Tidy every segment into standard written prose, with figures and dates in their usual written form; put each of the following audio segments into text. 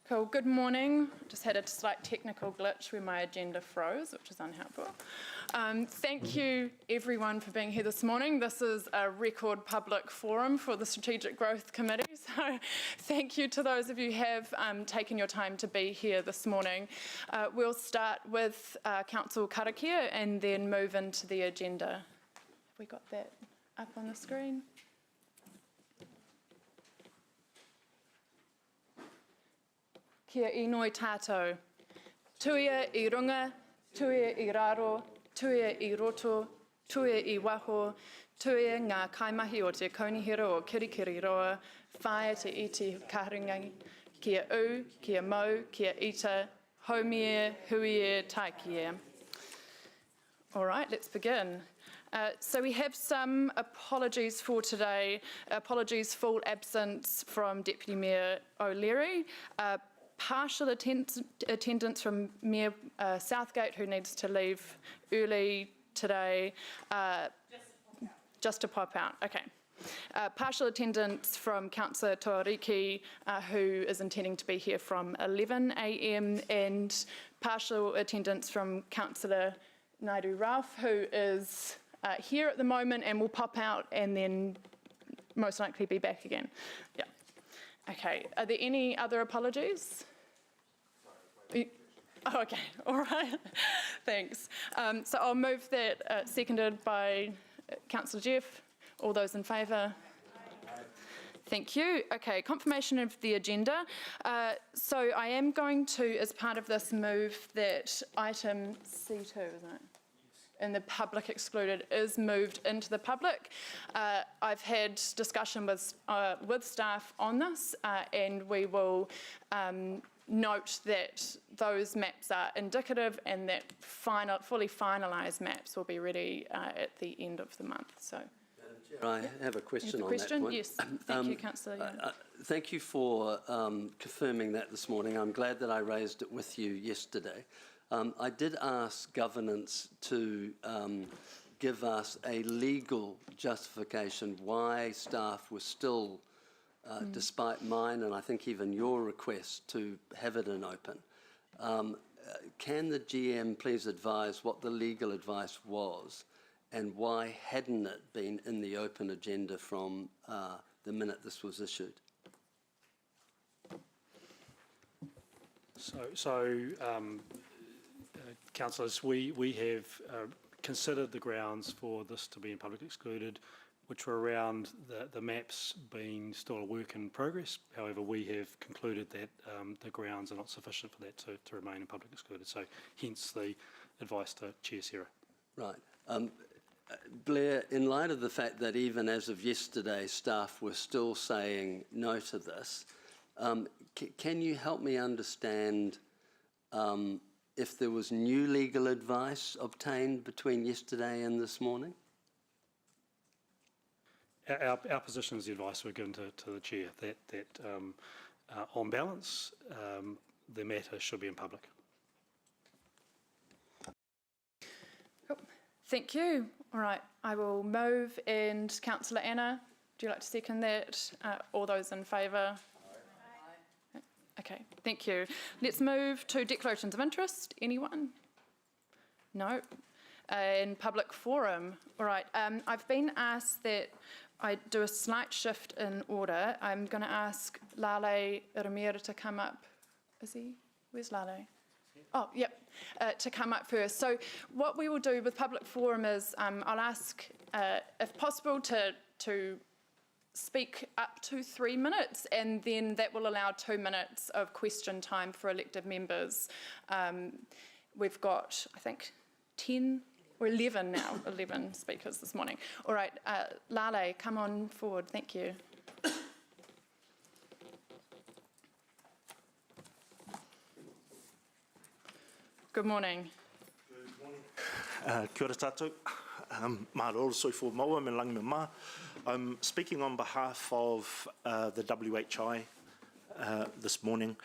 Cool. Good morning. Just had a slight technical glitch where my agenda froze, which is unhelpful. Thank you, everyone, for being here this morning. This is a record public forum for the Strategic Growth Committee, so thank you to those of you who have taken your time to be here this morning. We'll start with Council Karakia and then move into the agenda. Have we got that up on the screen? Kia inoi tātou. Tuia I runga, tuia I raro, tuia I roto, tuia I waho, tuia ngā kaimahi o te kaunihira o Kirikiri roa, whaia te iti karinga, kia u, kia mau, kia ita, haumie, huie, taikie. All right, let's begin. So we have some apologies for today. Apologies for absence from Deputy Mayor O'Leary. Partial attendance from Mayor Southgate, who needs to leave early today. Just to pop out, okay. Partial attendance from Councillor Toariki, who is intending to be here from 11 a.m, and partial attendance from Councillor Naidu Ralph, who is here at the moment and will pop out and then most likely be back again. Yeah. Okay, are there any other apologies? Oh, okay, all right, thanks. So I'll move that, seconded by Councillor Jeff. All those in favour? Thank you. Okay, confirmation of the agenda. So I am going to, as part of this, move that item C2, isn't it? And the public excluded is moved into the public. I've had discussion with staff on this, and we will note that those maps are indicative and that fully finalised maps will be ready at the end of the month. So, I have a question on that point. Yes, thank you, Councillor. Thank you for confirming that this morning. I'm glad that I raised it with you yesterday. I did ask governance to give us a legal justification why staff were still, despite mine and I think even your request to have it in open. Can the GM please advise what the legal advice was and why hadn't it been in the open agenda from the minute this was issued? Councillors, we have considered the grounds for this to be in public excluded, which were around the maps being still a work in progress. However, we have concluded that the grounds are not sufficient for that to remain in public excluded. So hence the advice to Chair Sarah. Right. Blair, in light of the fact that even as of yesterday, staff were still saying no to this, can you help me understand if there was new legal advice obtained between yesterday and this morning? Our position is the advice we're given to the Chair, that on balance, the matter should be in public. Cool. Thank you. All right, I will move, and Councillor Anna, do you like to second that? All those in favour? Okay, thank you. Let's move to declarations of interest. Anyone? No. And public forum. All right, I've been asked that I do a slight shift in order. I'm going to ask Lale Ramira to come up. Is he? Where's Lale? Oh, yep, to come up first. So what we will do with public forum is I'll ask, if possible, to speak up to 3 minutes, and then that will allow 2 minutes of question time for elected members. We've got, I think, 10 or 11 now, 11 speakers this morning. All right, Lale, come on forward. Thank you. Good morning. Good morning. Kia ora tātou. Mā roro soifo maua me langi me mā. I'm speaking on behalf of the WHI this morning,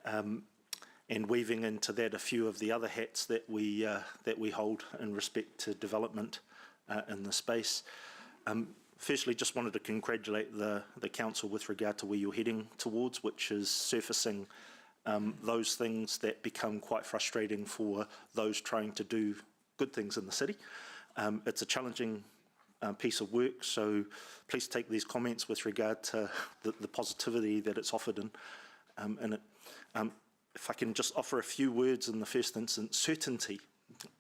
and weaving into that a few of the other hats that we hold in respect to development in the space. Firstly, just wanted to congratulate the council with regard to where you're heading towards, which is surfacing those things that become quite frustrating for those trying to do good things in the city. It's a challenging piece of work, so please take these comments with regard to the positivity that it's offered in it. If I can just offer a few words in the first instance, certainty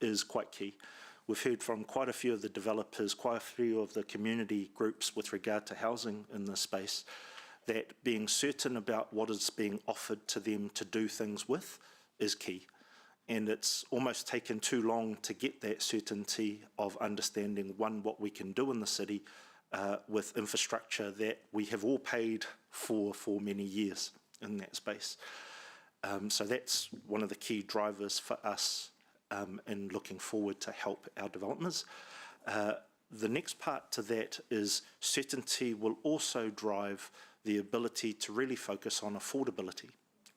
is quite key. We've heard from quite a few of the developers, quite a few of the community groups with regard to housing in this space, that being certain about what is being offered to them to do things with is key. And it's almost taken too long to get that certainty of understanding, one, what we can do in the city with infrastructure that we have all paid for many years in that space. So that's one of the key drivers for us in looking forward to help our developers. The next part to that is certainty will also drive the ability to really focus on affordability.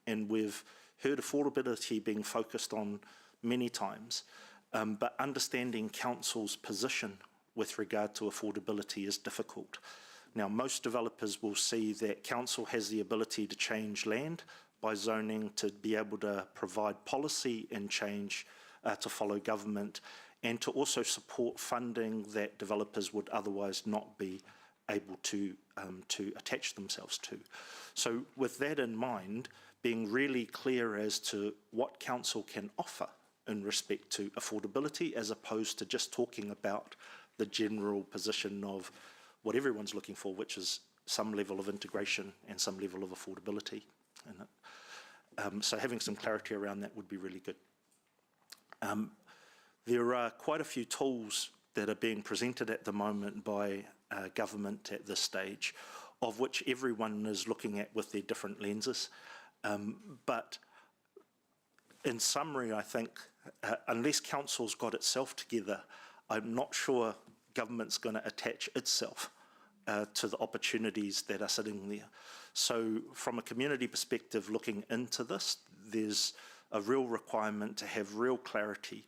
And we've heard affordability being focused on many times, but understanding council's position with regard to affordability is difficult. Now, most developers will see that council has the ability to change land by zoning, to be able to provide policy and change to follow government, and to also support funding that developers would otherwise not be able to attach themselves to. So with that in mind, being really clear as to what council can offer in respect to affordability, as opposed to just talking about the general position of what everyone's looking for, which is some level of integration and some level of affordability in it. So having some clarity around that would be really good. There are quite a few tools that are being presented at the moment by government at this stage, of which everyone is looking at with their different lenses. But in summary, I think unless council's got itself together, I'm not sure government's going to attach itself to the opportunities that are sitting there. So from a community perspective looking into this, there's a real requirement to have real clarity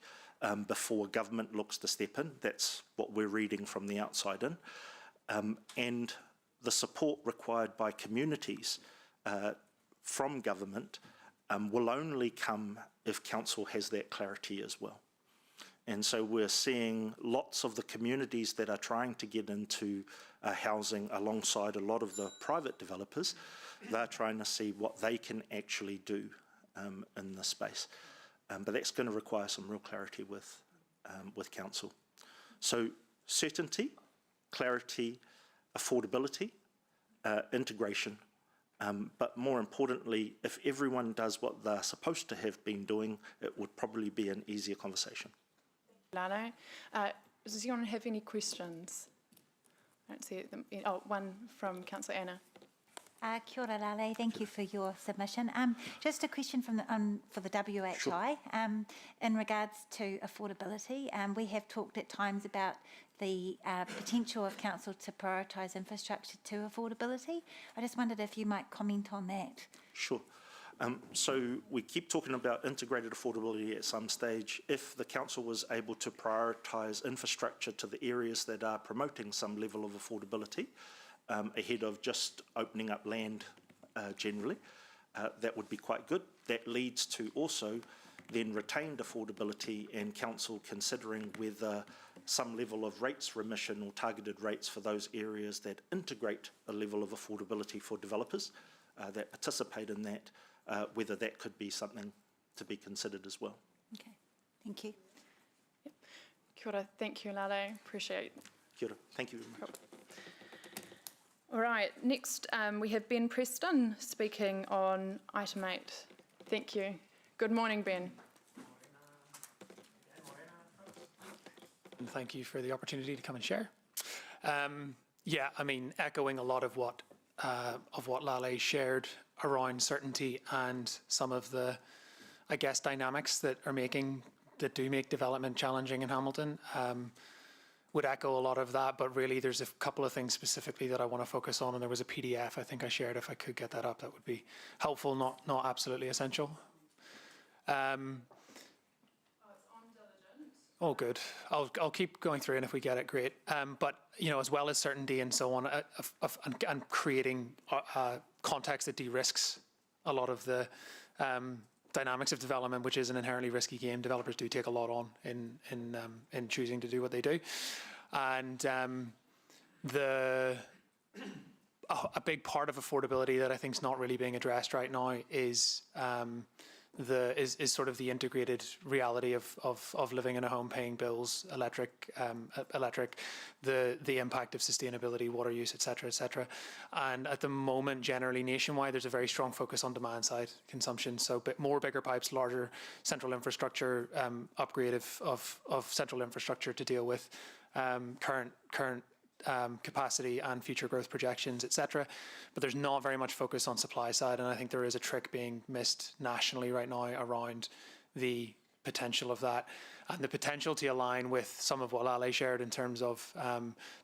before government looks to step in. That's what we're reading from the outside in. And the support required by communities from government will only come if council has that clarity as well. And so we're seeing lots of the communities that are trying to get into housing alongside a lot of the private developers. They're trying to see what they can actually do in this space. But that's going to require some real clarity with council. So certainty, clarity, affordability, integration, but more importantly, if everyone does what they're supposed to have been doing, it would probably be an easier conversation. Lano. Does anyone have any questions? I don't see them. Oh, one from Councillor Anna. Kia ora, Lale. Thank you for your submission. Just a question from for the WHI. Sure. In regards to affordability. We have talked at times about the potential of council to prioritise infrastructure to affordability. I just wondered if you might comment on that. Sure. So we keep talking about integrated affordability at some stage. If the council was able to prioritise infrastructure to the areas that are promoting some level of affordability, ahead of just opening up land generally, that would be quite good. That leads to also then retained affordability and council considering whether some level of rates remission or targeted rates for those areas that integrate a level of affordability for developers that participate in that, whether that could be something to be considered as well. Okay, thank you. Yep. Kia ora. Thank you, Lale. Appreciate it. Kia ora. Thank you very much. All right, next we have Ben Preston speaking on item 8. Thank you. Good morning, Ben. And thank you for the opportunity to come and share. Yeah, I mean, echoing a lot of what Lale shared around certainty and some of the, I guess, dynamics that do make development challenging in Hamilton. Would echo a lot of that, but really there's a couple of things specifically that I want to focus on, and there was a PDF I think I shared. If I could get that up, that would be helpful, not absolutely essential. Oh, good. I'll keep going through, and if we get it, great. But you know, as well as certainty and so on, and creating context that de-risks a lot of the dynamics of development, which is an inherently risky game. Developers do take a lot on in choosing to do what they do, and a big part of affordability that I think is not really being addressed right now is sort of the integrated reality of living in a home, paying bills, electric, the impact of sustainability, water use, et cetera, and at the moment, generally nationwide, there's a very strong focus on demand side consumption. So, more bigger pipes, larger central infrastructure, upgrade of central infrastructure to deal with current capacity and future growth projections, et cetera. But there's not very much focus on supply side, and I think there is a trick being missed nationally right now around the potential of that and the potential to align with some of what Lale shared in terms of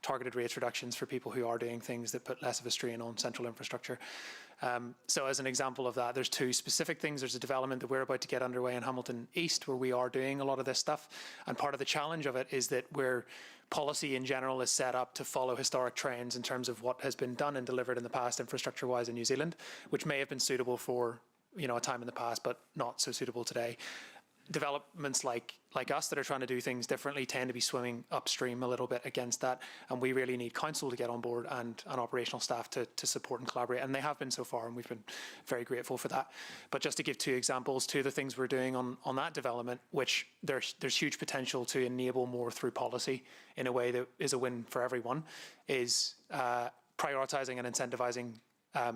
targeted rates reductions for people who are doing things that put less of a strain on central infrastructure. So as an example of that, there's two specific things. There's a development that we're about to get underway in Hamilton East where we are doing a lot of this stuff. And part of the challenge of it is that policy in general is set up to follow historic trends in terms of what has been done and delivered in the past infrastructure-wise in New Zealand, which may have been suitable for a time in the past, but not so suitable today. Developments like us that are trying to do things differently tend to be swimming upstream a little bit against that, and we really need council to get on board and operational staff to support and collaborate, and they have been so far, and we've been very grateful for that. But just to give two examples, two of the things we're doing on that development, which there's huge potential to enable more through policy in a way that is a win for everyone, is prioritising and incentivising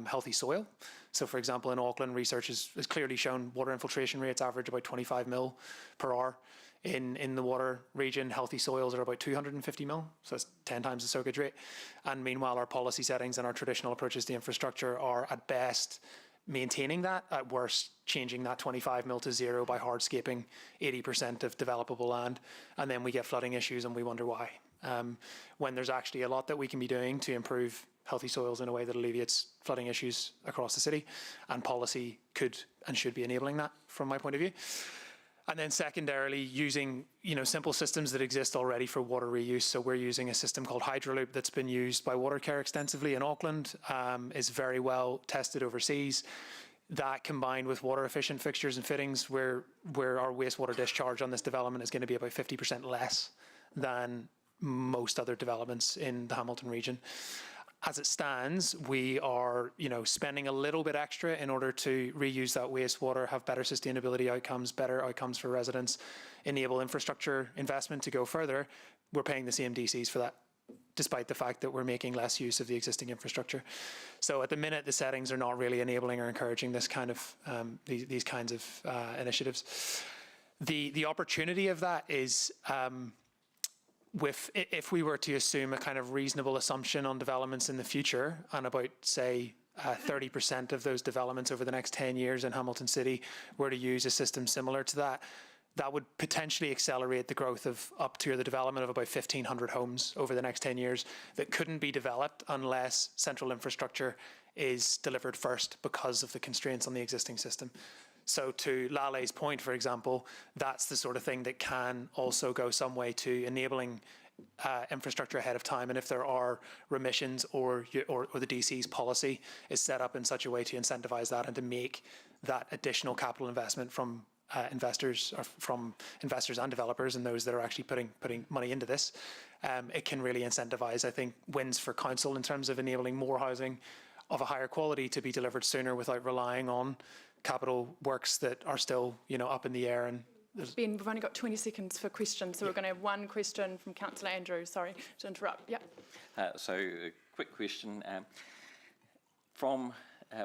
healthy soil. So, for example, in Auckland, research has clearly shown water infiltration rates average about 25 mil per hour. In the water region, healthy soils are about 250 mil, so that's 10 times the soakage rate. And meanwhile, our policy settings and our traditional approaches to infrastructure are at best maintaining that, at worst changing that 25 mil to zero by hardscaping 80% of developable land. And then we get flooding issues and we wonder why. When there's actually a lot that we can be doing to improve healthy soils in a way that alleviates flooding issues across the city, and policy could and should be enabling that from my point of view. And then secondarily, using simple systems that exist already for water reuse. So we're using a system called Hydroloop that's been used by Watercare extensively in Auckland, is very well tested overseas. That combined with water efficient fixtures and fittings, where our wastewater discharge on this development is going to be about 50% less than most other developments in the Hamilton region. As it stands, we are, spending a little bit extra in order to reuse that wastewater, have better sustainability outcomes, better outcomes for residents, enable infrastructure investment to go further. We're paying the same DCs for that, despite the fact that we're making less use of the existing infrastructure. So at the minute, the settings are not really enabling or encouraging this kind of these kinds of initiatives. The opportunity of that is. If we were to assume a kind of reasonable assumption on developments in the future, and about, say, 30% of those developments over the next 10 years in Hamilton City were to use a system similar to that, that would potentially accelerate the growth of up to the development of about 1,500 homes over the next 10 years that couldn't be developed unless central infrastructure is delivered first because of the constraints on the existing system. So to Lale's point, for example, that's the sort of thing that can also go some way to enabling infrastructure ahead of time. And if there are remissions or the DC's policy is set up in such a way to incentivize that and to make that additional capital investment from investors and developers and those that are actually putting money into this, it can really incentivize, I think, wins for council in terms of enabling more housing of a higher quality to be delivered sooner without relying on capital works that are still, up in the air. And Ben, we've only got 20 seconds for questions, so we're going to have one question from Councillor Andrew. Sorry to interrupt. Yeah. So a quick question. From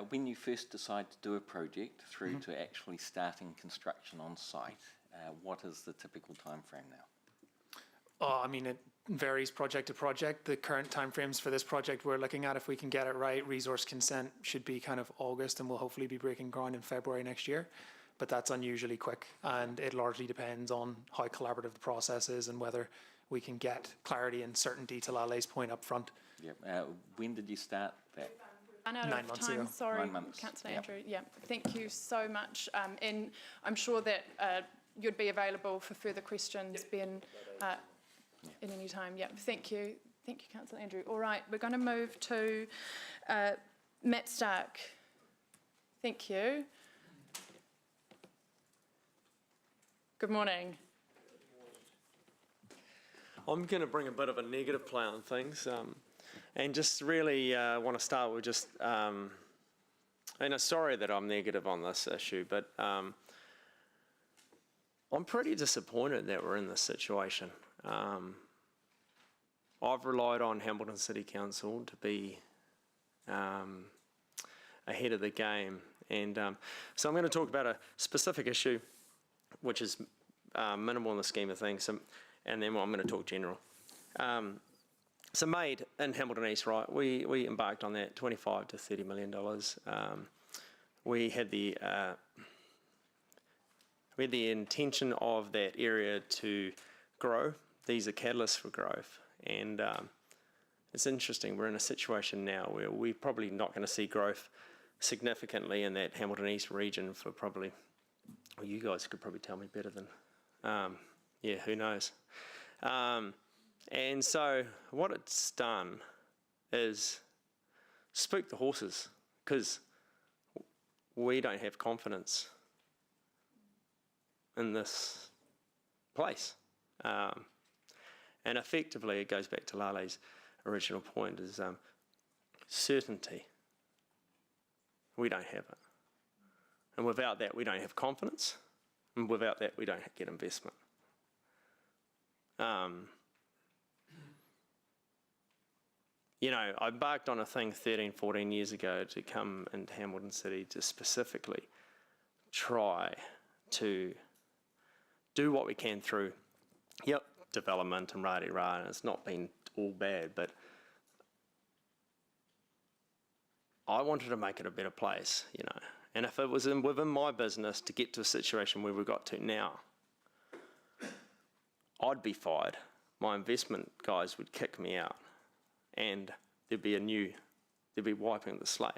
when you first decide to do a project through to actually starting construction on site, what is the typical time frame now? It varies project to project. The current timeframes for this project we're looking at, if we can get it right, resource consent should be kind of August, and we'll hopefully be breaking ground in February next year. But that's unusually quick, and it largely depends on how collaborative the process is and whether we can get clarity and certainty to Lale's point up front. Yeah. When did you start that? 9 months ago. Sorry, 9 months. Councillor Andrew. Yeah, thank you so much. And I'm sure that you'd be available for further questions, Ben, at any time. Yeah, thank you. Thank you, Councillor Andrew. All right, we're going to move to Matt Stark. Thank you. Good morning. I'm going to bring a bit of a negative play on things, and just really want to start with just, and I'm sorry that I'm negative on this issue, but I'm pretty disappointed that we're in this situation. I've relied on Hamilton City Council to be ahead of the game, and so I'm going to talk about a specific issue, which is minimal in the scheme of things. And then I'm going to talk general. So MAID in Hamilton East, right, we embarked on that $25 to $30 million. We had the intention of that area to grow. These are catalysts for growth. And it's interesting, we're in a situation now where we're probably not going to see growth significantly in that Hamilton East region for probably, well, you guys could probably tell me better than, yeah, who knows. And so what it's done is spook the horses, because we don't have confidence in this place. And effectively, it goes back to Lale's original point, is certainty. We don't have it. And without that, we don't have confidence. And without that, we don't get investment. You know, I embarked on a thing 13, 14 years ago to come into Hamilton City to specifically try to do what we can through, development and rah-de-rah, and it's not been all bad, but I wanted to make it a better place, you know. And if it was within my business to get to a situation where we got to now, I'd be fired. My investment guys would kick me out, and they'd be wiping the slate.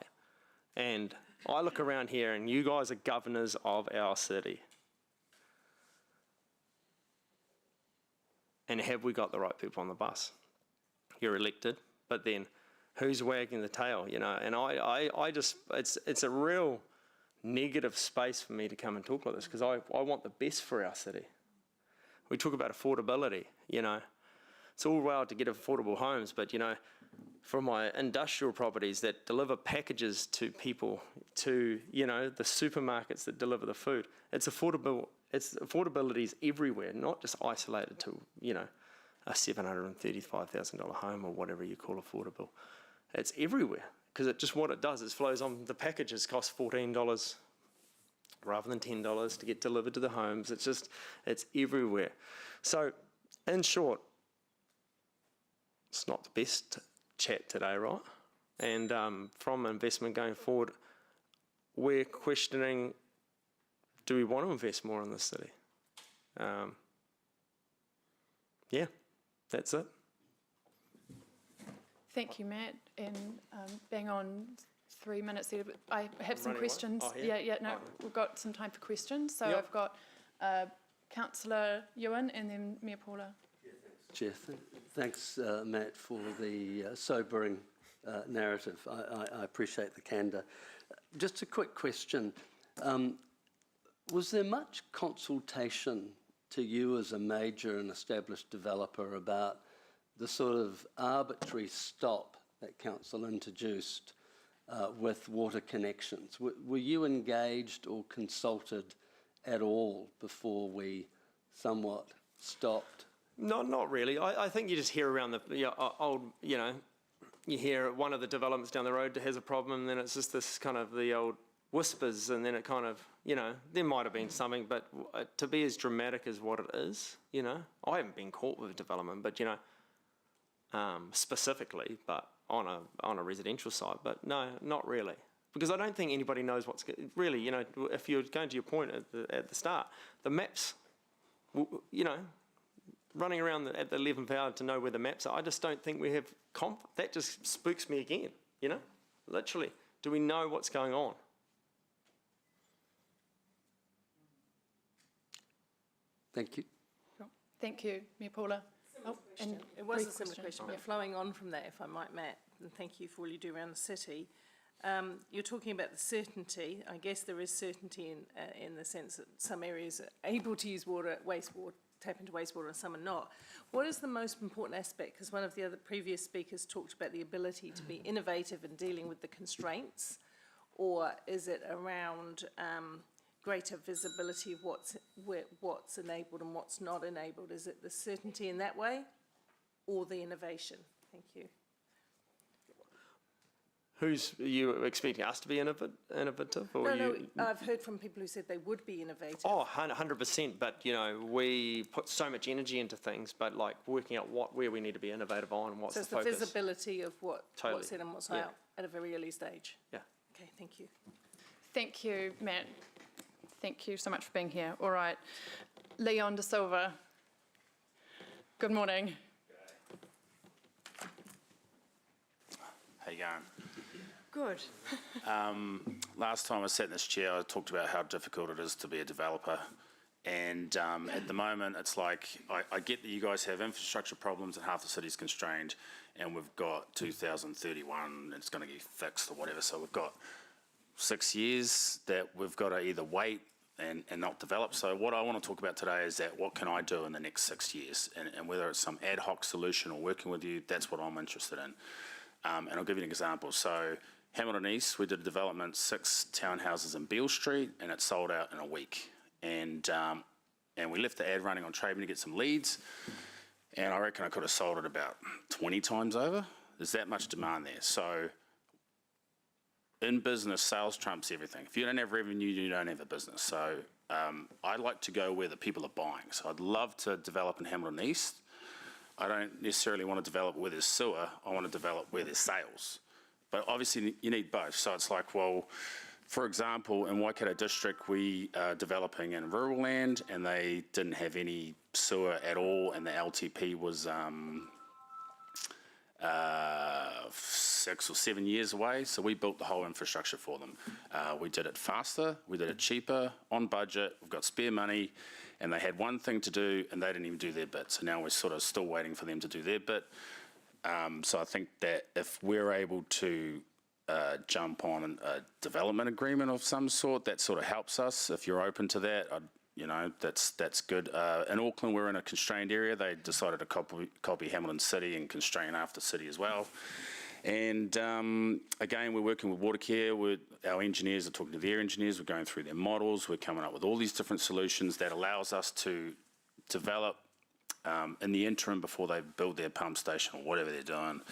And I look around here, and you guys are governors of our city. And have we got the right people on the bus? You're elected, but then who's wagging the tail, you know? And I just, it's a real negative space for me to come and talk like this, because I want the best for our city. We talk about affordability, you know. It's all well to get affordable homes, but, you know, for my industrial properties that deliver packages to people, to, you know, the supermarkets that deliver the food, it's affordable. Affordability is everywhere, not just isolated to, you know, a $735,000 home or whatever you call affordable. It's everywhere, because it just, what it does is flows on. The packages cost $14 rather than $10 to get delivered to the homes. It's just, it's everywhere. So, in short, it's not the best chat today, right? And from investment going forward, we're questioning, do we want to invest more in this city? Yeah, that's it. Thank you, Matt. And bang on 3 minutes there. But I have some running away? questions. Oh, yeah. No, we've got some time for questions. So Yep. I've got Councillor Ewan and then Mayor Paula. Chair, thanks, Matt, for the sobering narrative. I appreciate the candour. Just a quick question. Was there much consultation to you as a major and established developer about the sort of arbitrary stop that council introduced with water connections? Were you engaged or consulted at all before we somewhat stopped? Not really. I think you just hear around the old, you know, you hear one of the developments down the road has a problem, and then it's just this kind of the old whispers, and then it kind of, you know, there might have been something, but to be as dramatic as what it is, you know, I haven't been caught with development, but, you know, specifically, but on a residential site, but no, not really. Because I don't think anybody knows what's, really, you know, if you're going to your point at the start, the maps, you know, running around at the 11th hour to know where the maps are, I just don't think we have, that just spooks me again, you know, literally. Do we know what's going on? Thank you. Thank you, Mayor Paula. And It was a brief similar question, but flowing on from that, if I might, Matt, and thank you for all you do around the city. You're talking about the certainty. I guess there is certainty in the sense that some areas are able to use water, wastewater, tap into wastewater, and some are not. What is the most important aspect? Because one of the other previous speakers talked about the ability to be innovative in dealing with the constraints, or is it around greater visibility of what's enabled and what's not enabled? Is it the certainty in that way, or the innovation? Thank you. Are you expecting us to be innovative? Or No, you? I've heard from people who said they would be innovative. Oh, 100%. But, you know, we put so much energy into things, but like working out where we need to be innovative on, what's So the it's the focus. visibility of Totally. what's in and what's Yeah. out at a very early stage. Yeah. Okay, thank you. Thank you, Matt. Thank you so much for being here. All right. Leon De Silva. Good morning. How you going? Good. Last time I sat in this chair, I talked about how difficult it is to be a developer. And at the moment, it's like, I get that you guys have infrastructure problems and half the city's constrained, and we've got 2031, and it's going to get fixed or whatever. So we've got 6 years that we've got to either wait and not develop. So what I want to talk about today is that what can I do in the next 6 years? And whether it's some ad hoc solution or working with you, that's what I'm interested in. And I'll give you an example. So Hamilton East, we did a development, 6 townhouses in Beale Street, and it sold out in a week. And we left the ad running on Traven to get some leads, and I reckon I could have sold it about 20 times over. There's that much demand there. So in business, sales trumps everything. If you don't have revenue, you don't have a business. So I like to go where the people are buying. So I'd love to develop in Hamilton East. I don't necessarily want to develop where there's sewer. I want to develop where there's sales. But obviously you need both. So it's like, well, for example, in Waikato District, we are developing in rural land, and they didn't have any sewer at all, and the LTP was 6 or 7 years away. So we built the whole infrastructure for them. We did it faster, we did it cheaper, on budget, we've got spare money, and they had one thing to do, and they didn't even do their bit. So now we're sort of still waiting for them to do their bit. So I think that if we're able to jump on a development agreement of some sort, that sort of helps us. If you're open to that, you know, that's good. In Auckland, we're in a constrained area. They decided to copy Hamilton City and constrain after city as well. And again, we're working with Watercare. Our engineers are talking to their engineers. We're going through their models. We're coming up with all these different solutions that allows us to develop in the interim before they build their pump station or whatever they're doing.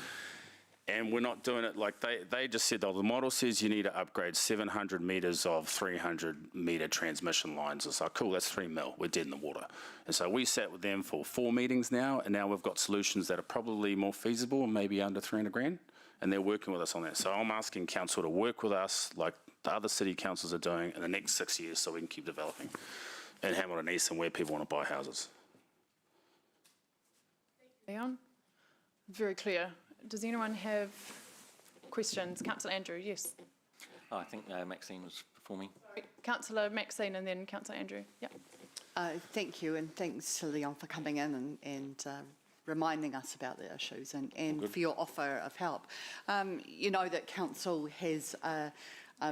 And we're not doing it like they just said, oh, the model says you need to upgrade 700 metres of 300 metre transmission lines. It's like, cool, that's 3 mil. We're dead in the water. And so we sat with them for 4 meetings now, and now we've got solutions that are probably more feasible, maybe under 300 grand, and they're working with us on that. So I'm asking council to work with us like the other city councils are doing in the next 6 years so we can keep developing in Hamilton East and where people want to buy houses. Leon? Very clear. Does anyone have questions? Councillor Andrew, yes. Oh, I think Maxine was performing. Councillor Maxine and then Councillor Andrew. Yeah. Thank you, and thanks to Leon for coming in and reminding us about the issues and for your offer of help. You know that council has a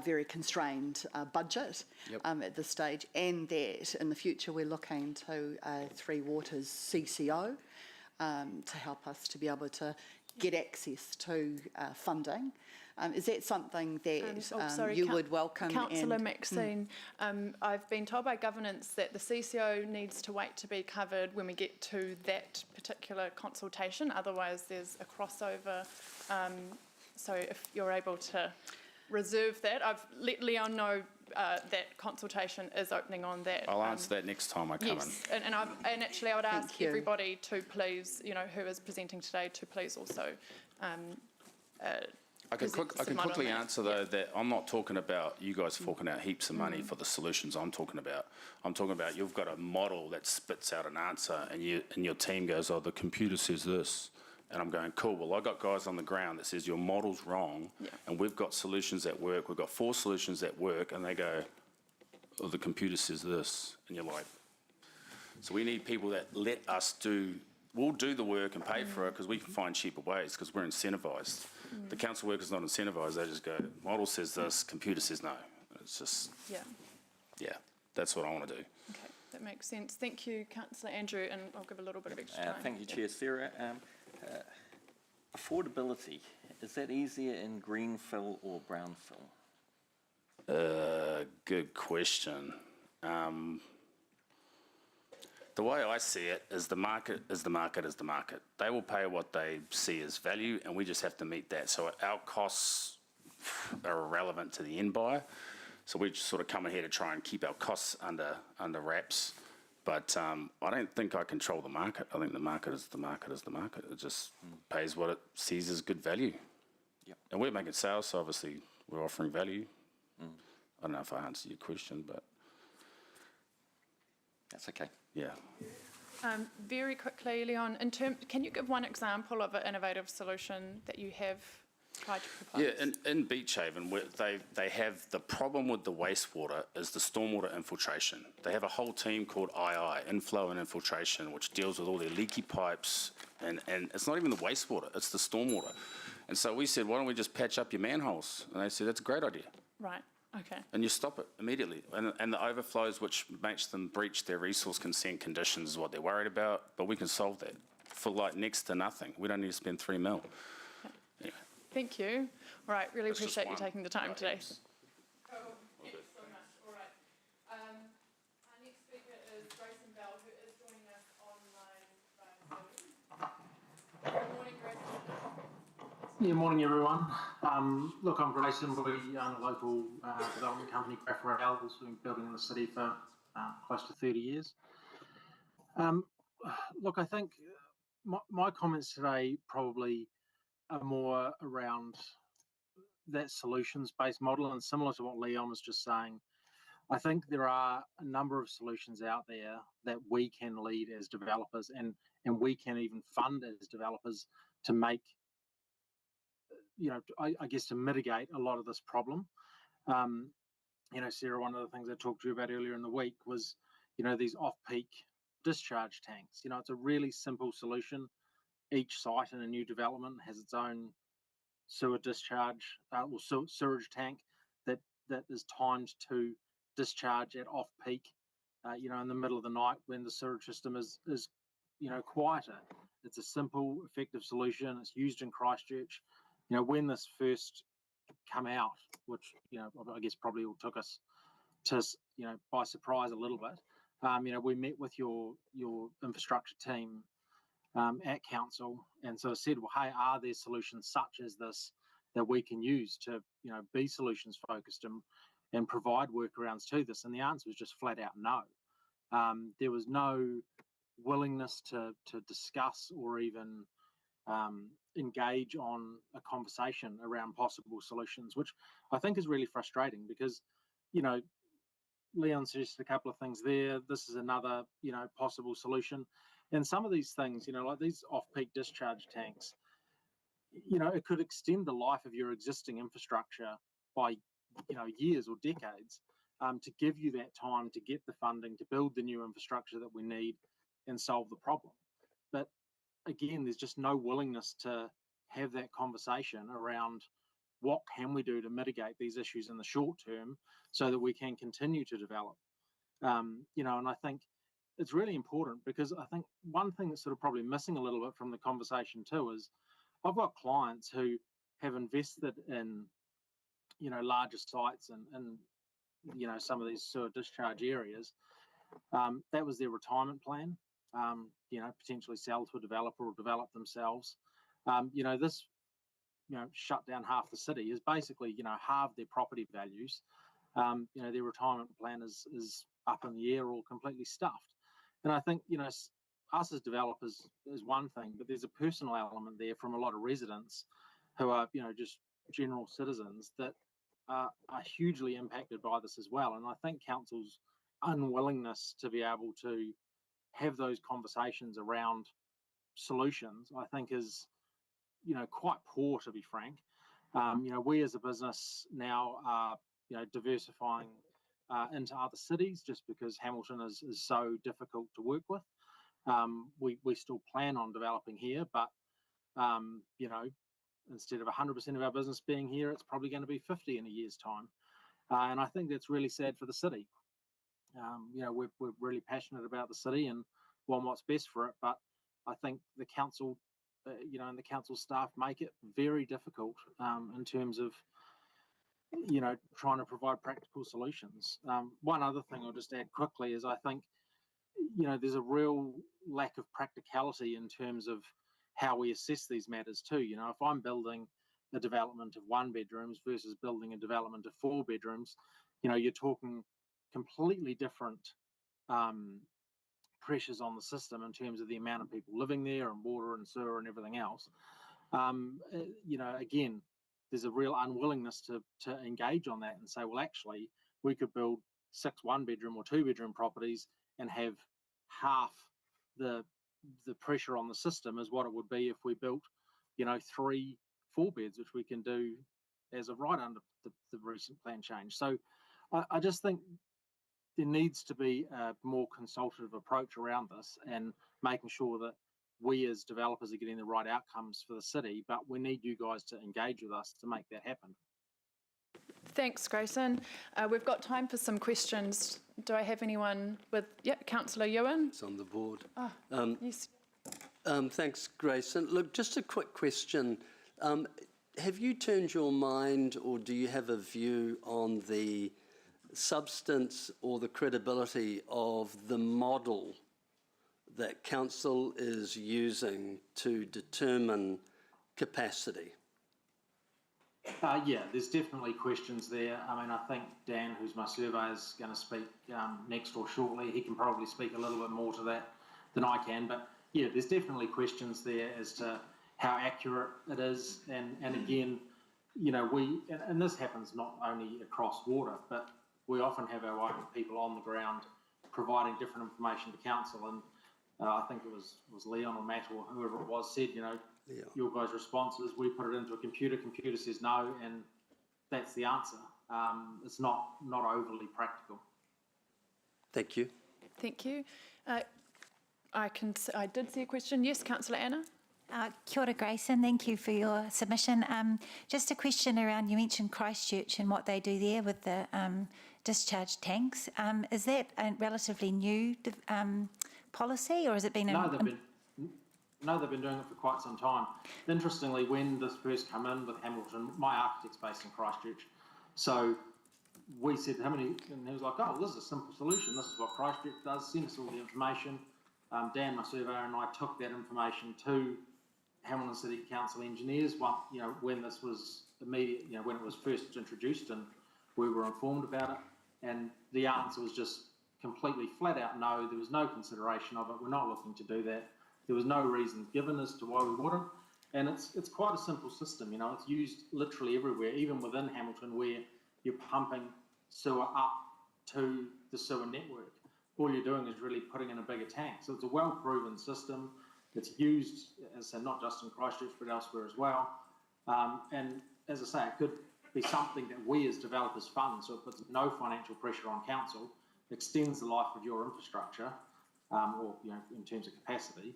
very constrained budget at this stage, and that in the future we're looking to Three Waters CCO to help us to be able to get access to funding. Is that something that you would welcome? Councillor Maxine, I've been told by governance that the CCO needs to wait to be covered when we get to that particular consultation. Otherwise, there's a crossover. So if you're able to reserve that, I've let Leon know that consultation is opening on that. I'll answer that next time I come yes, and actually I would ask you. everybody to please, you know, who is presenting today, to please also. I can quickly answer though that I'm not talking about you guys forking out heaps of money for the solutions I'm talking about. I'm talking about you've got a model that spits out an answer and your team goes, oh, the computer says this. And I'm going, cool, well, I got guys on the ground that says your model's wrong and we've got solutions that work. We've got 4 solutions that work, and they go, oh, the computer says this. And you're like, so we need people that let us we'll do the work and pay for it because we can find cheaper ways because we're incentivized. The council worker's not incentivised, they just go, model says this, computer says no. It's just, Yeah. yeah, that's what I want to do. Okay, that makes sense. Thank you, Councillor Andrew, and I'll give a little bit of extra time. Thank you, Chair. Sarah, affordability, is that easier in green fill or brown fill? Good question. The way I see it is the market is the market is the market. They will pay what they see as value, and we just have to meet that. So our costs are irrelevant to the end buyer. So we just sort of come in here to try and keep our costs under wraps. But I don't think I control the market. I think the market is the market is the market. It just pays what it sees as good value. Yep. And we're making sales, so obviously we're offering value. I don't know if I answered your question, but That's okay. yeah. Very quickly, Leon, can you give one example of an innovative solution that you have tried to propose? Yeah, in Beach Haven, where they have the problem with the wastewater is the stormwater infiltration. They have a whole team called II, Inflow and Infiltration, which deals with all their leaky pipes, and it's not even the wastewater, it's the stormwater. And so we said, why don't we just patch up your manholes? And they said, that's a great idea. Right, okay. And you stop it immediately. And the overflows, which makes them breach their resource consent conditions, is what they're worried about, but we can solve that for like next to nothing. We don't need to spend $3 million. Yeah. Thank you. All right, really That's just appreciate you one. taking the time Right, today. yes. Cool. Thanks so much. All right. Our next speaker is Grayson Bell, who is joining us online via Zoom. Good morning, Grayson. Yeah, morning everyone. Look, I'm Grayson. We own a local development company, Craft Rail, that's been building in the city for close to 30 years. Look, I think my comments today probably are more around that solutions-based model, and similar to what Leon was just saying. I think there are a number of solutions out there that we can lead as developers, and we can even fund as developers to make, I guess, to mitigate a lot of this problem. Sarah, one of the things I talked to you about earlier in the week was, these off-peak discharge tanks. It's a really simple solution. Each site in a new development has its own sewer discharge or sewage tank that is timed to discharge at off-peak, in the middle of the night when the sewage system is quieter. It's a simple, effective solution. It's used in Christchurch. When this first come out, which, I guess probably all took us to, by surprise a little bit, we met with your infrastructure team at council and sort of said, well, hey, are there solutions such as this that we can use to, be solutions focused and provide workarounds to this? And the answer was just flat out no. There was no willingness to discuss or even engage on a conversation around possible solutions, which I think is really frustrating because, Leon suggested a couple of things there. This is another, possible solution. And some of these things, like these off-peak discharge tanks, it could extend the life of your existing infrastructure by, years or decades to give you that time to get the funding to build the new infrastructure that we need and solve the problem. But again, there's just no willingness to have that conversation around what can we do to mitigate these issues in the short term so that we can continue to develop. And I think it's really important because I think one thing that's sort of probably missing a little bit from the conversation too is I've got clients who have invested in, larger sites and some of these sewer discharge areas. That was their retirement plan, potentially sell to a developer or develop themselves. This, shut down half the city is basically, halved their property values. Their retirement plan is up in the air or completely stuffed. And I think, us as developers is one thing, but there's a personal element there from a lot of residents who are, just general citizens that are hugely impacted by this as well. And I think council's unwillingness to be able to have those conversations around solutions, I think is, quite poor, to be frank. We as a business now are, diversifying into other cities just because Hamilton is so difficult to work with. We still plan on developing here, but, instead of 100% of our business being here, it's probably going to be 50 in a year's time. And I think that's really sad for the city. You know, we're really passionate about the city and want what's best for it, but I think the council, you know, and the council staff make it very difficult in terms of, you know, trying to provide practical solutions. One other thing I'll just add quickly is I think, you know, there's a real lack of practicality in terms of how we assess these matters too. You know, if I'm building a development of 1 bedrooms versus building a development of 4 bedrooms, you know, you're talking completely different pressures on the system in terms of the amount of people living there and water and sewer and everything else. You know, again, there's a real unwillingness to engage on that and say, well, actually, we could build 6 1-bedroom or 2-bedroom properties and have half the pressure on the system as what it would be if we built, you know, 3 4-beds, which we can do as of right under the recent plan change. So I just think there needs to be a more consultative approach around this and making sure that we as developers are getting the right outcomes for the city, but we need you guys to engage with us to make that happen. Thanks, Grayson. We've got time for some questions. Do I have anyone with, Councillor Ewan? It's on the board. Yes. Thanks, Grayson. Look, just a quick question. Have you turned your mind, or do you have a view on the substance or the credibility of the model that council is using to determine capacity? Yeah, there's definitely questions there. I mean, I think Dan, who's my surveyor, is going to speak next or shortly. He can probably speak a little bit more to that than I can. But yeah, there's definitely questions there as to how accurate it is. And again, you know, and this happens not only across water, but we often have our own people on the ground providing different information to council. And I think it was Leon or Matt or whoever it was said, you know, your guys' response is we put it into a computer says no, and that's the answer. It's not overly practical. Thank you. Thank you. I did see a question. Yes, Councillor Anna. Kia ora, Grayson. Thank you for your submission. Just a question around, you mentioned Christchurch and what they do there with the discharge tanks. Is that a relatively new policy, or has it been? No, they've been doing it for quite some time. Interestingly, when this first came in with Hamilton, my architect's based in Christchurch, so we said to him, and he was like, "Oh, this is a simple solution. This is what Christchurch does. Send us all the information." Dan, my surveyor, and I took that information to Hamilton City Council engineers. You know, when this was immediate, you know, when it was first introduced, and we were informed about it, and the answer was just completely flat out no. There was no consideration of it. We're not looking to do that. There was no reasons given as to why we wouldn't, and it's quite a simple system. You know, it's used literally everywhere, even within Hamilton, where you're pumping sewer up to the sewer network. All you're doing is really putting in a bigger tank. So it's a well-proven system. It's used, as I say, not just in Christchurch, but elsewhere as well. And as I say, it could be something that we as developers fund, so it puts no financial pressure on council, extends the life of your infrastructure, or, you know, in terms of capacity,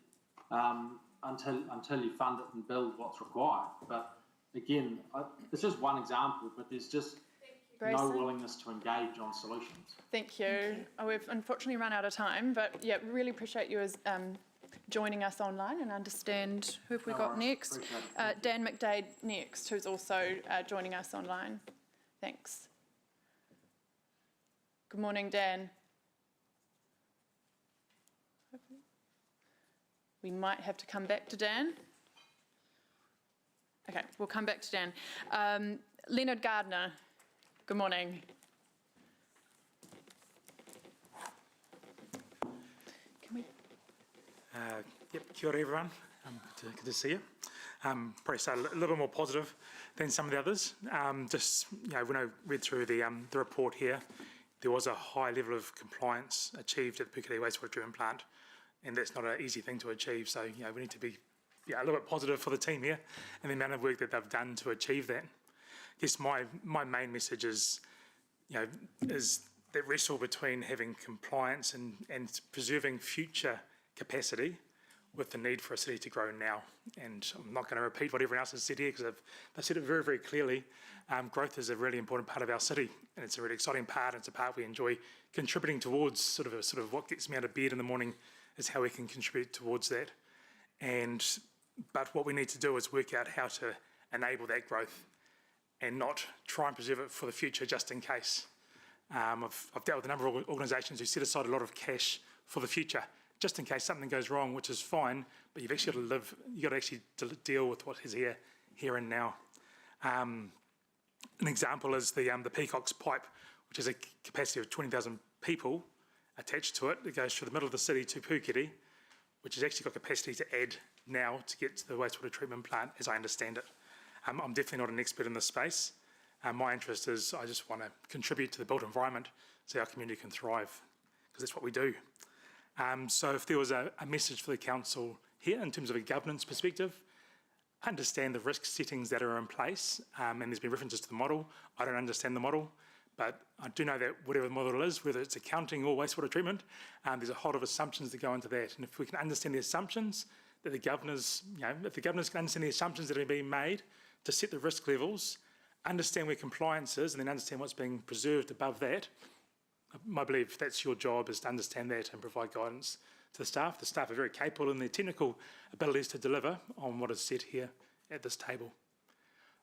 until you fund it and build what's required. But again, it's just one example, but there's just no willingness to engage on solutions. Thank you. We've unfortunately run out of time, but yeah, really appreciate you as joining us online and understand who have we got next. Dan McDade next, who's also joining us online. Thanks. Good morning, Dan. We might have to come back to Dan. Okay, we'll come back to Dan. Leonard Gardner, good morning. Can we? Yep, kia ora everyone. Good to see you. Probably start a little more positive than some of the others. Just, you know, when I read through the report here, there was a high level of compliance achieved at the Pukekohe Wastewater Treatment Plant, and that's not an easy thing to achieve. So, you know, we need to be a little bit positive for the team here and the amount of work that they've done to achieve that. I guess my main message is, you know, is that wrestle between having compliance and preserving future capacity, with the need for a city to grow now. And I'm not going to repeat what everyone else has said here because they've said it very, very clearly. Growth is a really important part of our city, and it's a really exciting part. It's a part we enjoy contributing towards. Sort of what gets me out of bed in the morning is how we can contribute towards that. But what we need to do is work out how to enable that growth and not try and preserve it for the future just in case. I've dealt with a number of organisations who set aside a lot of cash for the future, just in case something goes wrong, which is fine, but you've actually got to actually deal with what is here and now. An example is the Peacocks pipe, which has a capacity of 20,000 people attached to it. It goes through the middle of the city to Puketi, which has actually got capacity to add now to get to the wastewater treatment plant, as I understand it. I'm definitely not an expert in this space. My interest is I just want to contribute to the built environment so our community can thrive, because that's what we do. So if there was a message for the council here in terms of a governance perspective, I understand the risk settings that are in place, and there's been references to the model. I don't understand the model, but I do know that whatever the model is, whether it's accounting or wastewater treatment, there's a whole lot of assumptions that go into that. And if we can understand the assumptions that the governors, if the governors can understand the assumptions that are being made to set the risk levels, understand where compliance is, and then understand what's being preserved above that, I believe that's your job, is to understand that and provide guidance to the staff. The staff are very capable in their technical abilities to deliver on what is said here at this table.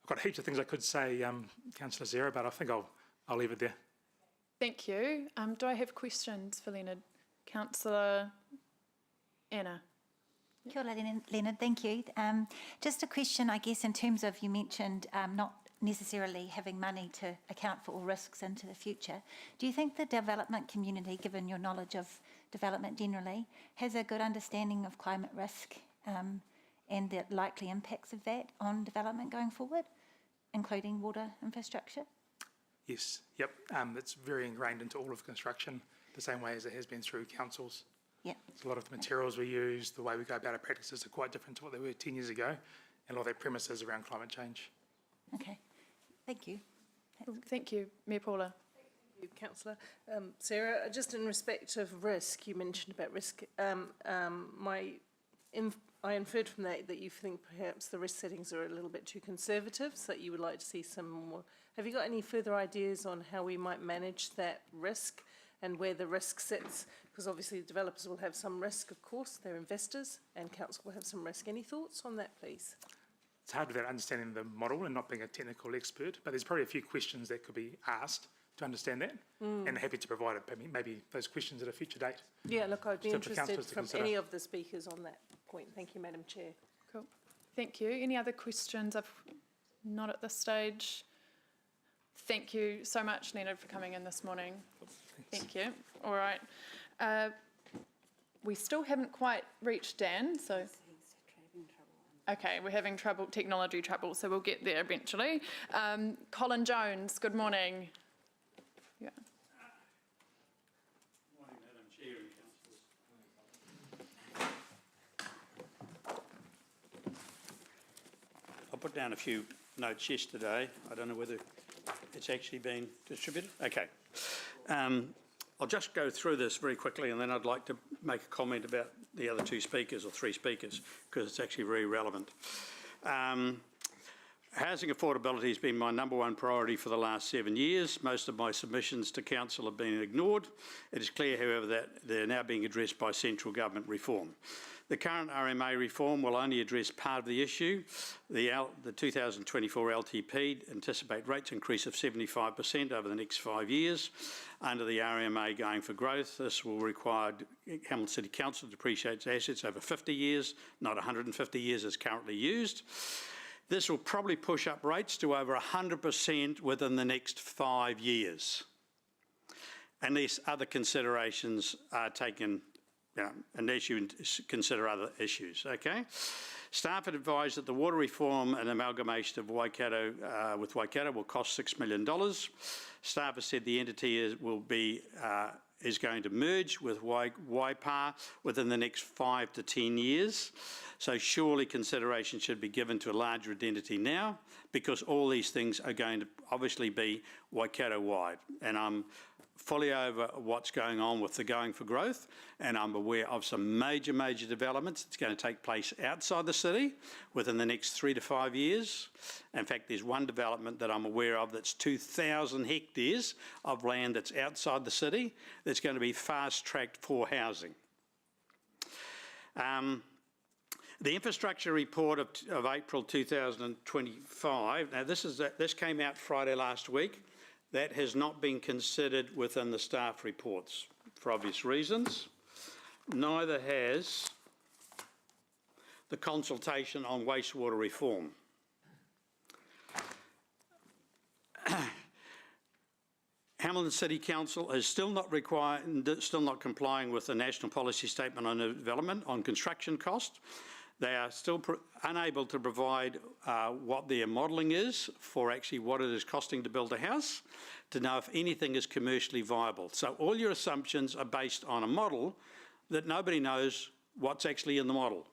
I've got heaps of things I could say, Councillor Zera, but I think I'll leave it there. Thank you. Do I have questions for Leonard? Councillor Anna. Kia ora, Leonard, thank you. Just a question, I guess, in terms of, you mentioned not necessarily having money to account for all risks into the future. Do you think the development community, given your knowledge of development generally, has a good understanding of climate risk and the likely impacts of that on development going forward, including water infrastructure? Yes, yep. It's very ingrained into all of construction, the same way as it has been through councils. Yeah. So a lot of the materials we use, the way we go about our practices are quite different to what they were 10 years ago, and a lot of their premises around climate change. Okay, thank you. Thank you, Mayor Paula. Thank you, Councillor. Sarah, just in respect of risk, you mentioned about risk. I inferred from that you think perhaps the risk settings are a little bit too conservative, so that you would like to see some more. Have you got any further ideas on how we might manage that risk and where the risk sits? Because obviously developers will have some risk, of course, they're investors, and council will have some risk. Any thoughts on that, please? It's hard without understanding the model and not being a technical expert, but there's probably a few questions that could be asked to understand that, and happy to provide it, maybe those questions at a future date. Yeah, look, I'd be interested from consider. any of the speakers on that point. Thank you, Madam Chair. Cool. Thank you. Any other questions? Not at this stage. Thank you so much, Leonard, for coming in this morning. Thank you. All right. We still haven't quite reached Dan, so... Okay, we're having technology trouble, so we'll get there eventually. Colin Jones, good morning. Yeah. Morning, Madam Chair and councillors. I put down a few notes yesterday. I don't know whether it's actually been distributed. Okay. I'll just go through this very quickly, and then I'd like to make a comment about the other two speakers, or three speakers, because it's actually very relevant. Housing affordability has been my #1 priority for the last 7 years. Most of my submissions to council have been ignored. It is clear, however, that they're now being addressed by central government reform. The current RMA reform will only address part of the issue. The 2024 LTP anticipate rates increase of 75% over the next 5 years. Under the RMA going for growth, this will require Hamilton City Council to depreciate its assets over 50 years, not 150 years as currently used. This will probably push up rates to over 100% within the next 5 years, unless other considerations are taken, unless you consider other issues, okay? Staff had advised that the water reform and amalgamation of Waikato with Waikato will cost $6 million. Staff has said the entity is going to merge with Waipa within the next 5 to 10 years. So surely consideration should be given to a larger identity now, because all these things are going to obviously be Waikato wide. And I'm fully over what's going on with the Going for Growth, and I'm aware of some major developments that's going to take place outside the city within the next 3 to 5 years. In fact, there's one development that I'm aware of that's 2,000 hectares of land that's outside the city that's going to be fast-tracked for housing. The infrastructure report of April 2025, now this came out Friday last week. That has not been considered within the staff reports for obvious reasons. Neither has the consultation on wastewater reform. Hamilton City Council is still not complying with the National Policy Statement on Development on construction cost. They are still unable to provide what their modelling is for actually what it is costing to build a house, to know if anything is commercially viable. So all your assumptions are based on a model that nobody knows what's actually in the model.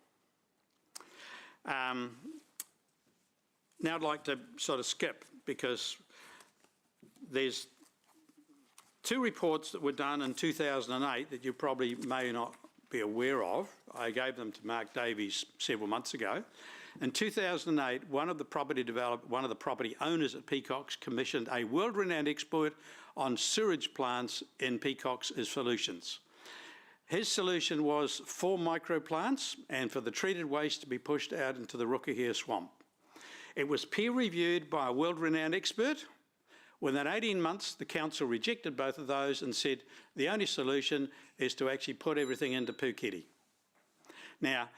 Now I'd like to sort of skip, because there's 2 reports that were done in 2008 that you probably may not be aware of. I gave them to Mark Davies several months ago. In 2008, one of the property owners at Peacocks commissioned a world-renowned expert on sewage plants in Peacocks' solutions. His solution was 4 microplants and for the treated waste to be pushed out into the Rukahia swamp. It was peer-reviewed by a world-renowned expert. Within 18 months, the council rejected both of those and said the only solution is to actually put everything into Puketi. Now,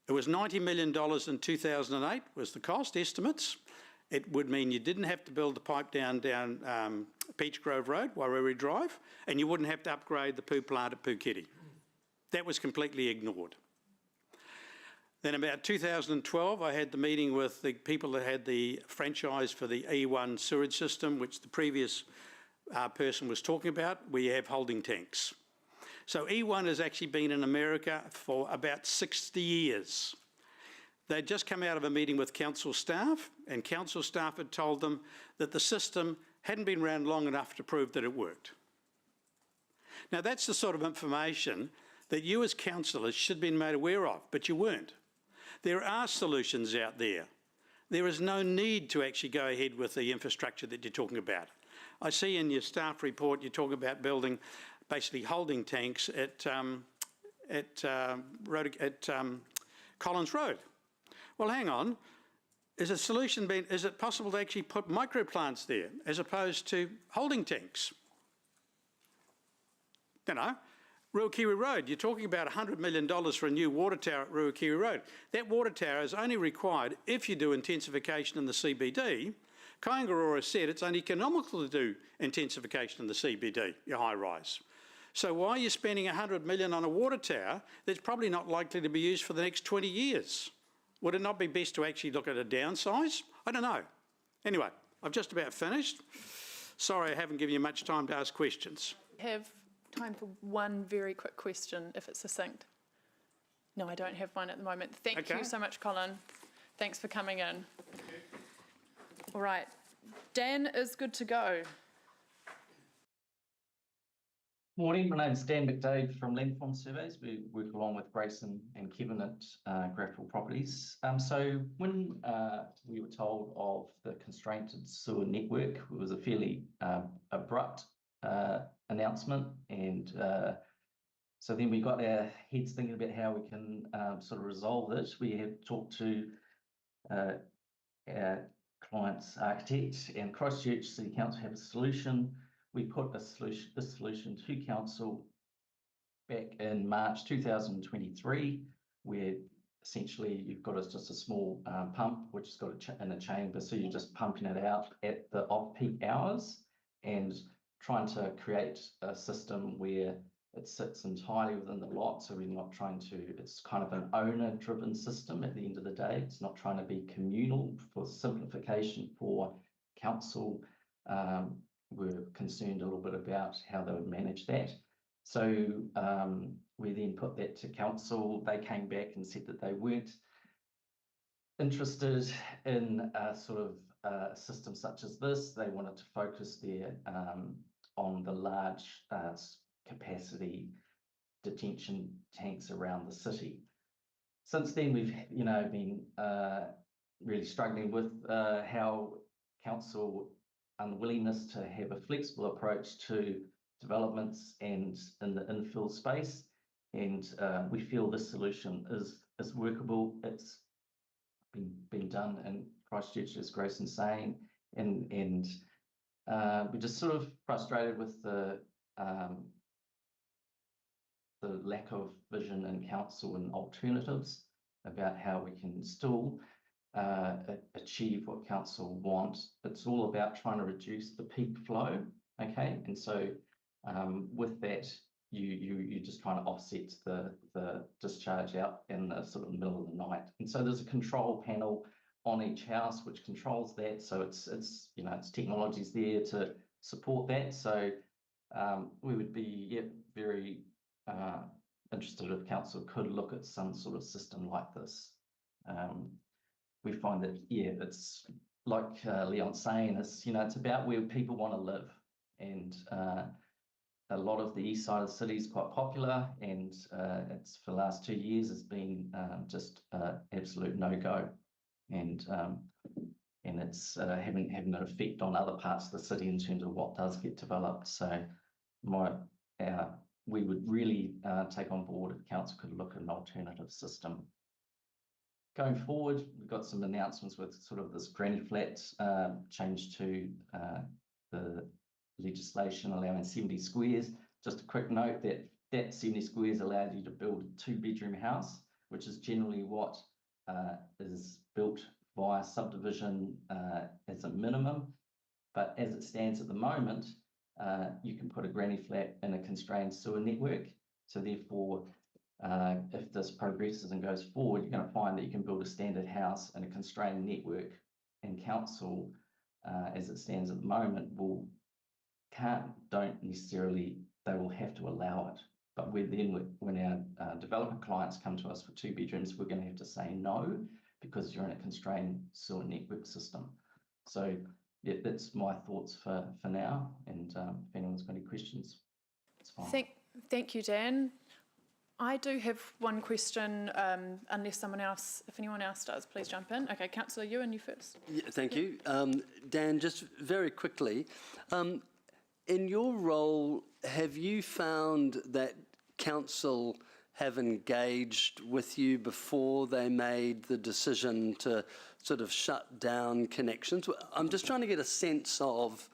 it was $90 million in 2008 was the cost estimates. It would mean you didn't have to build the pipe down Peach Grove Road, Wairere Drive, and you wouldn't have to upgrade the poo plant at Puketi. That was completely ignored. Then about 2012, I had the meeting with the people that had the franchise for the E1 sewage system, which the previous person was talking about. We have holding tanks. So E1 has actually been in America for about 60 years. They'd just come out of a meeting with council staff, and council staff had told them that the system hadn't been around long enough to prove that it worked. Now that's the sort of information that you as councillors should have been made aware of, but you weren't. There are solutions out there. There is no need to actually go ahead with the infrastructure that you're talking about. I see in your staff report you're talking about building basically holding tanks at Collins Road. Well, hang on. Is it possible to actually put microplants there as opposed to holding tanks? You know, Ruakiri Road, you're talking about $100 million for a new water tower at Ruakiri Road. That water tower is only required if you do intensification in the CBD. Kaingaroa said it's only economical to do intensification in the CBD, your high rise. So why are you spending $100 million on a water tower that's probably not likely to be used for the next 20 years? Would it not be best to actually look at a downsize? I don't know. Anyway, I've just about finished. Sorry I haven't given you much time to ask questions. Have time for one very quick question, if it's succinct. No, I don't have one at the moment. Thank you so much, Colin. Thanks for coming in. All right, Dan is good to go. Morning, my name is Dan McDade from Landform Surveys. We work along with Grayson and Kevin at Graphical Properties. So when we were told of the constrained sewer network, it was a fairly abrupt announcement, and so then we got our heads thinking about how we can sort of resolve it. We have talked to our client's architect, and Christchurch City Council have a solution. We put this solution to council back in March 2023, where essentially you've got just a small pump which has got in a chamber, so you're just pumping it out at the off-peak hours and trying to create a system where it sits entirely within the lot, so we're not trying to, it's kind of an owner-driven system at the end of the day. It's not trying to be communal. For simplification for council, we're concerned a little bit about how they would manage that. So we then put that to council. They came back and said that they weren't interested in sort of a system such as this, they wanted to focus there on the large capacity detention tanks around the city. Since then, we've been really struggling with how council unwillingness to have a flexible approach to developments and in the infill space, and we feel this solution is workable. It's been done in Christchurch, as Grayson's saying, and we're just sort of frustrated with the lack of vision in council and alternatives about how we can still achieve what council want. It's all about trying to reduce the peak flow, okay? And so with that, you just trying to offset the discharge out in the sort of middle of the night. And so there's a control panel on each house which controls that. So it's technologies there to support that. So we would be very interested if council could look at some sort of system like this. We find that, it's like Leon's saying, it's about where people want to live. And a lot of the east side of the city is quite popular, and it's for the last 2 years has been just absolute no-go. And it's having an effect on other parts of the city in terms of what does get developed. So we would really take on board if council could look at an alternative system. Going forward, we've got some announcements with sort of this granny flat change to the legislation allowing 70 squares. Just a quick note that 70 squares allows you to build a 2-bedroom house, which is generally what is built via subdivision as a minimum. But as it stands at the moment, you can put a granny flat in a constrained sewer network. So therefore, if this progresses and goes forward, you're going to find that you can build a standard house in a constrained network, and council, as it stands at the moment, they will have to allow it. But when our development clients come to us for 2 bedrooms, we're going to have to say no, because you're in a constrained sewer network system. So that's my thoughts for now. And if anyone's got any questions, it's fine. Thank you, Dan. I do have one question, unless if anyone else does, please jump in. Okay, Councillor Ewan, you first. Yeah, thank you. Dan, just very quickly, in your role, have you found that council have engaged with you before they made the decision to sort of shut down connections? I'm just trying to get a sense of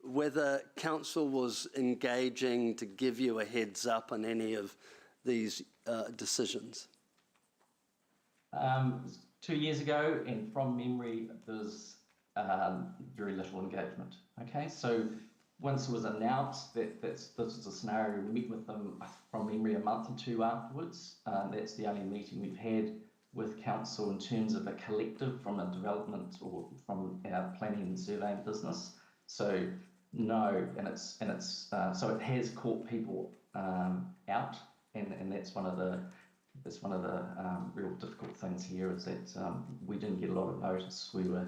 whether council was engaging to give you a heads up on any of these decisions. 2 years ago, and from memory, there's very little engagement. Okay, so once it was announced that this was a scenario, we met with them from memory a month or 2 afterwards. That's the only meeting we've had with council in terms of a collective from a development or from our planning and surveying business. So no, and so it has caught people out, and that's one of the real difficult things here is that we didn't get a lot of notice. We were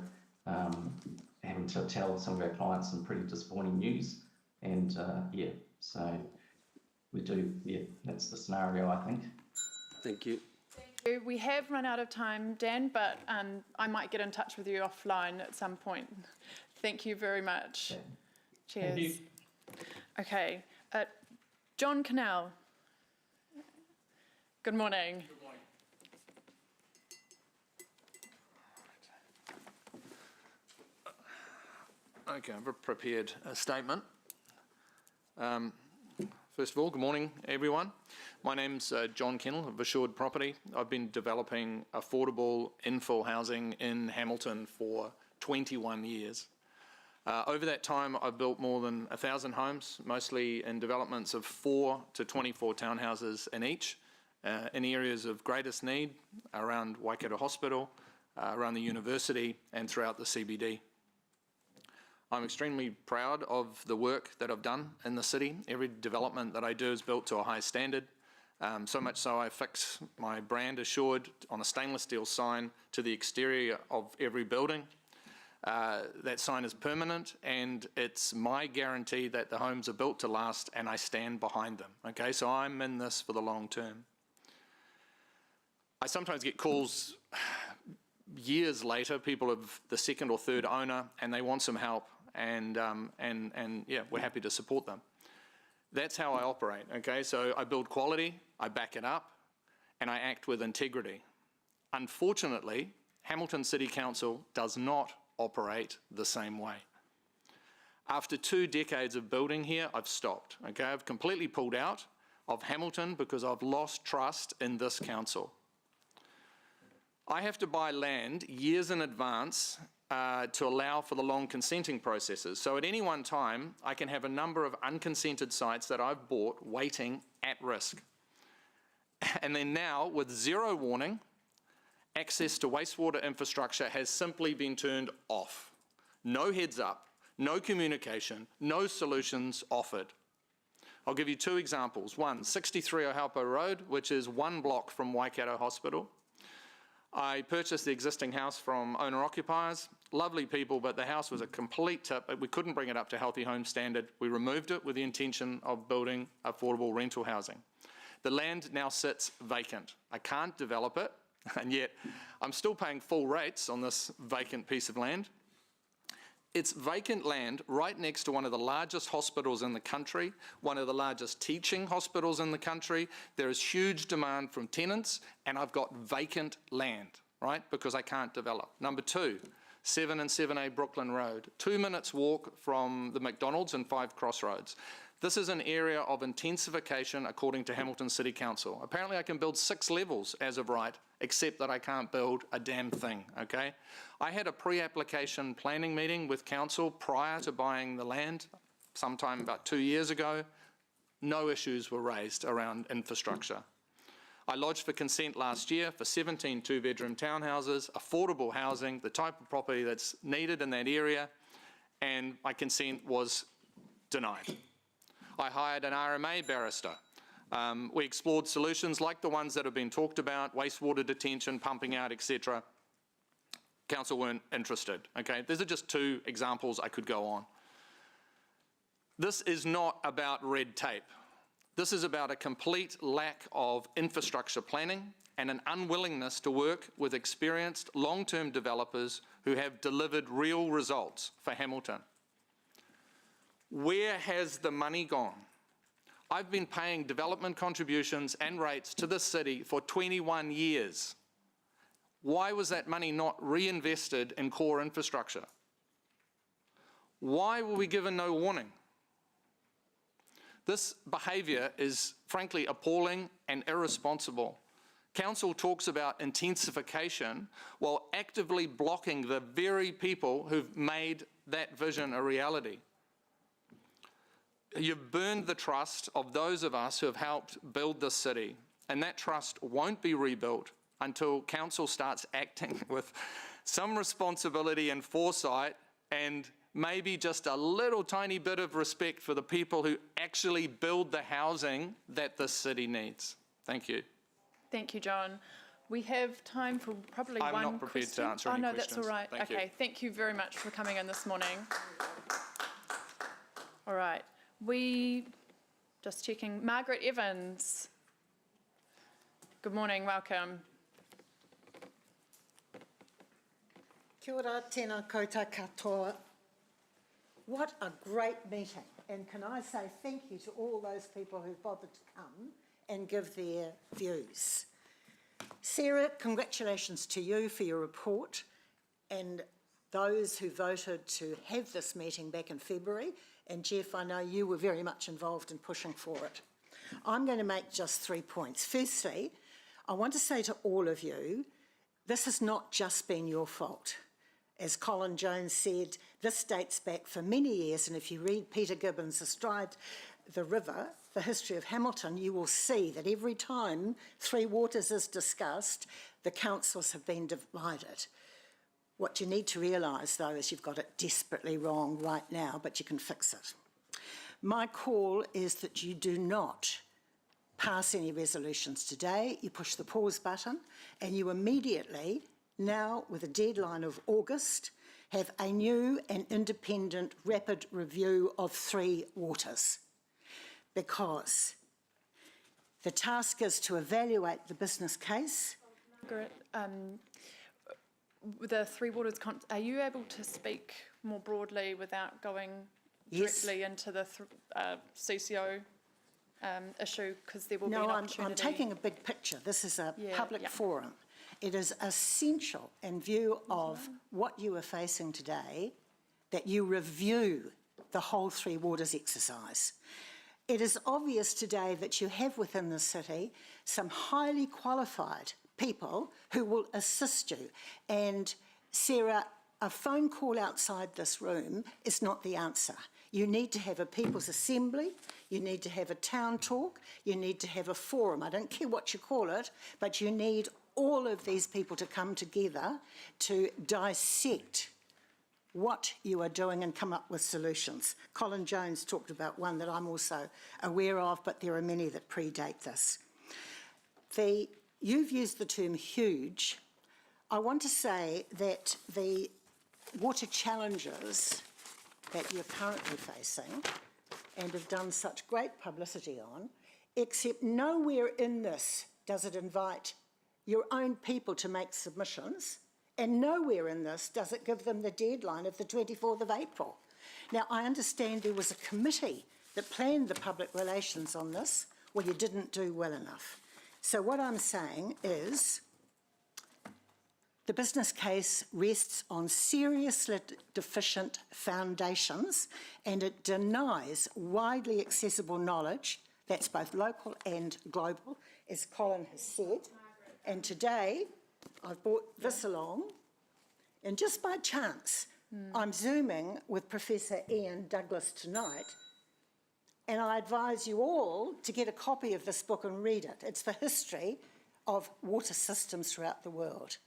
having to tell some of our clients some pretty disappointing news, and so we do, that's the scenario, I think. Thank you. We have run out of time, Dan, but I might get in touch with you offline at some point. Thank you very much. Okay. Cheers. Thank you. Okay, John Cannell. Good morning. Good morning. Okay, I've prepared a statement. First of all, good morning, everyone. My name's John Kennell of Assured Property. I've been developing affordable infill housing in Hamilton for 21 years. Over that time, I've built more than 1,000 homes, mostly in developments of 4 to 24 townhouses in each, in areas of greatest need around Waikato Hospital, around the university, and throughout the CBD. I'm extremely proud of the work that I've done in the city. Every development that I do is built to a high standard. So much so I fix my brand Assured on a stainless steel sign to the exterior of every building. That sign is permanent, and it's my guarantee that the homes are built to last, and I stand behind them. Okay, so I'm in this for the long term. I sometimes get calls years later, people of the second or third owner, and they want some help, and yeah, we're happy to support them. That's how I operate. Okay, so I build quality, I back it up, and I act with integrity. Unfortunately, Hamilton City Council does not operate the same way. After 2 decades of building here, I've stopped. Okay, I've completely pulled out of Hamilton because I've lost trust in this council. I have to buy land years in advance to allow for the long consenting processes. So at any one time, I can have a number of unconsented sites that I've bought waiting at risk. And then now, with 0 warning, access to wastewater infrastructure has simply been turned off. No heads up, no communication, no solutions offered. I'll give you 2 examples. One, 63 Ohaupo Road, which is 1 block from Waikato Hospital. I purchased the existing house from owner-occupiers. Lovely people, but the house was a complete tip. We couldn't bring it up to Healthy Home Standard. We removed it with the intention of building affordable rental housing. The land now sits vacant. I can't develop it, and yet I'm still paying full rates on this vacant piece of land. It's vacant land right next to one of the largest hospitals in the country, one of the largest teaching hospitals in the country. There is huge demand from tenants, and I've got vacant land, right, because I can't develop. Number 2, 7 and 7A Brooklyn Road, 2 minutes walk from the McDonald's and 5 Crossroads. This is an area of intensification according to Hamilton City Council. Apparently I can build 6 levels as of right, except that I can't build a damn thing, okay? I had a pre-application planning meeting with council prior to buying the land, sometime about 2 years ago. No issues were raised around infrastructure. I lodged for consent last year for 17 2-bedroom townhouses, affordable housing, the type of property that's needed in that area, and my consent was denied. I hired an RMA barrister. We explored solutions like the ones that have been talked about, wastewater detention, pumping out, etc. Council weren't interested, okay? These are just 2 examples. I could go on. This is not about red tape. This is about a complete lack of infrastructure planning and an unwillingness to work with experienced long-term developers who have delivered real results for Hamilton. Where has the money gone? I've been paying development contributions and rates to this city for 21 years. Why was that money not reinvested in core infrastructure? Why were we given no warning? This behaviour is frankly appalling and irresponsible. Council talks about intensification while actively blocking the very people who've made that vision a reality. You've burned the trust of those of us who have helped build this city, and that trust won't be rebuilt until council starts acting with some responsibility and foresight, and maybe just a little tiny bit of respect for the people who actually build the housing that this city needs. Thank you. Thank you, John. We have time for probably one question. I'm not prepared to answer any no, questions. that's all right. Thank you. Okay, thank you very much for coming in this morning. All right, just checking. Margaret Evans. Good morning, welcome. Kia ora, tēnā koutou katoa. What a great meeting. And can I say thank you to all those people who bothered to come and give their views. Sarah, congratulations to you for your report and those who voted to have this meeting back in February. And Jeff, I know you were very much involved in pushing for it. I'm going to make just 3 points. Firstly, I want to say to all of you, this has not just been your fault. As Colin Jones said, this dates back for many years, and if you read Peter Gibbons' Astride the River, The History of Hamilton, you will see that every time Three Waters is discussed, the councils have been divided. What you need to realise, though, is you've got it desperately wrong right now, but you can fix it. My call is that you do not pass any resolutions today. You push the pause button and you immediately, now with a deadline of August, have a new and independent rapid review of Three Waters, because the task is to evaluate the business case. Margaret, the Three Waters, are you able to speak more broadly without going Yes. directly into the CCO issue? Because there will be an No, opportunity. I'm taking a big picture. This is a Yeah, public yeah. forum. It is essential, in view of what you are facing today, that you review the whole Three Waters exercise. It is obvious today that you have within the city some highly qualified people who will assist you. And Sarah, a phone call outside this room is not the answer. You need to have a people's assembly, you need to have a town talk, you need to have a forum. I don't care what you call it, but you need all of these people to come together to dissect what you are doing and come up with solutions. Colin Jones talked about one that I'm also aware of, but there are many that predate this. You've used the term huge. I want to say that the water challenges that you're currently facing and have done such great publicity on, except nowhere in this does it invite your own people to make submissions, and nowhere in this does it give them the deadline of the 24th of April. Now, I understand there was a committee that planned the public relations on this. Well, you didn't do well enough. So what I'm saying is the business case rests on seriously deficient foundations, and it denies widely accessible knowledge that's both local and global, as Colin has said. And today, I've brought this along, and just by chance, I'm Zooming with Professor Ian Douglas tonight, and I advise you all to get a copy of this book and read it. It's the history of water systems throughout the world.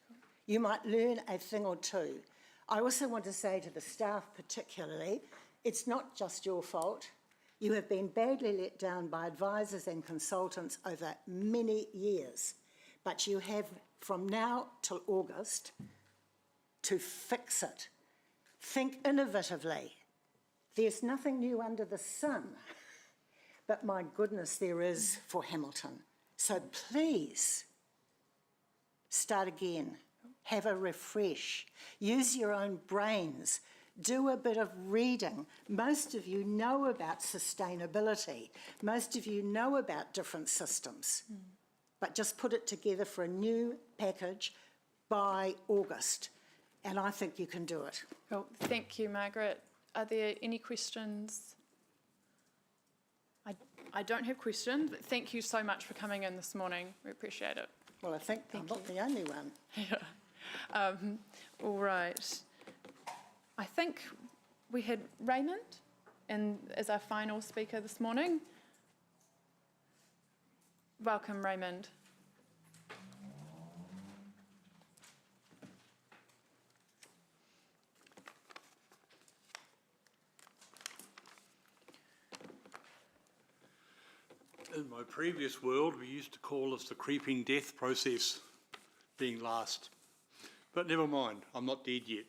You might learn a thing or two. I also want to say to the staff particularly, it's not just your fault. You have been badly let down by advisors and consultants over many years, but you have from now till August to fix it. Think innovatively. There's nothing new under the sun, but my goodness, there is for Hamilton. So please, start again. Have a refresh. Use your own brains. Do a bit of reading. Most of you know about sustainability. Most of you know about different systems. But just put it together for a new package by August. And I think you can do it. Well, thank you, Margaret. Are there any questions? I don't have questions, but thank you so much for coming in this morning. We appreciate it. Well, I think I'm not the only one. All right. I think we had Raymond as our final speaker this morning. Welcome, Raymond. In my previous world, we used to call this the creeping death process, being last. But never mind, I'm not dead yet.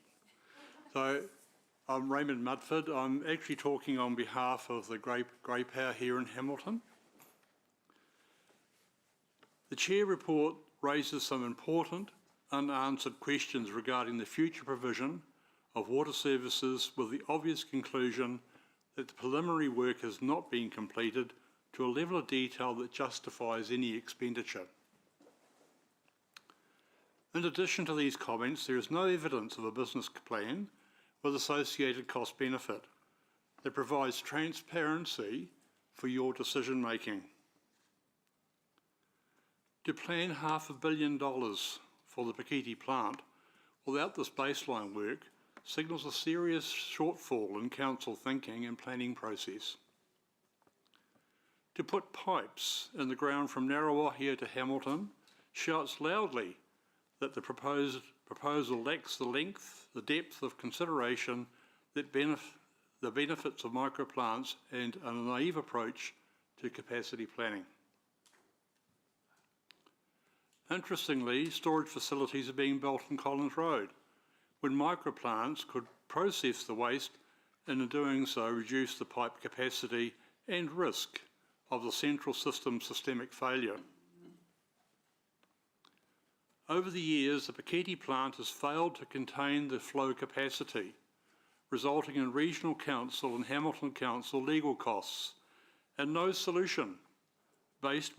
So I'm Raymond Mudford. I'm actually talking on behalf of the Grey Power here in Hamilton. The Chair report raises some important unanswered questions regarding the future provision of water services, with the obvious conclusion that the preliminary work has not been completed to a level of detail that justifies any expenditure. In addition to these comments, there is no evidence of a business plan with associated cost benefit that provides transparency for your decision making. To plan $500 million for the Pakiti plant without this baseline work signals a serious shortfall in council thinking and planning process. To put pipes in the ground from Narrawahia to Hamilton shouts loudly that the proposal lacks the length, the depth of consideration that the benefits of microplants and a naive approach to capacity planning. Interestingly, storage facilities are being built on Collins Road, when microplants could process the waste and in doing so reduce the pipe capacity and risk of the central system systemic failure. Over the years, the Pakiti plant has failed to contain the flow capacity, resulting in Regional Council and Hamilton Council legal costs, and no solution paid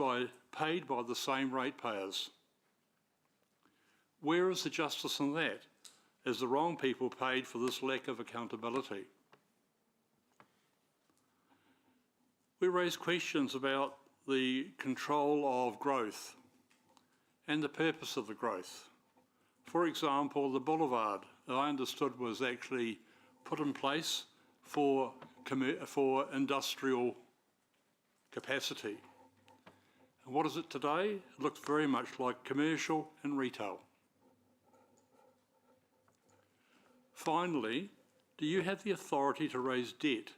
by the same ratepayers. Where is the justice in that, as the wrong people paid for this lack of accountability? We raise questions about the control of growth and the purpose of the growth. For example, the boulevard, I understood, was actually put in place for industrial capacity. And what is it today? It looks very much like commercial and retail. Finally, do you have the authority to raise debt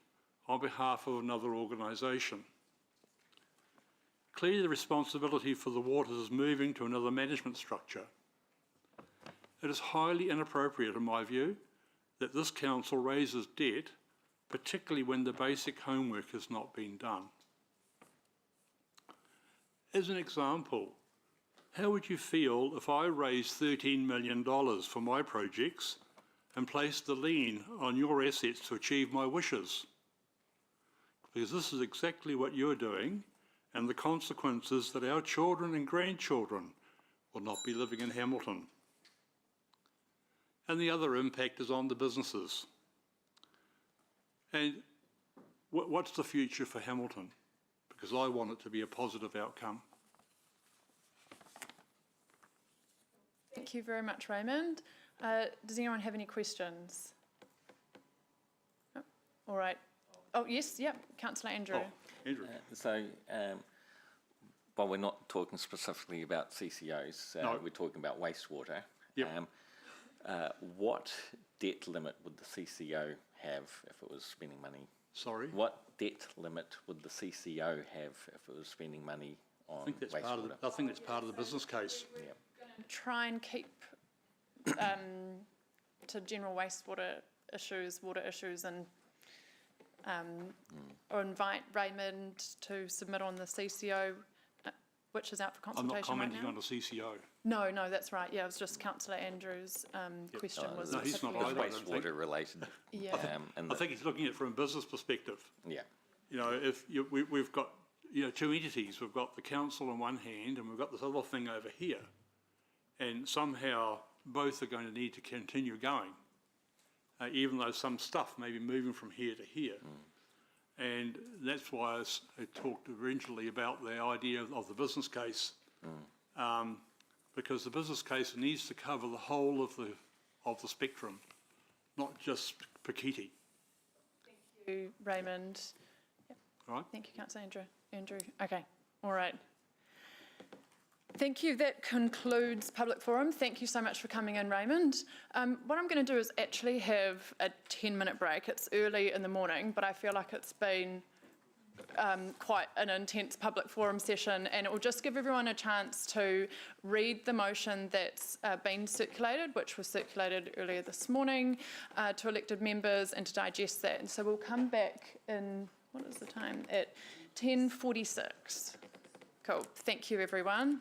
on behalf of another organisation? Clearly, the responsibility for the waters is moving to another management structure. It is highly inappropriate, in my view, that this council raises debt, particularly when the basic homework has not been done. As an example, how would you feel if I raised $13 million for my projects and placed the lien on your assets to achieve my wishes? Because this is exactly what you're doing, and the consequence is that our children and grandchildren will not be living in Hamilton. And the other impact is on the businesses. And what's the future for Hamilton? Because I want it to be a positive outcome. Thank you very much, Raymond. Does anyone have any questions? No? All right. Oh, yes, yep, Councillor Andrew. Oh, Andrew. While we're not talking specifically about CCOs, No. we're talking about wastewater. Yep. What debt limit would the CCO have if it was spending money? Sorry? What debt limit would the CCO have if it was spending money on I think that's wastewater? I think that's part of the business case. Yep. Try and keep to general wastewater issues, water issues, and or invite Raymond to submit on the CCO, which is out for I'm consultation not commenting right now. on the CCO. No, that's right. Yeah, it was just Councillor Andrews' question was. No, he's not specifically- either, I don't think. Wastewater related. Yeah. And I think he's looking at it from a business perspective. yeah. You know, if we've got, two entities. We've got the council on one hand and we've got this other thing over here. And somehow both are going to need to continue going, even though some stuff may be moving from here to here. And that's why I talked originally about the idea of the business case, because the business case needs to cover the whole of the spectrum, not just Pakiti. Thank you, Raymond. Yep. All right. Thank you, Councillor Andrew. Okay, all right. Thank you. That concludes public forum. Thank you so much for coming in, Raymond. What I'm going to do is actually have a 10-minute break. It's early in the morning, but I feel like it's been quite an intense public forum session, and it will just give everyone a chance to read the motion that's been circulated, which was circulated earlier this morning to elected members, and to digest that. And so we'll come back in, what is the time? At 10:46. Cool. Thank you, everyone.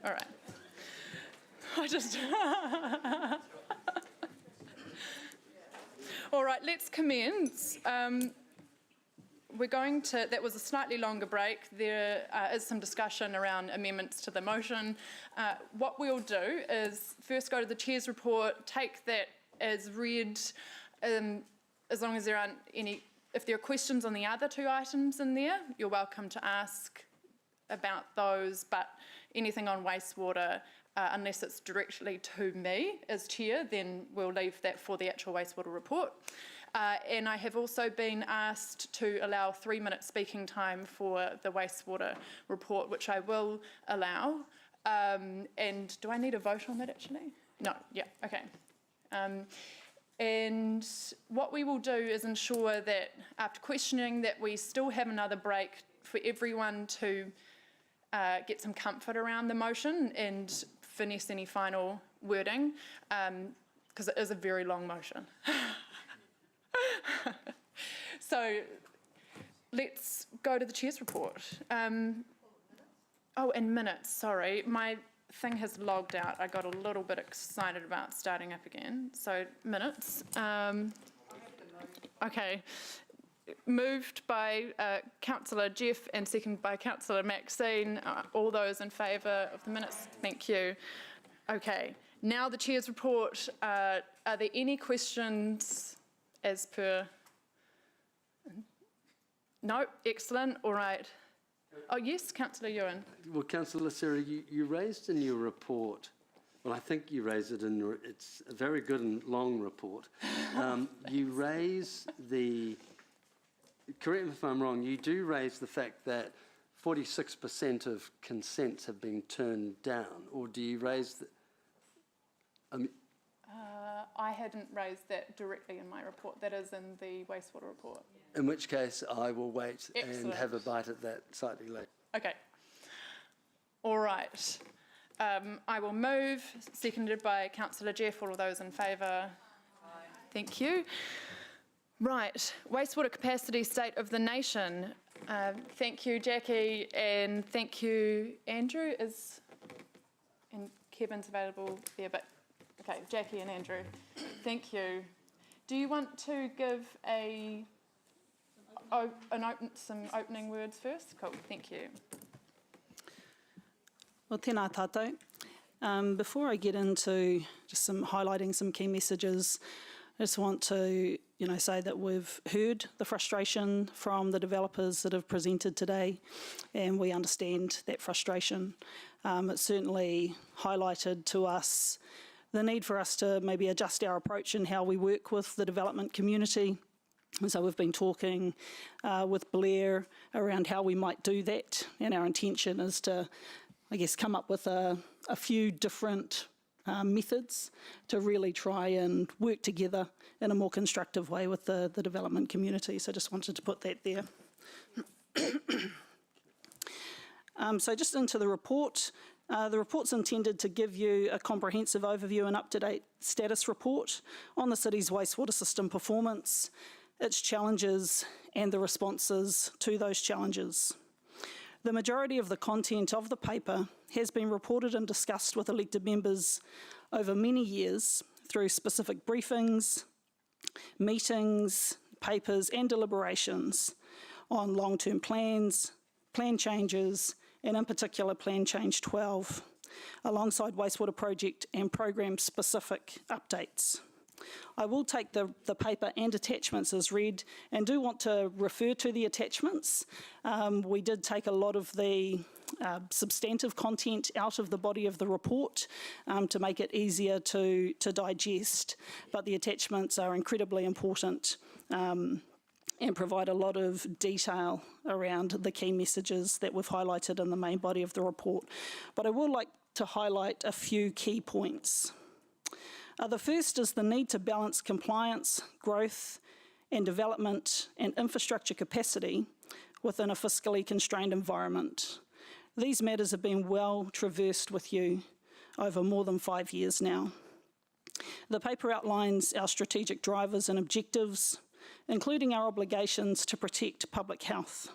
All right. I just... All right, let's commence. We're going to, that was a slightly longer break. There is some discussion around amendments to the motion. What we'll do is first go to the Chair's report, take that as read, as long as there aren't any, if there are questions on the other two items in there, you're welcome to ask about those, but anything on wastewater, unless it's directly to me as Chair, then we'll leave that for the actual wastewater report. And I have also been asked to allow 3-minute speaking time for the wastewater report, which I will allow. And do I need a vote on that actually? No, yeah, okay. And what we will do is ensure that after questioning that we still have another break for everyone to get some comfort around the motion and finesse any final wording, because it is a very long motion. So let's go to the Chair's report. Oh, and minutes, sorry. My thing has logged out. I got a little bit excited about starting up again. So minutes. Okay. Moved by Councillor Jeff and seconded by Councillor Maxine. All those in favour of the minutes? Thank you. Okay. Now the Chair's report. Are there any questions as per? No? Excellent. All right. Oh, yes, Councillor Ewan. Well, Councillor Sarah, you raised in your report, well, I think you raised it in your, it's a very good and long report. You raise the, correct me if I'm wrong, you do raise the fact that 46% of consents have been turned down, or do you raise the, I hadn't raised that directly in my report. That is in the wastewater report. in which case I will wait Excellent. and have a bite at that slightly later. Okay. All right. I will move, seconded by Councillor Jeff. All of those in favour? Thank you. Right, wastewater capacity state of the nation. Thank you, Jackie, and thank you, Andrew. And Kevin's available there, but okay, Jackie and Andrew. Thank you. Do you want to give some opening words first? Cool, thank you. Well, tēnā tātou. Before I get into just highlighting some key messages, I just want to say that we've heard the frustration from the developers that have presented today, and we understand that frustration. It certainly highlighted to us the need for us to maybe adjust our approach in how we work with the development community. And so we've been talking with Blair around how we might do that, and our intention is to, I guess, come up with a few different methods to really try and work together in a more constructive way with the development community. So just wanted to put that there. So just into the report. The report's intended to give you a comprehensive overview and up-to-date status report on the city's wastewater system performance, its challenges and the responses to those challenges. The majority of the content of the paper has been reported and discussed with elected members over many years through specific briefings, meetings, papers and deliberations on long-term plans, plan changes, and in particular Plan Change 12, alongside wastewater project and program-specific updates. I will take the paper and attachments as read and do want to refer to the attachments. We did take a lot of the substantive content out of the body of the report to make it easier to digest, but the attachments are incredibly important and provide a lot of detail around the key messages that we've highlighted in the main body of the report. But I would like to highlight a few key points. The first is the need to balance compliance, growth and development and infrastructure capacity within a fiscally constrained environment. These matters have been well traversed with you over more than 5 years now. The paper outlines our strategic drivers and objectives, including our obligations to protect public health.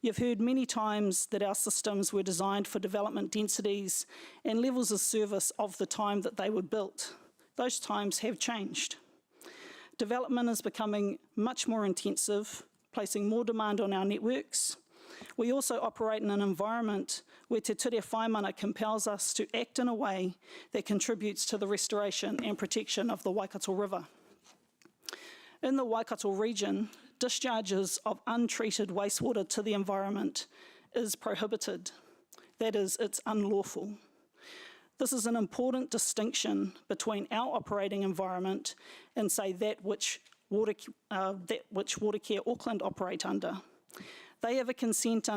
You've heard many times that our systems were designed for development densities and levels of service of the time that they were built. Those times have changed. Development is becoming much more intensive, placing more demand on our networks. We also operate in an environment where Te Ture Whaimana compels us to act in a way that contributes to the restoration and protection of the Waikato River. In the Waikato region, discharges of untreated wastewater to the environment is prohibited. That is, it's unlawful. This is an important distinction between our operating environment and, say, that which Watercare Auckland operate under. They have a consent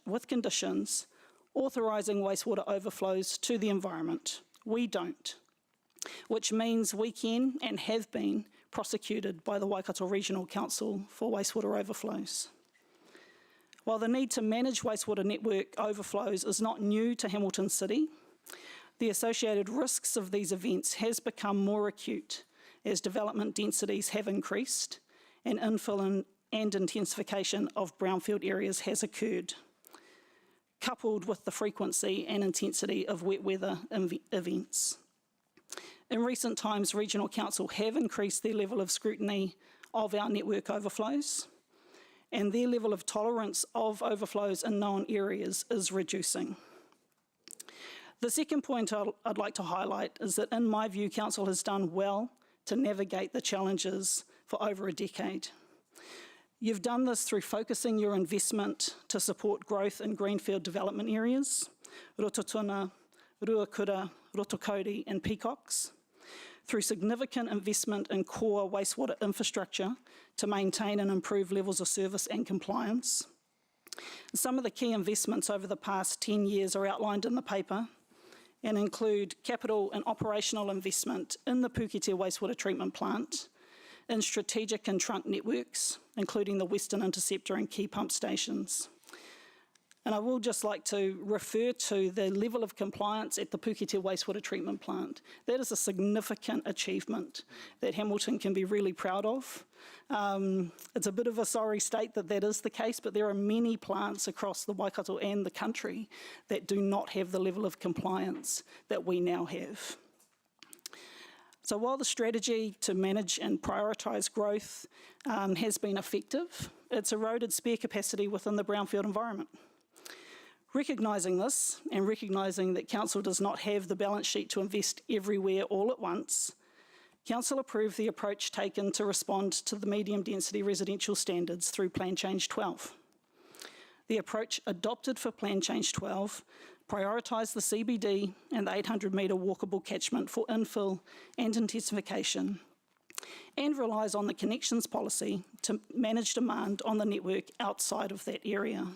with conditions authorising wastewater overflows to the environment. We don't, which means we can and have been prosecuted by the Waikato Regional Council for wastewater overflows. While the need to manage wastewater network overflows is not new to Hamilton City, the associated risks of these events has become more acute as development densities have increased and infill and intensification of brownfield areas has occurred, coupled with the frequency and intensity of wet weather events. In recent times, Regional Council have increased their level of scrutiny of our network overflows, and their level of tolerance of overflows in known areas is reducing. The second point I'd like to highlight is that, in my view, Council has done well to navigate the challenges for over a decade. You've done this through focusing your investment to support growth in greenfield development areas, Rototuna, Ruakura, Rotokoti and Peacocks, through significant investment in core wastewater infrastructure to maintain and improve levels of service and compliance. Some of the key investments over the past 10 years are outlined in the paper and include capital and operational investment in the Pukete Wastewater Treatment Plant, in strategic and trunk networks, including the Western Interceptor and key pump stations. And I will just like to refer to the level of compliance at the Pukete Wastewater Treatment Plant. That is a significant achievement that Hamilton can be really proud of. It's a bit of a sorry state that that is the case, but there are many plants across the Waikato and the country that do not have the level of compliance that we now have. So while the strategy to manage and prioritise growth has been effective, it's eroded spare capacity within the brownfield environment. Recognising this and recognising that Council does not have the balance sheet to invest everywhere all at once, Council approved the approach taken to respond to the medium density residential standards through Plan Change 12. The approach adopted for Plan Change 12 prioritised the CBD and the 800 metre walkable catchment for infill and intensification, and relies on the connections policy to manage demand on the network outside of that area.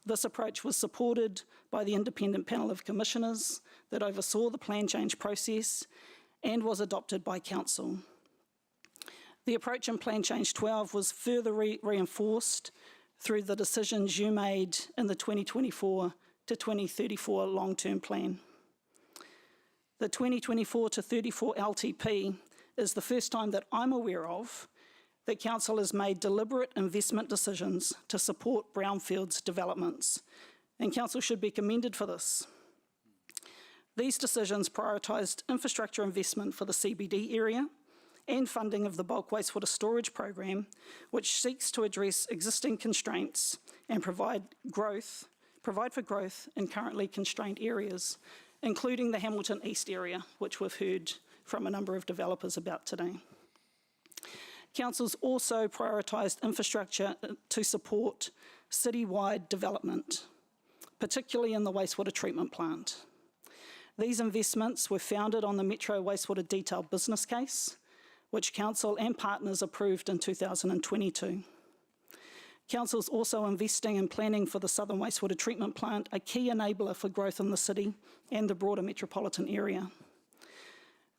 This approach was supported by the independent panel of commissioners that oversaw the plan change process and was adopted by Council. The approach in Plan Change 12 was further reinforced through the decisions you made in the 2024 to 2034 long-term plan. The 2024 to 34 LTP is the first time that I'm aware of that Council has made deliberate investment decisions to support brownfields developments, and Council should be commended for this. These decisions prioritised infrastructure investment for the CBD area and funding of the bulk wastewater storage program, which seeks to address existing constraints and provide for growth in currently constrained areas, including the Hamilton East area, which we've heard from a number of developers about today. Council's also prioritised infrastructure to support citywide development, particularly in the wastewater treatment plant. These investments were founded on the Metro Wastewater Detailed Business Case, which Council and partners approved in 2022. Council's also investing in planning for the Southern Wastewater Treatment Plant, a key enabler for growth in the city and the broader metropolitan area.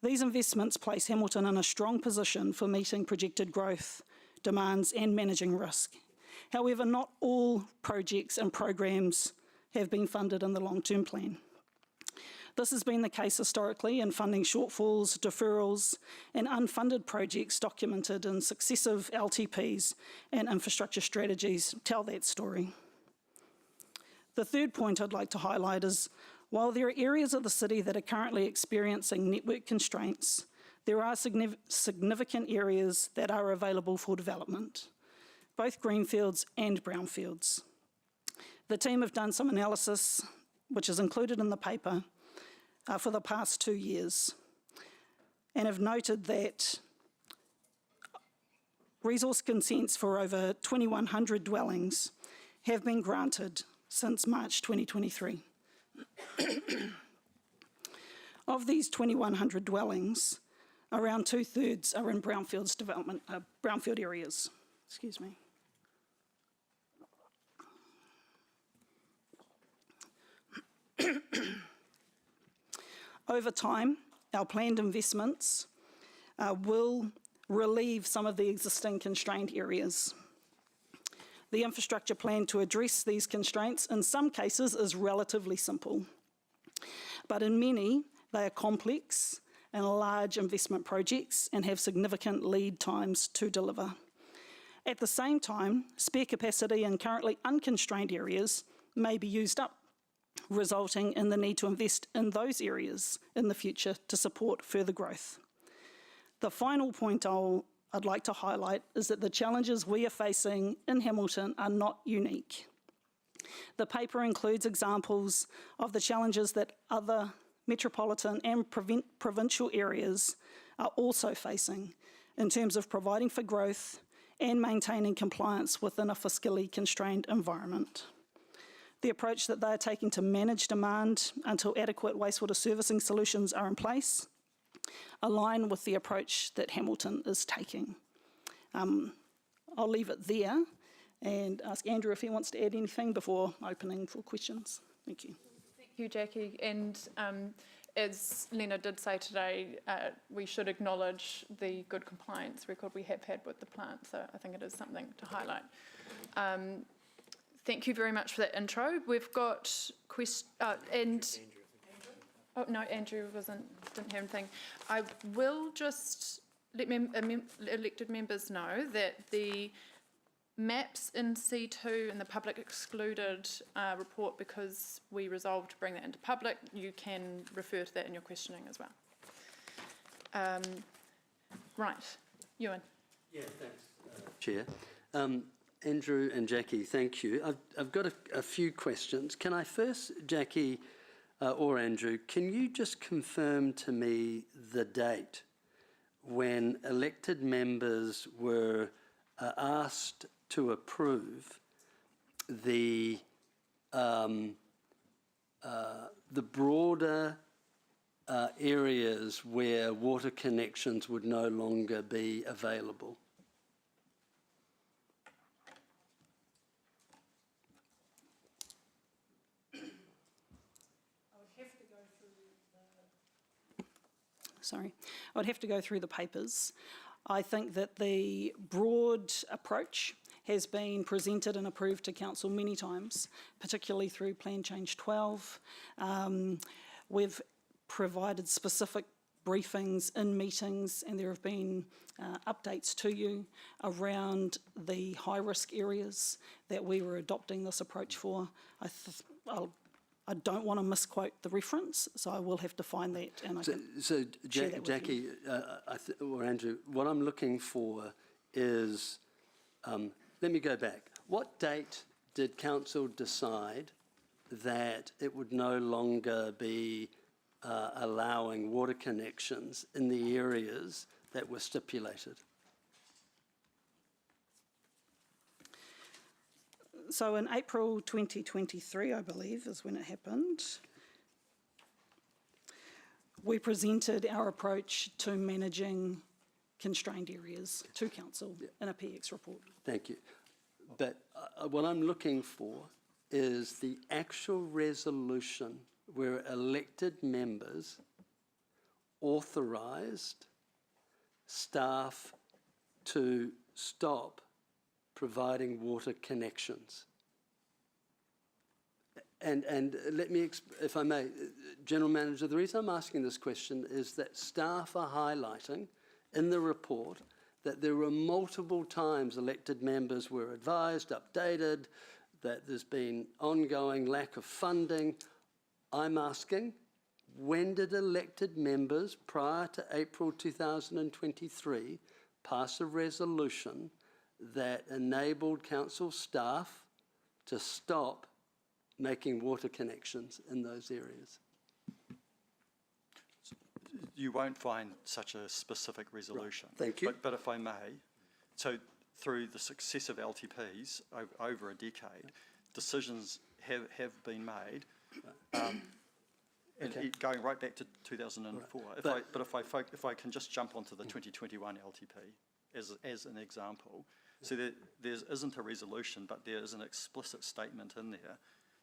These investments place Hamilton in a strong position for meeting projected growth, demands and managing risk. However, not all projects and programs have been funded in the long-term plan. This has been the case historically in funding shortfalls, deferrals, and unfunded projects documented in successive LTPs and infrastructure strategies tell that story. The third point I'd like to highlight is, while there are areas of the city that are currently experiencing network constraints, there are significant areas that are available for development, both greenfields and brownfields. The team have done some analysis, which is included in the paper, for the past 2 years, and have noted that resource consents for over 2,100 dwellings have been granted since March 2023. Of these 2,100 dwellings, around 2/3 are in brownfield areas. Excuse me. Over time, our planned investments will relieve some of the existing constrained areas. The infrastructure plan to address these constraints in some cases is relatively simple, but in many they are complex and large investment projects and have significant lead times to deliver. At the same time, spare capacity in currently unconstrained areas may be used up, resulting in the need to invest in those areas in the future to support further growth. The final point I'd like to highlight is that the challenges we are facing in Hamilton are not unique. The paper includes examples of the challenges that other metropolitan and provincial areas are also facing in terms of providing for growth and maintaining compliance within a fiscally constrained environment. The approach that they are taking to manage demand until adequate wastewater servicing solutions are in place align with the approach that Hamilton is taking. I'll leave it there and ask Andrew if he wants to add anything before opening for questions. Thank you. Thank you, Jackie. And as Lena did say today, we should acknowledge the good compliance record we have had with the plant. So I think it is something to highlight. Thank you very much for that intro. We've got questions, oh no, Andrew didn't have anything. I will just let elected members know that the maps in C2 and the public excluded report, because we resolved to bring that into public, you can refer to that in your questioning as well. Right, Ewan. Yeah, thanks, Chair. Andrew and Jackie, thank you. I've got a few questions. Can I first, Jackie or Andrew, can you just confirm to me the date when elected members were asked to approve the broader areas where water connections would no longer be available? I would have to go through the papers. I think that the broad approach has been presented and approved to council many times, particularly through Plan Change 12. We've provided specific briefings in meetings, and there have been updates to you around the high-risk areas that we were adopting this approach for. I don't want to misquote the reference, so I will have to find that. And Jackie, or Andrew, what I'm looking for is, let me go back. What date did council decide that it would no longer be allowing water connections in the areas that were stipulated? So in April 2023, I believe, is when it happened. We presented our approach to managing constrained areas to council in a PX report. Thank you. But what I'm looking for is the actual resolution where elected members authorised staff to stop providing water connections. And let me, if I may, General Manager, the reason I'm asking this question is that staff are highlighting in the report that there were multiple times elected members were advised, updated, that there's been ongoing lack of funding. I'm asking, when did elected members prior to April 2023 pass a resolution that enabled council staff to stop making water connections in those areas? You won't find such a specific resolution. Right. Thank you. But if I may, so through the successive LTPs over a decade, decisions have been made, and going right back to 2004. Right. If I can just jump onto the 2021 LTP as an example, so there isn't a resolution, but there is an explicit statement in there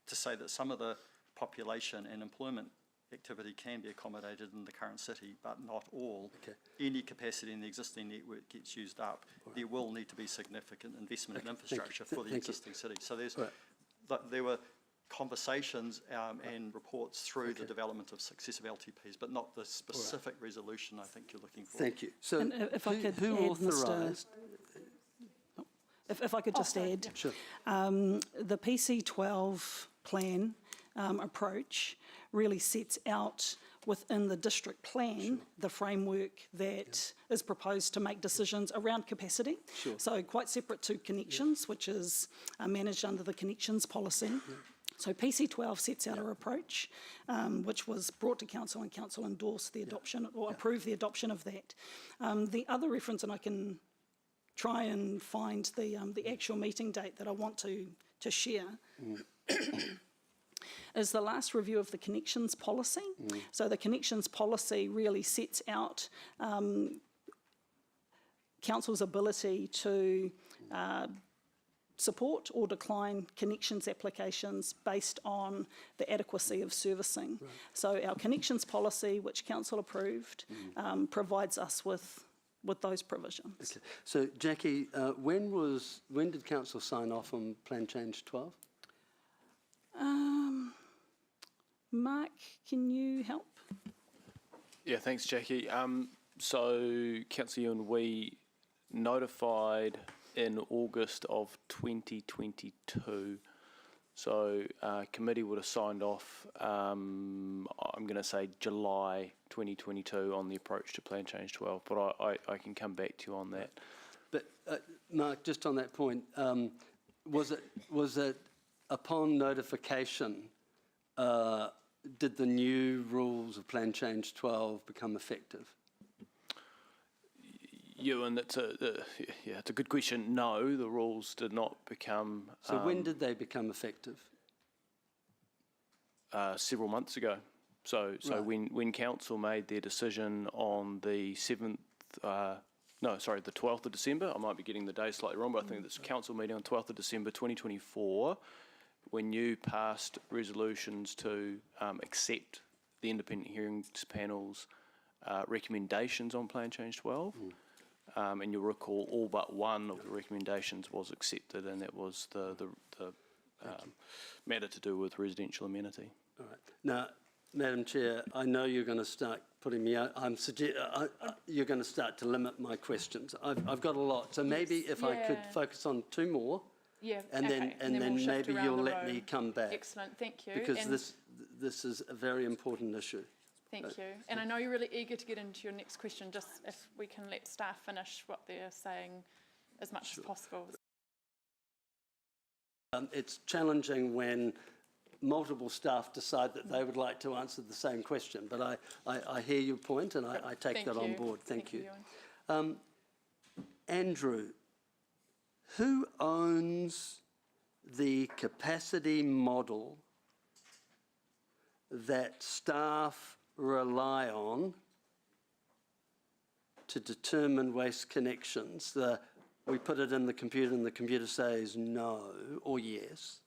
to say that some of the population and employment activity can be accommodated in the current city, but not all. Okay. Any capacity in the existing network gets used up. There will need to be significant investment in infrastructure for the existing city. So there were conversations and reports through the development of successive LTPs, but not the specific resolution I think you're looking for. Thank you. So And if I could who add, authorised? If I could just add, Sure. the PC12 plan approach really sets out within the district plan the framework that is proposed to make decisions around capacity. Sure. So quite separate to connections, which is managed under the connections policy. So PC12 sets out our approach, which was brought to council, and council endorsed the adoption or approved the adoption of that. The other reference, and I can try and find the actual meeting date that I want to share, is the last review of the connections policy. So the connections policy really sets out council's ability to support or decline connections applications based on the adequacy of servicing. So our connections policy, which council approved, provides us with those provisions. Okay. So Jackie, when did council sign off on Plan Change 12? Mark, can you help? Yeah, thanks, Jackie. So, Councillor Ewan, we notified in August of 2022. So, committee would have signed off, I'm going to say July 2022 on the approach to Plan Change 12, but I can come back to you on that. But Mark, just on that point, was it upon notification, did the new rules of Plan Change 12 become effective? Ewan, it's a good question. No, the rules did not become. So when did they become effective? Several months ago. So Right. when council made their decision on the 12th of December, I might be getting the day slightly wrong, but I think this council meeting on 12th of December 2024, when you passed resolutions to accept the independent hearings panel's recommendations on Plan Change 12, and you'll recall all but one of the recommendations was accepted, and that was the matter to do with residential amenity. All right. Now, Madam Chair, I know you're going to start putting me out. You're going to start to limit my questions. I've got a lot, so maybe if I could focus on two more. Yeah, and okay. then we'll shift maybe around you'll the let row. me come back. Excellent, thank you. Because And this is a very important issue. Thank you. And I know you're really eager to get into your next question, just if we can let staff finish what they're saying as much as possible. It's challenging when multiple staff decide that they would like to answer the same question, but I hear your point and I take Thank that on you. board. Thank you. Ewan. Andrew, who owns the capacity model that staff rely on to determine waste connections? We put it in the computer and the computer says no or yes.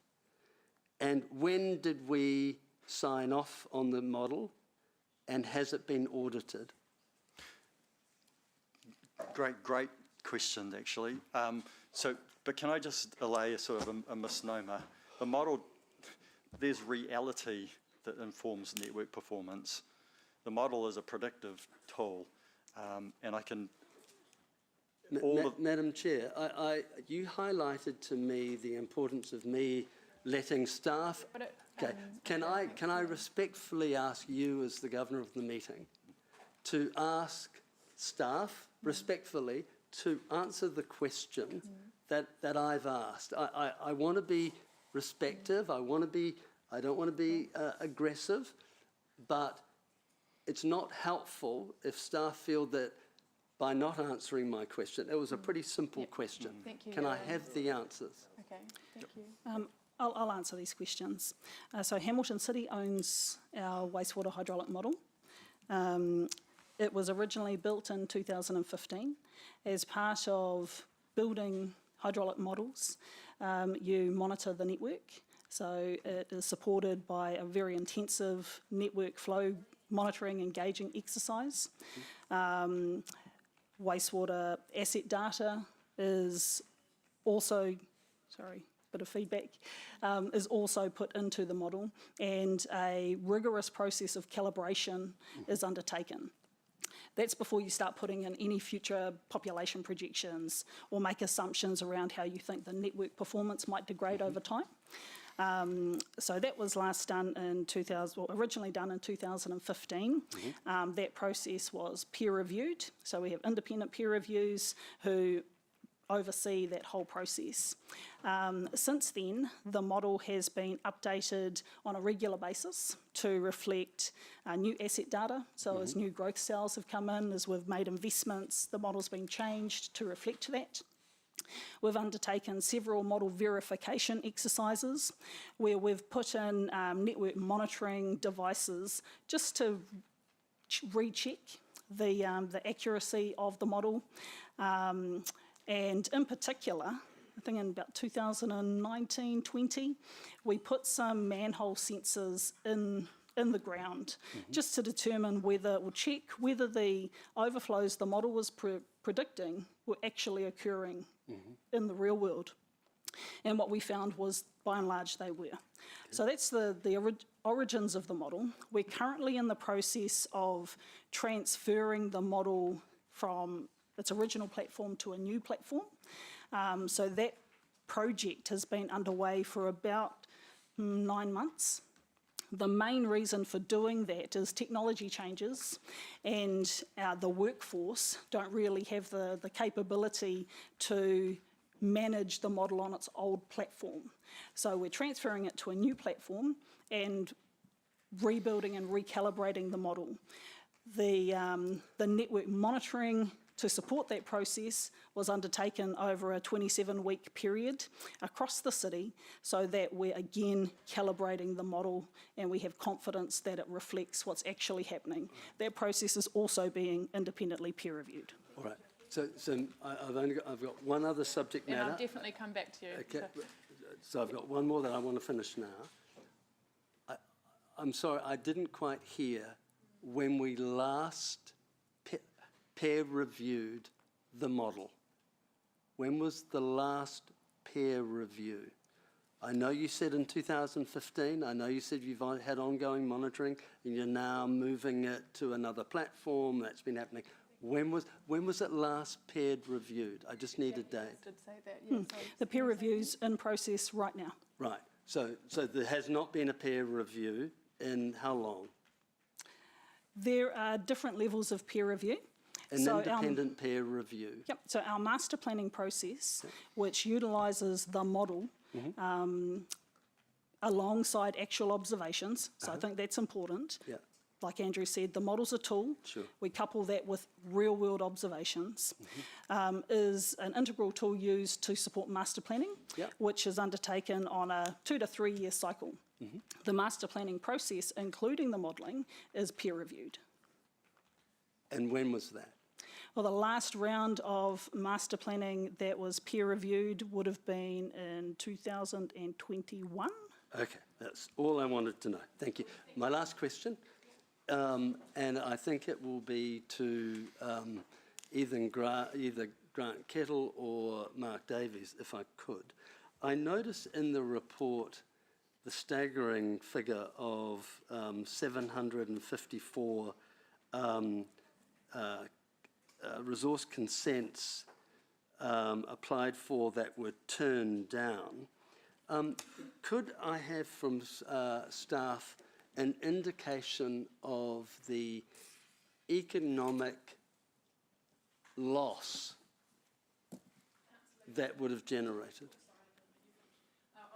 And when did we sign off on the model, and has it been audited? Great question, actually. But can I just allay a sort of a misnomer? The model there's reality that informs network performance. The model is a predictive tool, and I can... Madam Chair, you highlighted to me the importance of me letting staff... Okay, can I respectfully ask you as the governor of the meeting to ask staff respectfully to answer the question that I've asked? I want to be respectful. I don't want to be aggressive, but it's not helpful if staff feel that by not answering my question, it was a pretty simple question. Thank you. Can I have the answers? Okay, thank you. I'll answer these questions. So Hamilton City owns our wastewater hydraulic model. It was originally built in 2015. As part of building hydraulic models, you monitor the network. So it is supported by a very intensive network flow monitoring, engaging exercise. Wastewater asset data is also, bit of feedback, is also put into the model, and a rigorous process of calibration is undertaken. That's before you start putting in any future population projections or make assumptions around how you think the network performance might degrade over time. So that was last done in originally done in 2015. That process was peer reviewed. So we have independent peer reviews who oversee that whole process. Since then, the model has been updated on a regular basis to reflect new asset data. So as new growth cells have come in, as we've made investments, the model's been changed to reflect that. We've undertaken several model verification exercises where we've put in network monitoring devices just to recheck the accuracy of the model. And in particular, I think in about 2019-20, we put some manhole sensors in the ground just to determine check whether the overflows the model was predicting were actually occurring in the real world. And what we found was, by and large, they were. So that's the origins of the model. We're currently in the process of transferring the model from its original platform to a new platform. So that project has been underway for about 9 months. The main reason for doing that is technology changes, and the workforce don't really have the capability to manage the model on its old platform. So we're transferring it to a new platform and rebuilding and recalibrating the model. The network monitoring to support that process was undertaken over a 27-week period across the city so that we're again calibrating the model and we have confidence that it reflects what's actually happening. That process is also being independently peer reviewed. All right. So I've got one other subject matter. And I'll definitely come back to you. Okay. So I've got one more that I want to finish now. I'm sorry, I didn't quite hear when we last peer reviewed the model. When was the last peer review? I know you said in 2015, I know you said you've had ongoing monitoring and you're now moving it to another platform. That's been happening. When was it last peer reviewed? I just need a date. Did say that, yes. The peer review's in process right now. Right. So there has not been a peer review in how long? There are different levels of peer review. An independent peer review. Yep. So our master planning process, which utilises the model alongside actual observations, so I think that's important. Yeah. Like Andrew said, the model's a tool. Sure. We couple that with real-world observations. Is an integral tool used to support master planning, which is undertaken on a 2 to 3 year cycle. The master planning process, including the modelling, is peer reviewed. And when was that? Well, the last round of master planning that was peer reviewed would have been in 2021. Okay, that's all I wanted to know. Thank you. My last question, and I think it will be to either Grant Kettle or Mark Davies, if I could. I noticed in the report the staggering figure of 754 resource consents applied for that were turned down. Could I have from staff an indication of the economic loss that would have generated?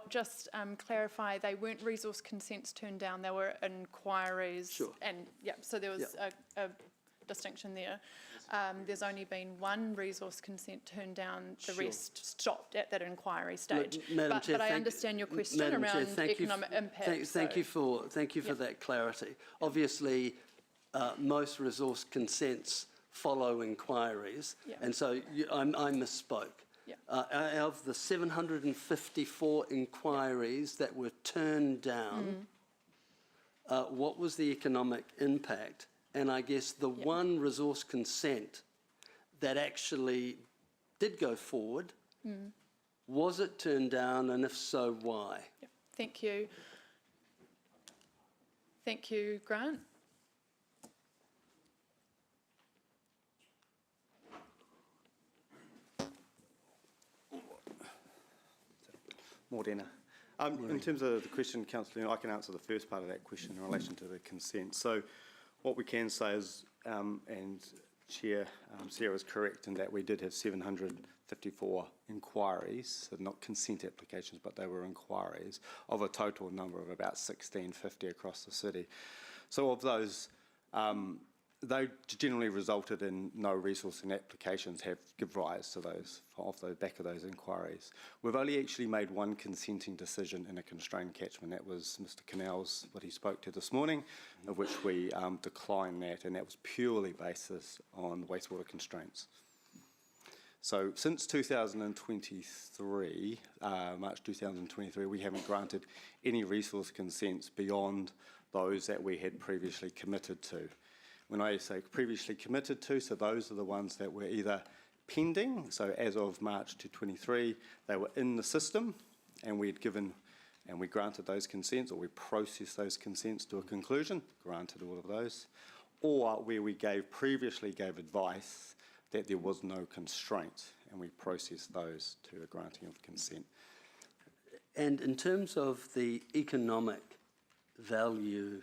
Just clarify, they weren't resource consents turned down, they were inquiries. Sure. And, yeah, so there was a distinction there. There's only been one resource consent turned down, the rest stopped at that inquiry stage. Madam Chair, but I understand your question Madam Chair, around economic impact. Thank you for that clarity. Obviously, most resource consents follow inquiries, and so I misspoke. Of the 754 inquiries that were turned down, what was the economic impact? And I guess the one resource consent that actually did go forward, was it turned down, and if so, why? Thank you. Thank you, Grant. Morena. In terms of the question, Councillor, I can answer the first part of that question in relation to the consent. So what we can say is, and Chair Sarah is correct in that we did have 754 inquiries, so not consent applications, but they were inquiries, of a total number of about 1,650 across the city. So of those, they generally resulted in no resource and applications give rise to those, off the back of those inquiries. We've only actually made one consenting decision in a constrained catchment. That was Mr. Canal's, what he spoke to this morning, of which we declined that, and that was purely basis on wastewater constraints. So since 2023, March 2023, we haven't granted any resource consents beyond those that we had previously committed to. When I say previously committed to, so those are the ones that were either pending, so as of March 2023, they were in the system, and we granted those consents, or we processed those consents to a conclusion, granted all of those, or where we previously gave advice that there was no constraint, and we processed those to a granting of consent. And in terms of the economic value,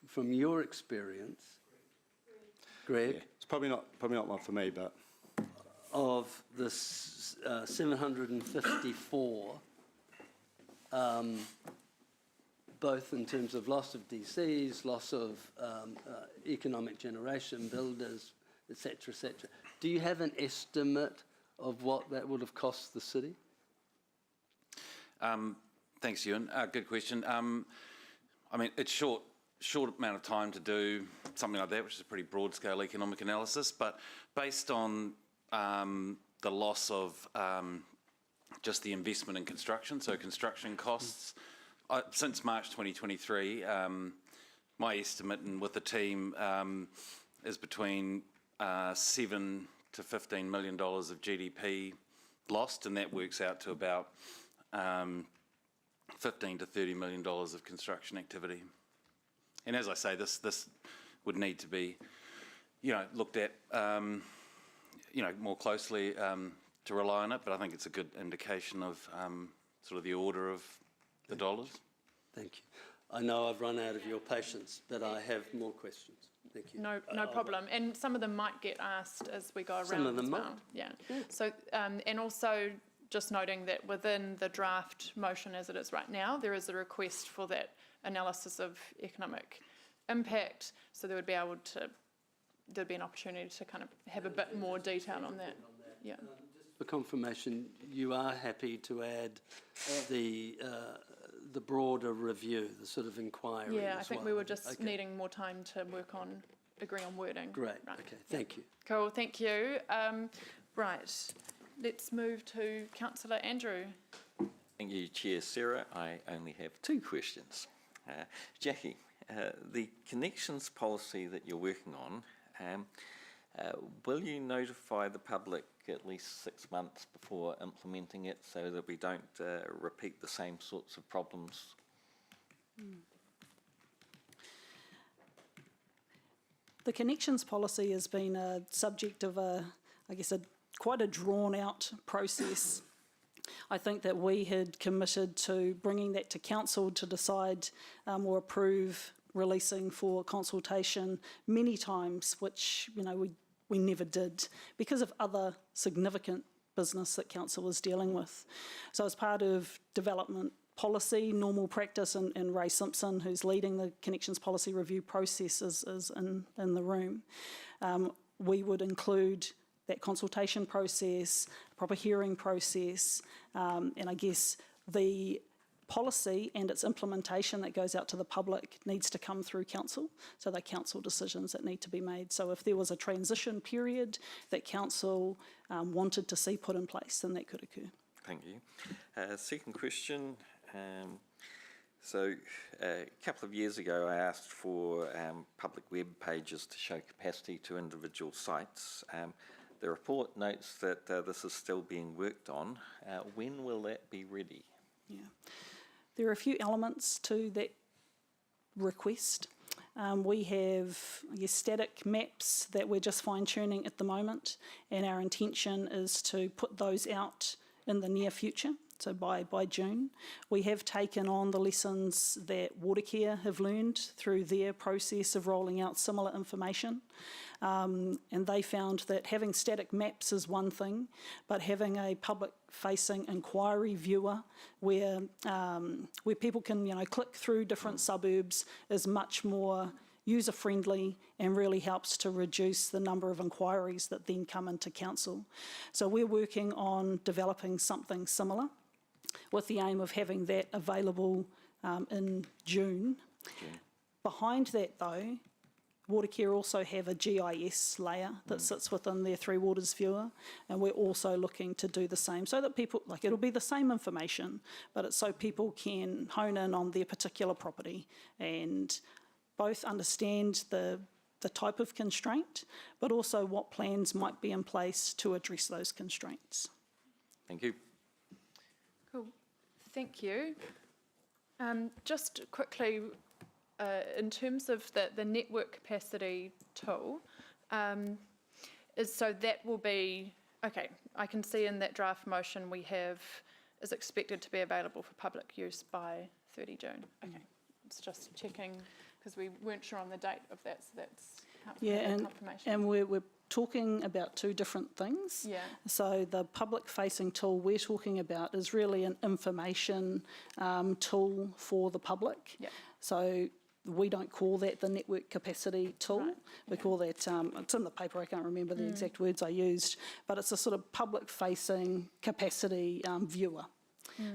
from your experience, Greg? Yeah, it's probably not one for me, but of the 754, both in terms of loss of DCs, loss of economic generation, builders, etc., etc. Do you have an estimate of what that would have cost the city? Thanks, Ewan. Good question. I mean, it's short amount of time to do something like that, which is a pretty broad-scale economic analysis, but based on the loss of just the investment in construction, so construction costs, since March 2023, my estimate and with the team is between $7 to $15 million of GDP lost, and that works out to about $15 to $30 million of construction activity. And as I say, this would need to be, looked at, more closely to rely on it. But I think it's a good indication of sort of the order of the dollars. Thank you. I know I've run out of your patience, but I have more questions. Thank you. No problem. And some of them might get asked as we go around. Some of them as well. might. Yeah. So, and also just noting that within the draft motion as it is right now, there is a request for that analysis of economic impact, so there'd be an opportunity to kind of have a bit more detail on that. Yeah. Just for confirmation, you are happy to add the broader review, the sort of inquiry. Yeah, I as think well. we were just Okay. needing more time to agree on wording. Great. Right. Okay. Thank you. Cool. Thank you. Right. Let's move to Councillor Andrew. Thank you, Chair Sarah. I only have two questions. Jackie, the connections policy that you're working on, will you notify the public at least 6 months before implementing it so that we don't repeat the same sorts of problems The connections policy has been a subject of quite a drawn-out process. I think that we had committed to bringing that to council to decide or approve releasing for consultation many times, which we never did because of other significant business that council was dealing with. So as part of development policy, normal practice, and Ray Simpson, who's leading the connections policy review process, is in the room. We would include that consultation process, proper hearing process, and I guess the policy and its implementation that goes out to the public needs to come through council, so they're council decisions that need to be made. So if there was a transition period that council wanted to see put in place, then that could occur. Thank you. Second question. So a couple of years ago, I asked for public web pages to show capacity to individual sites. The report notes that this is still being worked on. When will that be ready? Yeah, there are a few elements to that request. We have, static maps that we're just fine-tuning at the moment, and our intention is to put those out in the near future. So by June, we have taken on the lessons that Watercare have learned through their process of rolling out similar information. And they found that having static maps is one thing, but having a public-facing inquiry viewer where people can click through different suburbs is much more user-friendly and really helps to reduce the number of inquiries that then come into council. So we're working on developing something similar with the aim of having that available in June. Behind that though, Watercare also have a GIS layer that sits within their Three Waters viewer, and we're also looking to do the same so that people, it'll be the same information, but it's so people can hone in on their particular property and both understand the type of constraint, but also what plans might be in place to address those constraints. Thank you. Cool. Thank you. Just quickly, in terms of the network capacity tool, so that will be, okay, I can see in that draft motion we have, is expected to be available for public use by 30 June. Okay, it's just checking because we weren't sure on the date of that, so that's confirmation. And we're talking about two different things. Yeah. So the public-facing tool we're talking about is really an information tool for the public. Yeah. So we don't call that the network capacity tool. Right. We call that, it's in the paper, I can't remember the exact words I used, but it's a sort of public-facing capacity viewer.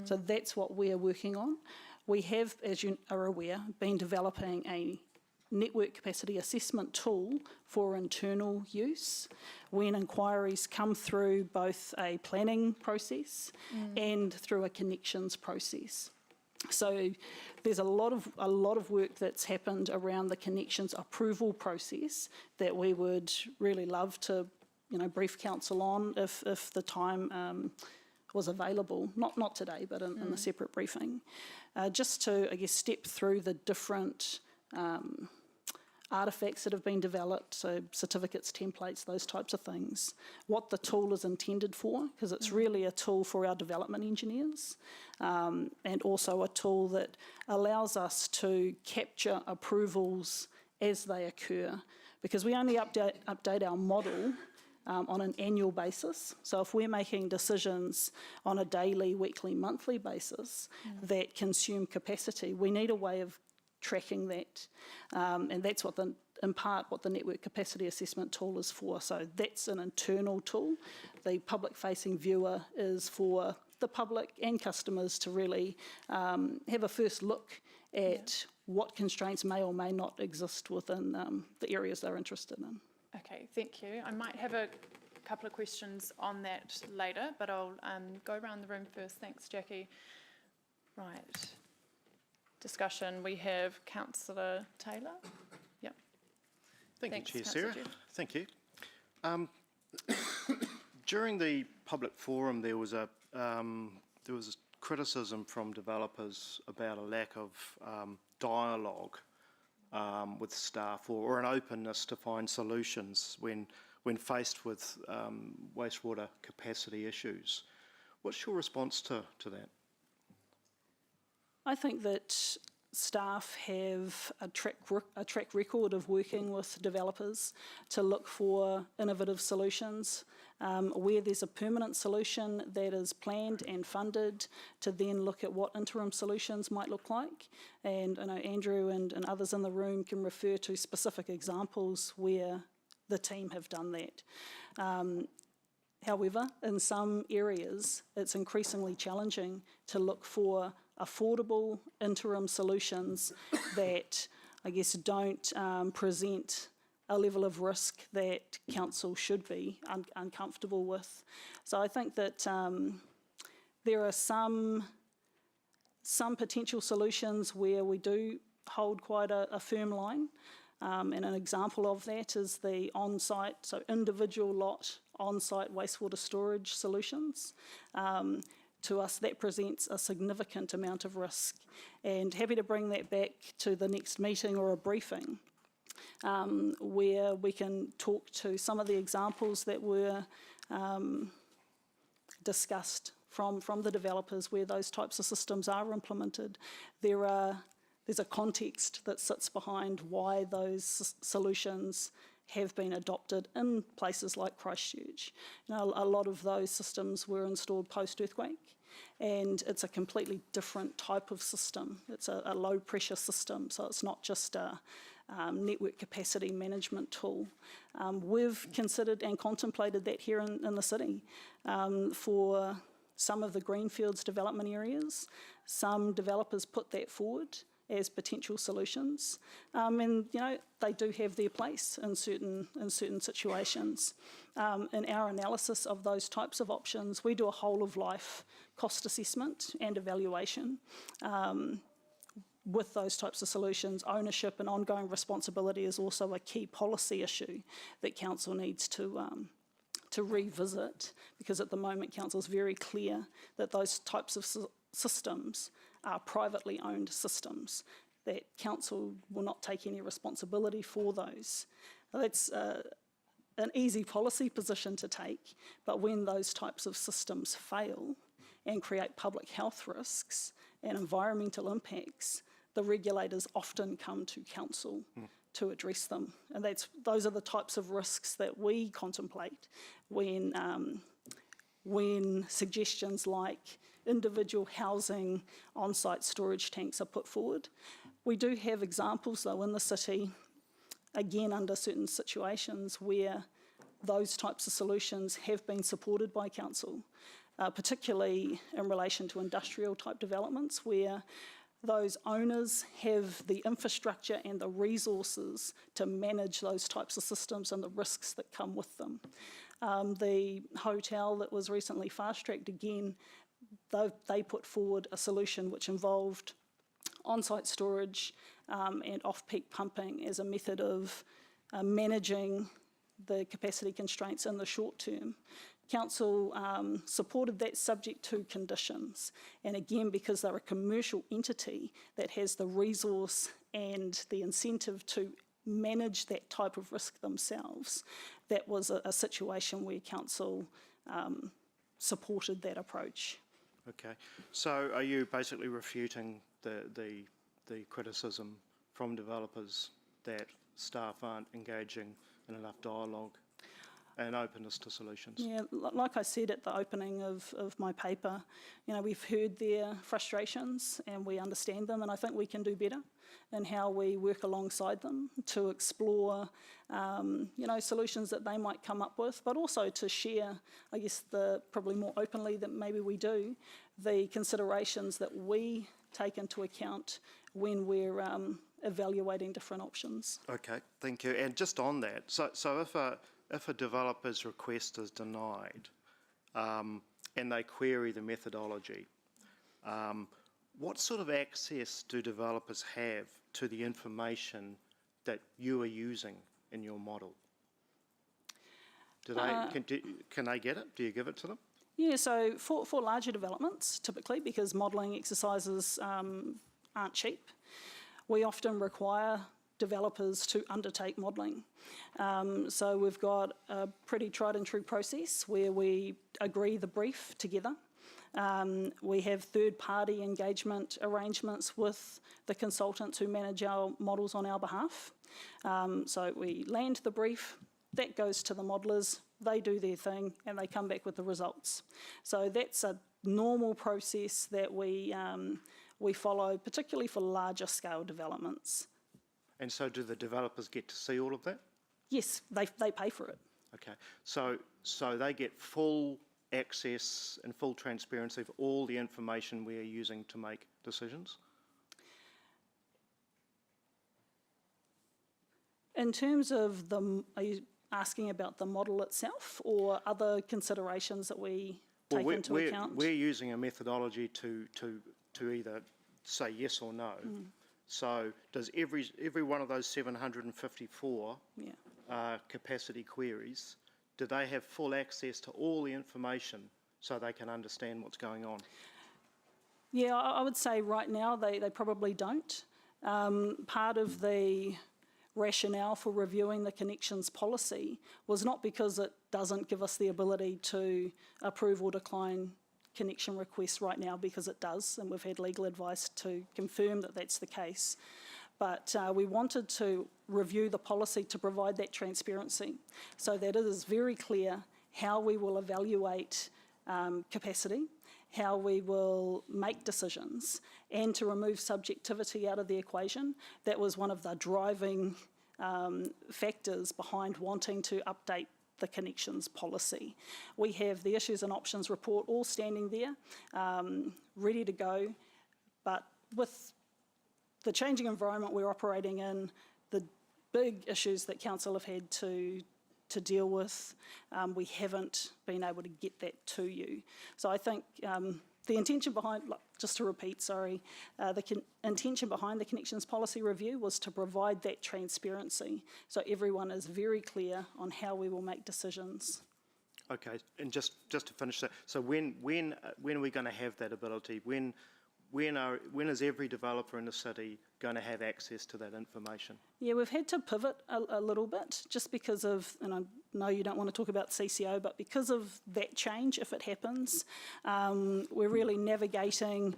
So that's what we're working on. We have, as you are aware, been developing a network capacity assessment tool for internal use when inquiries come through both a planning process and through a connections process. So there's a lot of work that's happened around the connections approval process that we would really love to, brief council on if the time was available. Not today, but in a separate briefing, just to step through the different artefacts that have been developed, so certificates, templates, those types of things, what the tool is intended for, because it's really a tool for our development engineers, and also a tool that allows us to capture approvals as they occur, because we only update our model on an annual basis. So if we're making decisions on a daily, weekly, monthly basis that consume capacity, we need a way of tracking that, and that's in part what the network capacity assessment tool is for. So that's an internal tool. The public-facing viewer is for the public and customers to really have a first look at what constraints may or may not exist within the areas they're interested in. Okay, thank you. I might have a couple of questions on that later, but I'll go around the room first. Thanks, Jackie. Right. Discussion, we have Councillor Taylor. Yep. Thank you, Chair Councillor Sarah. Jeff. Thank you. During the public forum, there was a criticism from developers about a lack of dialogue with staff or an openness to find solutions when faced with wastewater capacity issues. What's your response to that? I think that staff have a track record of working with developers to look for innovative solutions. Where there's a permanent solution that is planned and funded, to then look at what interim solutions might look like. And I know Andrew and others in the room can refer to specific examples where the team have done that. However, in some areas, it's increasingly challenging to look for affordable interim solutions that, I guess, don't present a level of risk that council should be uncomfortable with. So I think that there are some potential solutions where we do hold quite a firm line. And an example of that is the on-site, so individual lot on-site wastewater storage solutions. To us, that presents a significant amount of risk, and happy to bring that back to the next meeting or a briefing where we can talk to some of the examples that were discussed from the developers where those types of systems are implemented. There's a context that sits behind why those solutions have been adopted in places like Christchurch. You know, a lot of those systems were installed post-earthquake, and it's a completely different type of system. It's a low-pressure system, so it's not just a network capacity management tool. We've considered and contemplated that here in the city for some of the greenfields development areas. Some developers put that forward as potential solutions, and you know they do have their place in certain situations. In our analysis of those types of options, we do a whole of life cost assessment and evaluation. With those types of solutions, ownership and ongoing responsibility is also a key policy issue that council needs to revisit, because at the moment council is very clear that those types of systems are privately owned systems, that council will not take any responsibility for those. That's an easy policy position to take, but when those types of systems fail and create public health risks and environmental impacts, the regulators often come to council to address them. And those are the types of risks that we contemplate when suggestions like individual housing on-site storage tanks are put forward. We do have examples though in the city, again under certain situations, where those types of solutions have been supported by council, particularly in relation to industrial type developments where those owners have the infrastructure and the resources to manage those types of systems and the risks that come with them. The hotel that was recently fast-tracked, again, they put forward a solution which involved on-site storage and off-peak pumping as a method of managing the capacity constraints in the short term. Council supported that subject to conditions, and again, because they're a commercial entity that has the resource and the incentive to manage that type of risk themselves, that was a situation where council supported that approach. Okay, so are you basically refuting the criticism from developers that staff aren't engaging in enough dialogue and openness to solutions? Yeah, like I said at the opening of my paper, you know, we've heard their frustrations and we understand them, and I think we can do better in how we work alongside them to explore, you know, solutions that they might come up with, but also to share, I guess, probably more openly than maybe we do, the considerations that we take into account when we're evaluating different options. Okay, thank you. And just on that, so if a developer's request is denied and they query the methodology, what sort of access do developers have to the information that you are using in your model? Can they get it? Do you give it to them? Yeah, so for larger developments, typically, because modelling exercises aren't cheap, we often require developers to undertake modelling. So we've got a pretty tried and true process where we agree the brief together. We have third-party engagement arrangements with the consultants who manage our models on our behalf. So we land the brief, that goes to the modellers, they do their thing, and they come back with the results. So that's a normal process that we follow, particularly for larger scale developments. And so do the developers get to see all of that? Yes, they pay for it. Okay, so they get full access and full transparency of all the information we are using to make decisions? In terms of are you asking about the model itself or other considerations that we take into account? We're using a methodology to either say yes or no. So does every one of those 754 capacity queries, do they have full access to all the information so they can understand what's going on? Yeah, I would say right now they probably don't. Part of the rationale for reviewing the connections policy was not because it doesn't give us the ability to approve or decline connection requests right now, because it does, and we've had legal advice to confirm that that's the case. But we wanted to review the policy to provide that transparency so that it is very clear how we will evaluate capacity, how we will make decisions, and to remove subjectivity out of the equation. That was one of the driving factors behind wanting to update the connections policy. We have the issues and options report all standing there, ready to go, but with the changing environment we're operating in, the big issues that council have had to deal with, we haven't been able to get that to you. So I think the intention behind, just to repeat, sorry, the intention behind the connections policy review was to provide that transparency so everyone is very clear on how we will make decisions. Okay, and just to finish that, so when are we going to have that ability? When is every developer in the city going to have access to that information? Yeah, we've had to pivot a little bit just because of, and I know you don't want to talk about CCO, but because of that change, if it happens, we're really navigating,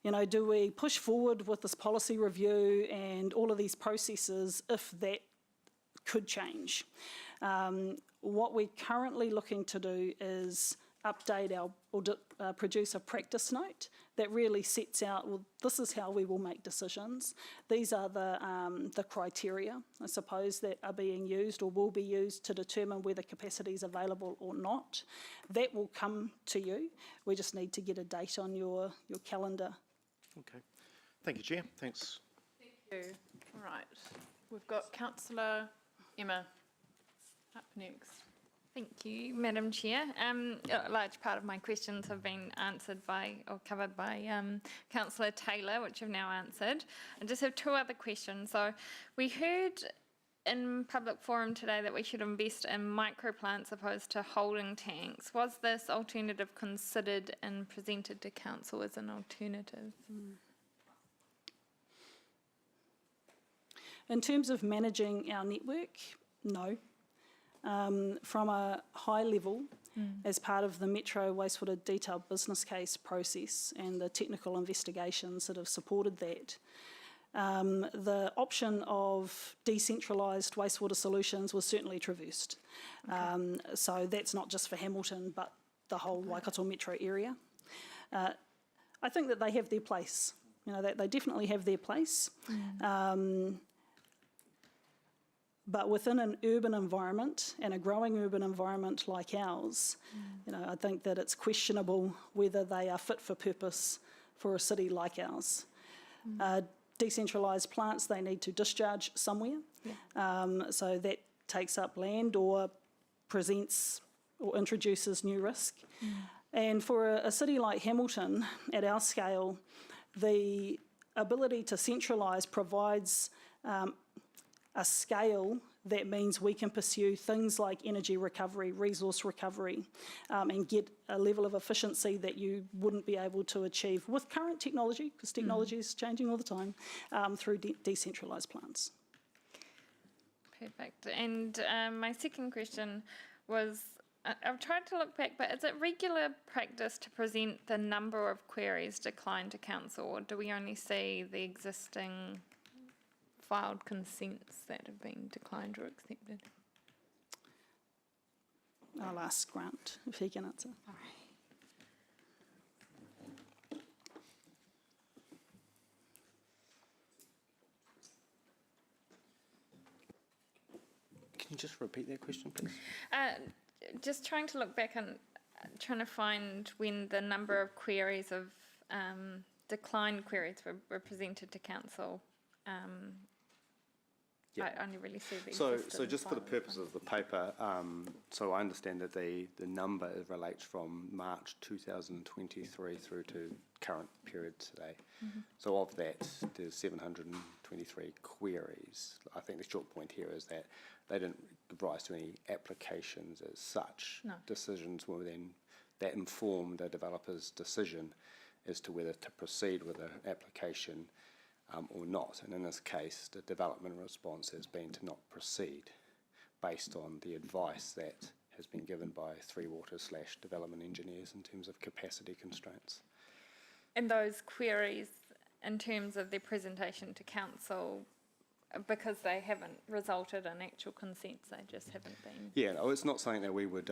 do we push forward with this policy review and all of these processes if that could change? What we're currently looking to do is update or produce a practice note that really sets out, well, this is how we will make decisions. These are the criteria, I suppose, that are being used or will be used to determine whether capacity is available or not. That will come to you. We just need to get a date on your calendar. Okay. Thank you, Chair. Thanks. Thank you. All right. We've got Councillor Emma up next. Thank you, Madam Chair. A large part of my questions have been answered by or covered by Councillor Taylor, which I've now answered. I just have two other questions. So we heard in public forum today that we should invest in microplants opposed to holding tanks. Was this alternative considered and presented to council as an alternative? In terms of managing our network, no. From a high level, as part of the Metro Wastewater Detailed Business Case process and the technical investigations that have supported that, the option of decentralised wastewater solutions was certainly traversed. Okay. So that's not just for Hamilton, but the whole Waikato metro area. I think that they have their place. They definitely have their place. But within an urban environment and a growing urban environment like ours, I think that it's questionable whether they are fit for purpose for a city like ours. Decentralised plants, they need to discharge somewhere. So that takes up land or presents or introduces new risk. And for a city like Hamilton, at our scale, the ability to centralise provides a scale that means we can pursue things like energy recovery, resource recovery, and get a level of efficiency that you wouldn't be able to achieve with current technology, because technology is changing all the time, through decentralised plants. Perfect. And my second question was, I've tried to look back, but is it regular practice to present the number of queries declined to council, or do we only see the existing filed consents that have been declined or accepted? I'll ask Grant if he can answer. All right. Can you just repeat that question, please? Just trying to look back and trying to find when the number of queries of declined queries were presented to council. I only really see the So existing just for the files. purpose of the paper, so I understand that the number relates from March 2023 through to current period today. So of that, there's 723 queries. I think the short point here is that they didn't give rise to any applications as such. No. Decisions were then, that informed the developer's decision as to whether to proceed with an application or not. And in this case, the development response has been to not proceed based on the advice that has been given by Three Waters / development engineers in terms of capacity constraints. And those queries, in terms of their presentation to council, because they haven't resulted in actual consents, they just haven't been. Yeah, no, it's not something that we would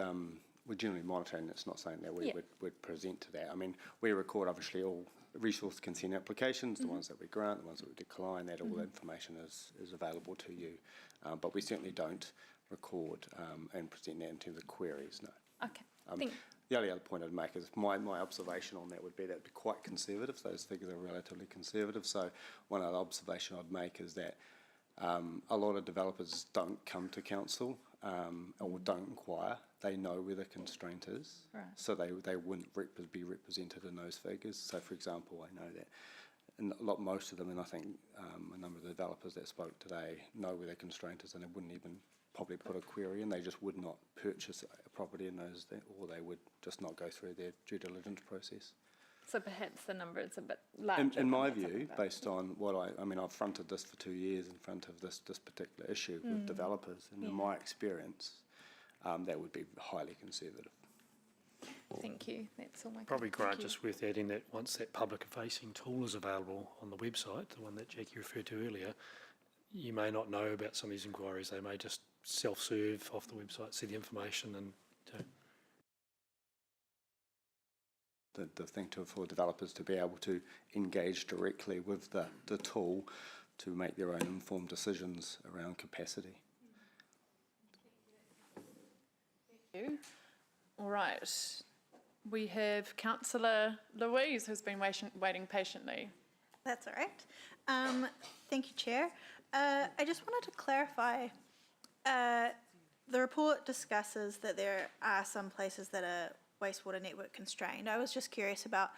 we're generally monitoring. It's not something that we Yeah. would present to that. I mean, we record obviously all resource consent applications, the ones that we grant, the ones that we decline, that all the information is available to you. But we certainly don't record and present that in terms of queries, no. Okay, The only other point I'd make is my observation on that would be that it'd be quite conservative. Those figures are relatively conservative. So one other observation I'd make is that a lot of developers don't come to council or don't inquire. They know where the constraint is, Right. so they wouldn't be represented in those figures. So, for example, I know that most of them, and I think a number of the developers that spoke today know where their constraint is, and they wouldn't even probably put a query in. They just would not purchase a property in those, or they would just not go through their due diligence process. so perhaps the number is a bit larger. In my than what's view, about. based on what I mean, I've fronted this for 2 years in front of this particular issue with developers, and in my experience, that would be highly conservative. Thank you. That's all my Probably, questions. Grant, just worth adding that once that public-facing tool is available on the website, the one that Jackie referred to earlier, you may not know about some of these inquiries. They may just self-serve off the website, see the information, and The thing for developers to be able to engage directly with the tool to make their own informed decisions around capacity. Thank you. All right. We have Councillor Louise, who's been waiting patiently. That's all right. Thank you, Chair. I just wanted to clarify, the report discusses that there are some places that are wastewater network constrained. I was just curious about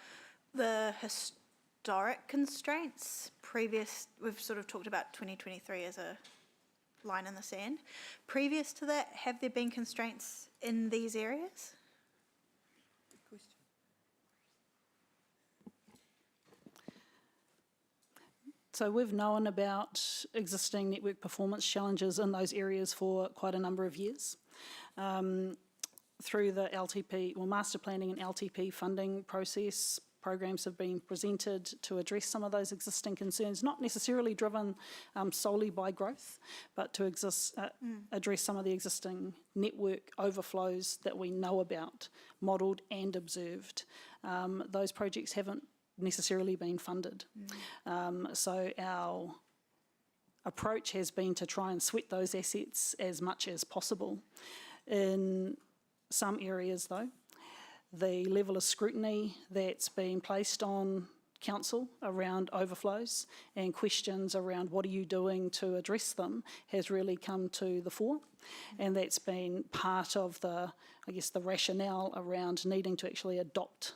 the historic constraints. We've sort of talked about 2023 as a line in the sand. Previous to that, have there been constraints in these areas? So we've known about existing network performance challenges in those areas for quite a number of years. Through the LTP, master planning and LTP funding process, programs have been presented to address some of those existing concerns, not necessarily driven solely by growth, but to address some of the existing network overflows that we know about, modelled and observed. Those projects haven't necessarily been funded. So our approach has been to try and sweat those assets as much as possible. In some areas, though, the level of scrutiny that's been placed on council around overflows and questions around what are you doing to address them has really come to the fore. And that's been part of the rationale around needing to actually adopt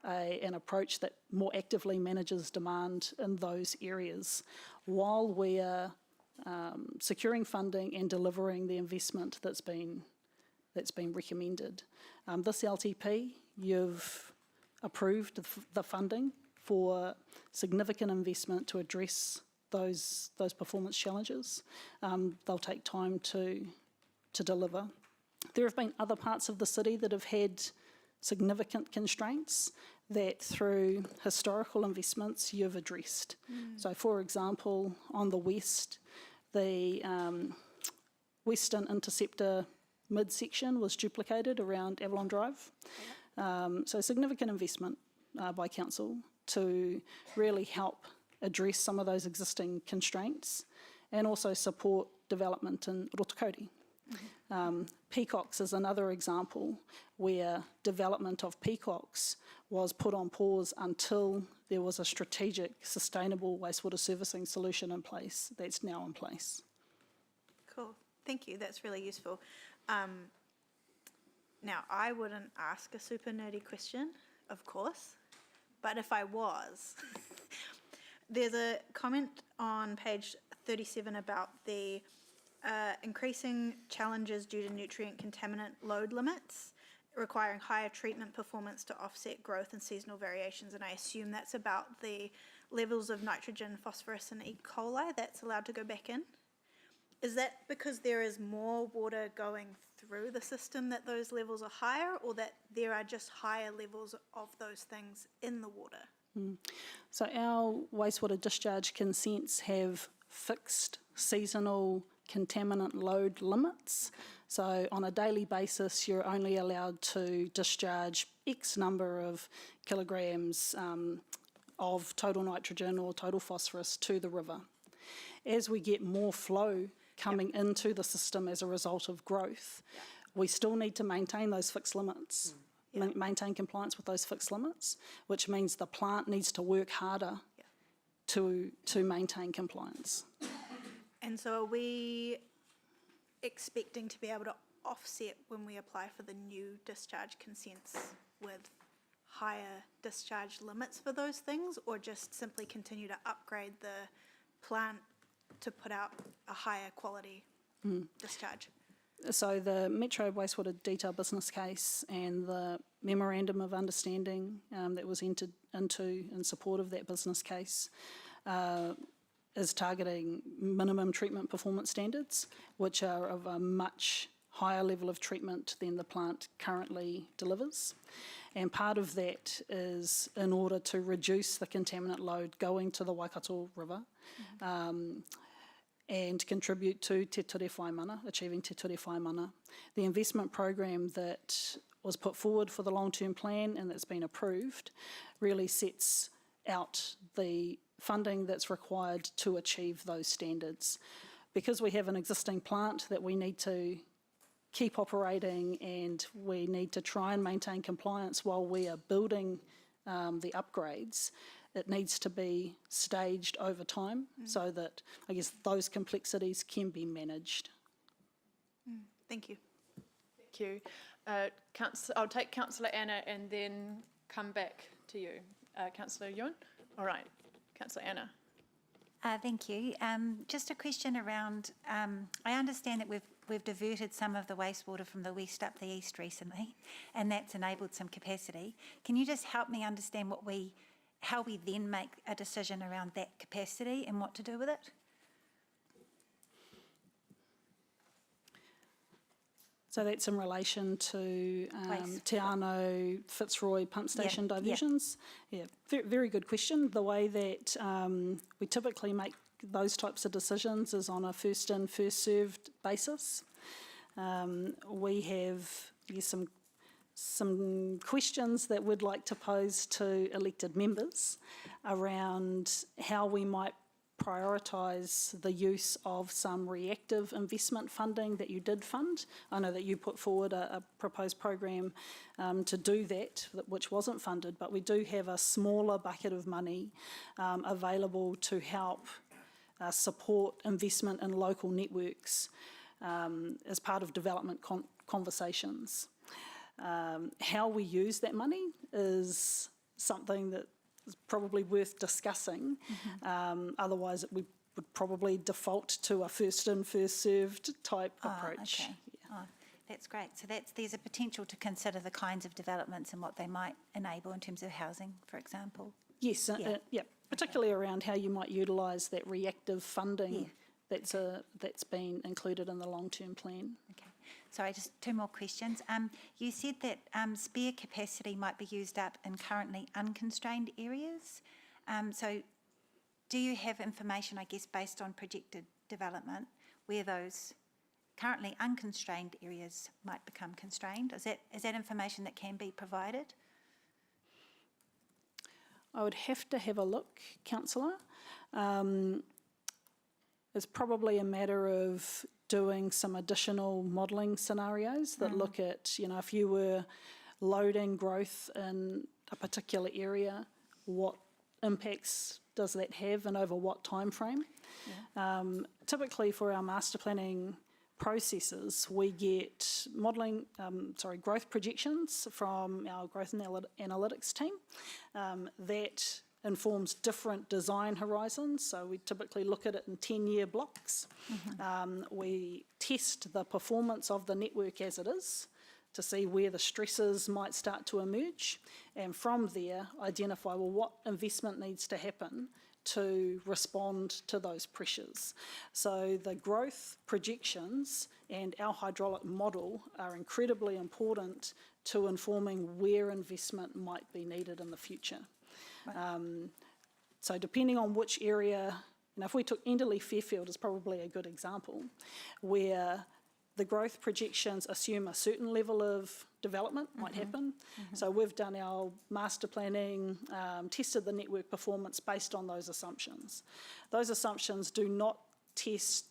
an approach that more actively manages demand in those areas while we're securing funding and delivering the investment that's been recommended. This LTP, you've approved the funding for significant investment to address those performance challenges. They'll take time to deliver. There have been other parts of the city that have had significant constraints that through historical investments you've addressed. So for example, on the west, the Western Interceptor midsection was duplicated around Avalon Drive. So significant investment by council to really help address some of those existing constraints and also support development in Rotokauri. Peacocks is another example where development of Peacocks was put on pause until there was a strategic, sustainable wastewater servicing solution in place that's now in place. Cool, thank you, that's really useful. Now, I wouldn't ask a super nerdy question, of course, but if I was, there's a comment on page 37 about the increasing challenges due to nutrient contaminant load limits, requiring higher treatment performance to offset growth and seasonal variations, and I assume that's about the levels of nitrogen, phosphorus and E. coli that's allowed to go back in. Is that because there is more water going through the system that those levels are higher, or that there are just higher levels of those things in the water? So our wastewater discharge consents have fixed seasonal contaminant load limits. So on a daily basis, you're only allowed to discharge X number of kilograms of total nitrogen or total phosphorus to the river. As we get more flow coming into the system as a result of growth, we still need to maintain those fixed limits, maintain compliance with those fixed limits, which means the plant needs to work harder to maintain compliance. And so are we expecting to be able to offset when we apply for the new discharge consents with higher discharge limits for those things, or just simply continue to upgrade the plant to put out a higher quality discharge? So the Metro Wastewater Detail Business Case and the Memorandum of Understanding that was entered into in support of that business case is targeting minimum treatment performance standards, which are of a much higher level of treatment than the plant currently delivers. And part of that is in order to reduce the contaminant load going to the Waikato River and contribute to Te Ture Whai Mana, achieving Te Ture Whai Mana. The investment program that was put forward for the long-term plan and that's been approved really sets out the funding that's required to achieve those standards. Because we have an existing plant that we need to keep operating and we need to try and maintain compliance while we are building the upgrades, it needs to be staged over time so that, I guess, those complexities can be managed. Thank you. Thank you. I'll take Councillor Anna and then come back to you. Councillor Ewan? All right. Councillor Anna. Thank you. Just a question around, I understand that we've diverted some of the wastewater from the west up the east recently, and that's enabled some capacity. Can you just help me understand how we then make a decision around that capacity and what to do with it? So that's in relation to Te Ano Fitzroy pump station diversions? Yeah, very good question. The way that we typically make those types of decisions is on a first in, first served basis. We have some questions that we'd like to pose to elected members around how we might prioritise the use of some reactive investment funding that you did fund. I know that you put forward a proposed program to do that, which wasn't funded, but we do have a smaller bucket of money available to help support investment in local networks as part of development conversations. How we use that money is something that is probably worth discussing. Otherwise, we would probably default to a first in, first served type approach. Okay. Oh, that's great. So there's a potential to consider the kinds of developments and what they might enable in terms of housing, for example. Yes, particularly around how you might utilise that reactive funding that's been included in the long-term plan. Okay. Sorry, just two more questions. You said that spare capacity might be used up in currently unconstrained areas. So do you have information, I guess, based on projected development, where those currently unconstrained areas might become constrained? Is that information that can be provided? I would have to have a look, Councillor. It's probably a matter of doing some additional modelling scenarios that look at, if you were loading growth in a particular area, what impacts does that have and over what time frame? Typically for our master planning processes, we get growth projections from our growth analytics team that informs different design horizons. So we typically look at it in 10-year blocks. We test the performance of the network as it is to see where the stresses might start to emerge, and from there identify, well, what investment needs to happen to respond to those pressures. So the growth projections and our hydraulic model are incredibly important to informing where investment might be needed in the future. So depending on which area, if we took Enderley Fairfield as probably a good example, where the growth projections assume a certain level of development might happen. So we've done our master planning, tested the network performance based on those assumptions. Those assumptions do not test,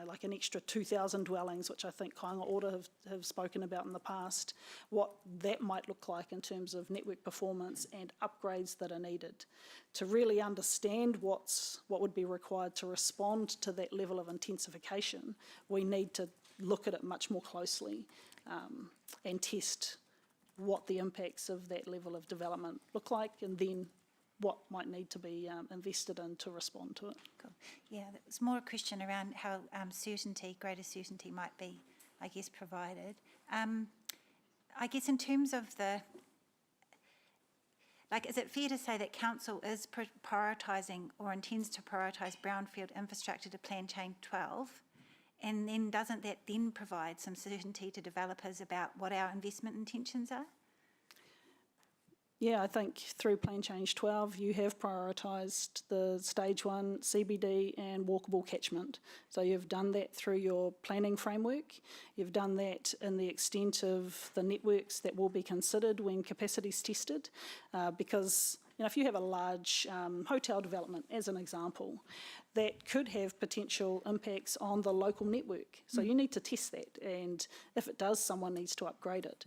like an extra 2,000 dwellings, which I think Kāinga Ora have spoken about in the past, what that might look like in terms of network performance and upgrades that are needed. To really understand what would be required to respond to that level of intensification, we need to look at it much more closely and test what the impacts of that level of development look like, and then what might need to be invested in to respond to it. Cool. Yeah, that was more a question around how greater certainty might be, I guess, provided. I guess in terms of is it fair to say that Council is prioritising or intends to prioritise brownfield infrastructure to Plan Change 12? And then doesn't that then provide some certainty to developers about what our investment intentions are? Yeah, I think through Plan Change 12, you have prioritised the Stage 1 CBD and walkable catchment. So you've done that through your planning framework. You've done that in the extent of the networks that will be considered when capacity is tested, because if you have a large hotel development, as an example, that could have potential impacts on the local network. So you need to test that, and if it does, someone needs to upgrade it.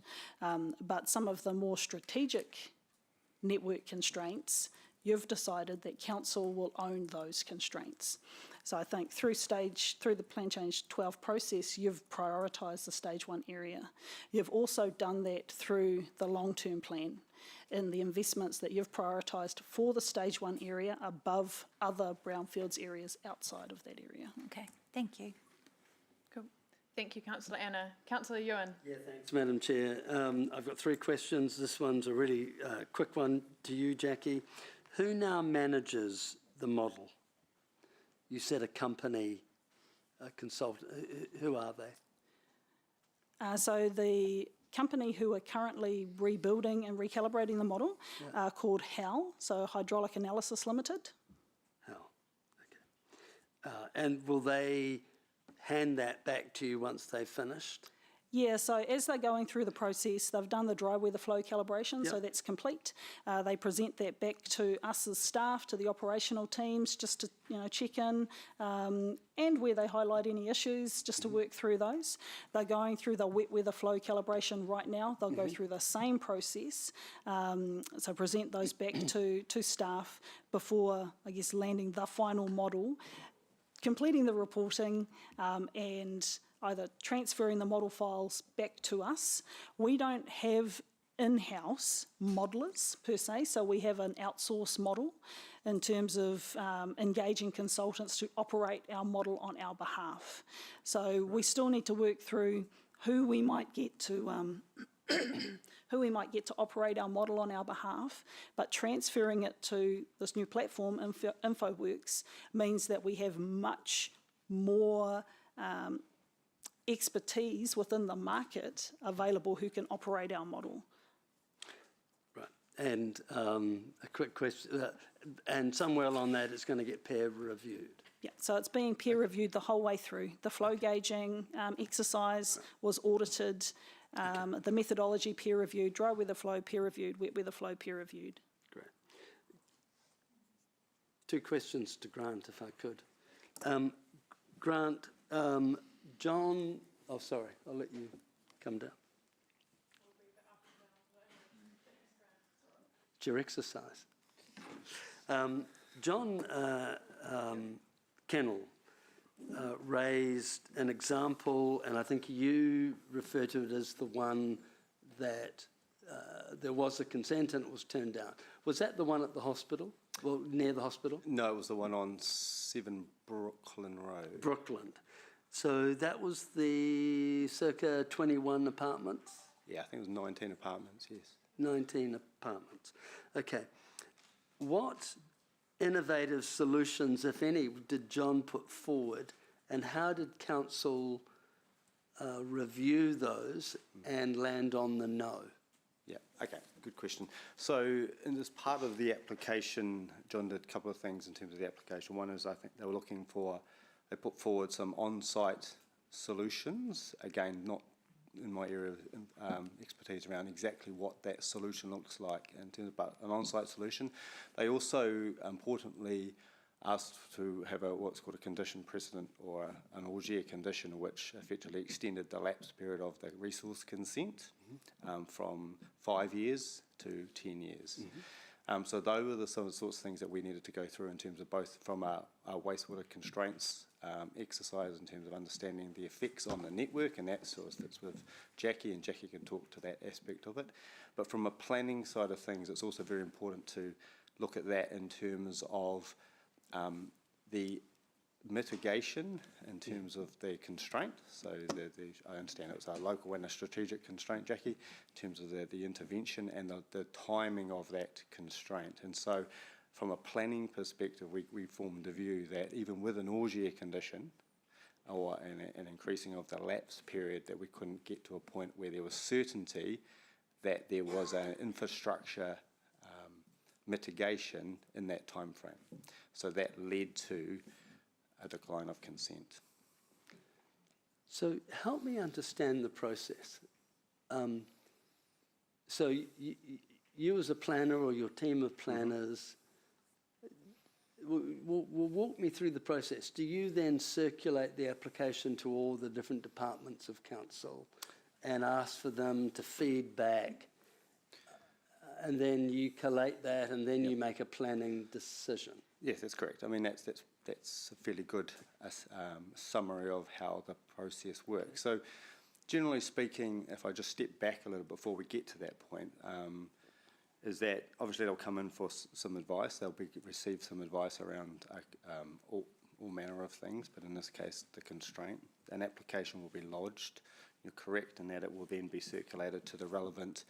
But some of the more strategic network constraints, you've decided that Council will own those constraints. So I think through the Plan Change 12 process, you've prioritised the Stage 1 area. You've also done that through the long-term plan in the investments that you've prioritised for the Stage 1 area above other brownfields areas outside of that area. Okay, thank you. Cool. Thank you, Councillor Anna. Councillor Ewan. Yeah, thanks, Madam Chair. I've got 3 questions. This one's a really quick one to you, Jackie. Who now manages the model? You said a company, a consultant. Who are they? So the company who are currently rebuilding and recalibrating the model are called HAL, so Hydraulic Analysis Limited. HAL, okay. And will they hand that back to you once they've finished? Yeah, so as they're going through the process, they've done the dry weather flow calibration, so that's complete. They present that back to us as staff, to the operational teams, just to check in, and where they highlight any issues, just to work through those. They're going through the wet weather flow calibration right now. They'll go through the same process, so present those back to staff before, I guess, landing the final model, completing the reporting, and either transferring the model files back to us. We don't have in-house modelers per se, so we have an outsourced model in terms of engaging consultants to operate our model on our behalf. So we still need to work through who we might get to operate our model on our behalf, but transferring it to this new platform, InfoWorks, means that we have much more expertise within the market available who can operate our model. Right. And a quick question, and somewhere along that it's going to get peer reviewed. Yeah, so it's being peer reviewed the whole way through. The flow gauging exercise was audited, the methodology peer reviewed, dry weather flow peer reviewed, wet weather flow peer reviewed. Great. Two questions to Grant, if I could. Grant, John, oh sorry, I'll let you come down. It's your exercise. John Kennell raised an example, and I think you refer to it as the one that there was a consent and it was turned down. Was that the one at the hospital? Well, near the hospital? No, it was the one on 7 Brooklyn Road. Brookland. So that was the circa 21 apartments? Yeah, I think it was 19 apartments, yes. 19 apartments. Okay. What innovative solutions, if any, did John put forward, and how did council review those and land on the no? Yeah, okay, good question. So as part of the application, John did a couple of things in terms of the application. One is I think they put forward some on-site solutions, again, not in my area of expertise around exactly what that solution looks like in terms of an on-site solution. They also, importantly, asked to have what's called a condition precedent, or an AUGEA condition, which effectively extended the lapse period of the resource consent from 5 years to 10 years. So those were the sorts of things that we needed to go through in terms of both from our wastewater constraints exercise in terms of understanding the effects on the network, and that sort of fits with Jackie, and Jackie can talk to that aspect of it. But from a planning side of things, it's also very important to look at that in terms of the mitigation in terms of the constraint. So I understand it was a local and a strategic constraint, Jackie, in terms of the intervention and the timing of that constraint. And so from a planning perspective, we formed the view that even with an AUGEA condition or an increasing of the lapse period, that we couldn't get to a point where there was certainty that there was an infrastructure mitigation in that time frame. So that led to a decline of consent. So help me understand the process. So you as a planner, or your team of planners, will walk me through the process. Do you then circulate the application to all the different departments of council and ask for them to feed back, and then you collate that, and then you make a planning decision? Yes, that's correct. I mean, that's a fairly good summary of how the process works. So generally speaking, if I just step back a little before we get to that point, is that obviously they'll come in for some advice. They'll receive some advice around all manner of things, but in this case, the constraint. An application will be lodged. You're correct in that it will then be circulated to the relevant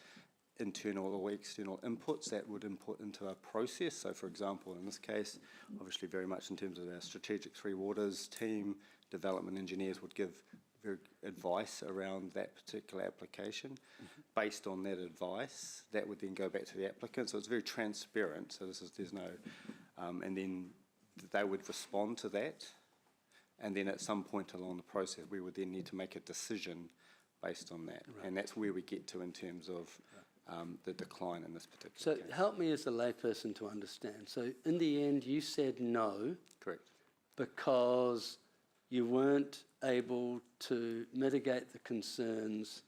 internal or external inputs that would input into a process. So for example, in this case, obviously very much in terms of our strategic Three Waters team, development engineers would give advice around that particular application. Based on that advice, that would then go back to the applicant. So it's very transparent. So there's no, and then they would respond to that. And then at some point along the process, we would then need to make a decision based on that. Right. And that's where we get to in terms of the decline in this particular case. So help me as a layperson to understand. So in the end, you said no. Correct. Because you weren't able to mitigate the concerns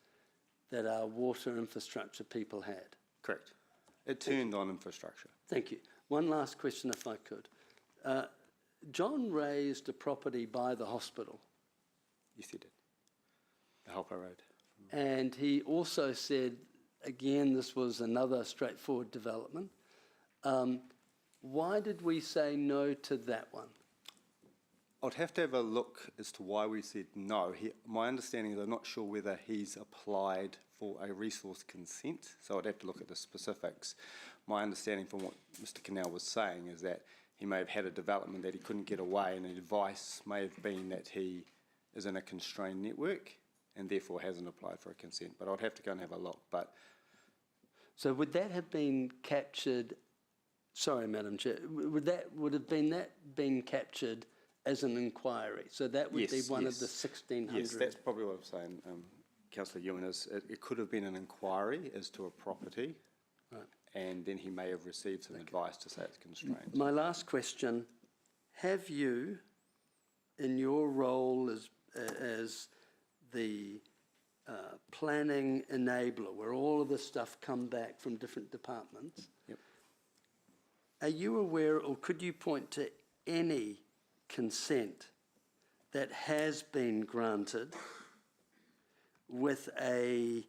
that our water infrastructure people had. Correct. It turned on infrastructure. Thank you. One last question, if I could. John raised a property by the hospital. Yes, he did. The Hopper Road. And he also said, again, this was another straightforward development. Why did we say no to that one? I'd have to have a look as to why we said no. My understanding is I'm not sure whether he's applied for a resource consent, so I'd have to look at the specifics. My understanding from what Mr. Cannell was saying is that he may have had a development that he couldn't get away, and the advice may have been that he is in a constrained network and therefore hasn't applied for a consent. But I'd have to go and have a look. But so would that have been captured? Sorry, Madam Chair. Would have been captured as an inquiry? So that would be one of the 1,600. Yes, that's probably what I'm saying, Councillor Ewan. Is it could have been an inquiry as to a property, right, and then he may have received some advice to say it's constrained. My last question: have you, in your role as the planning enabler, where all of this stuff come back from different departments, yep, are you aware, or could you point to any consent that has been granted with a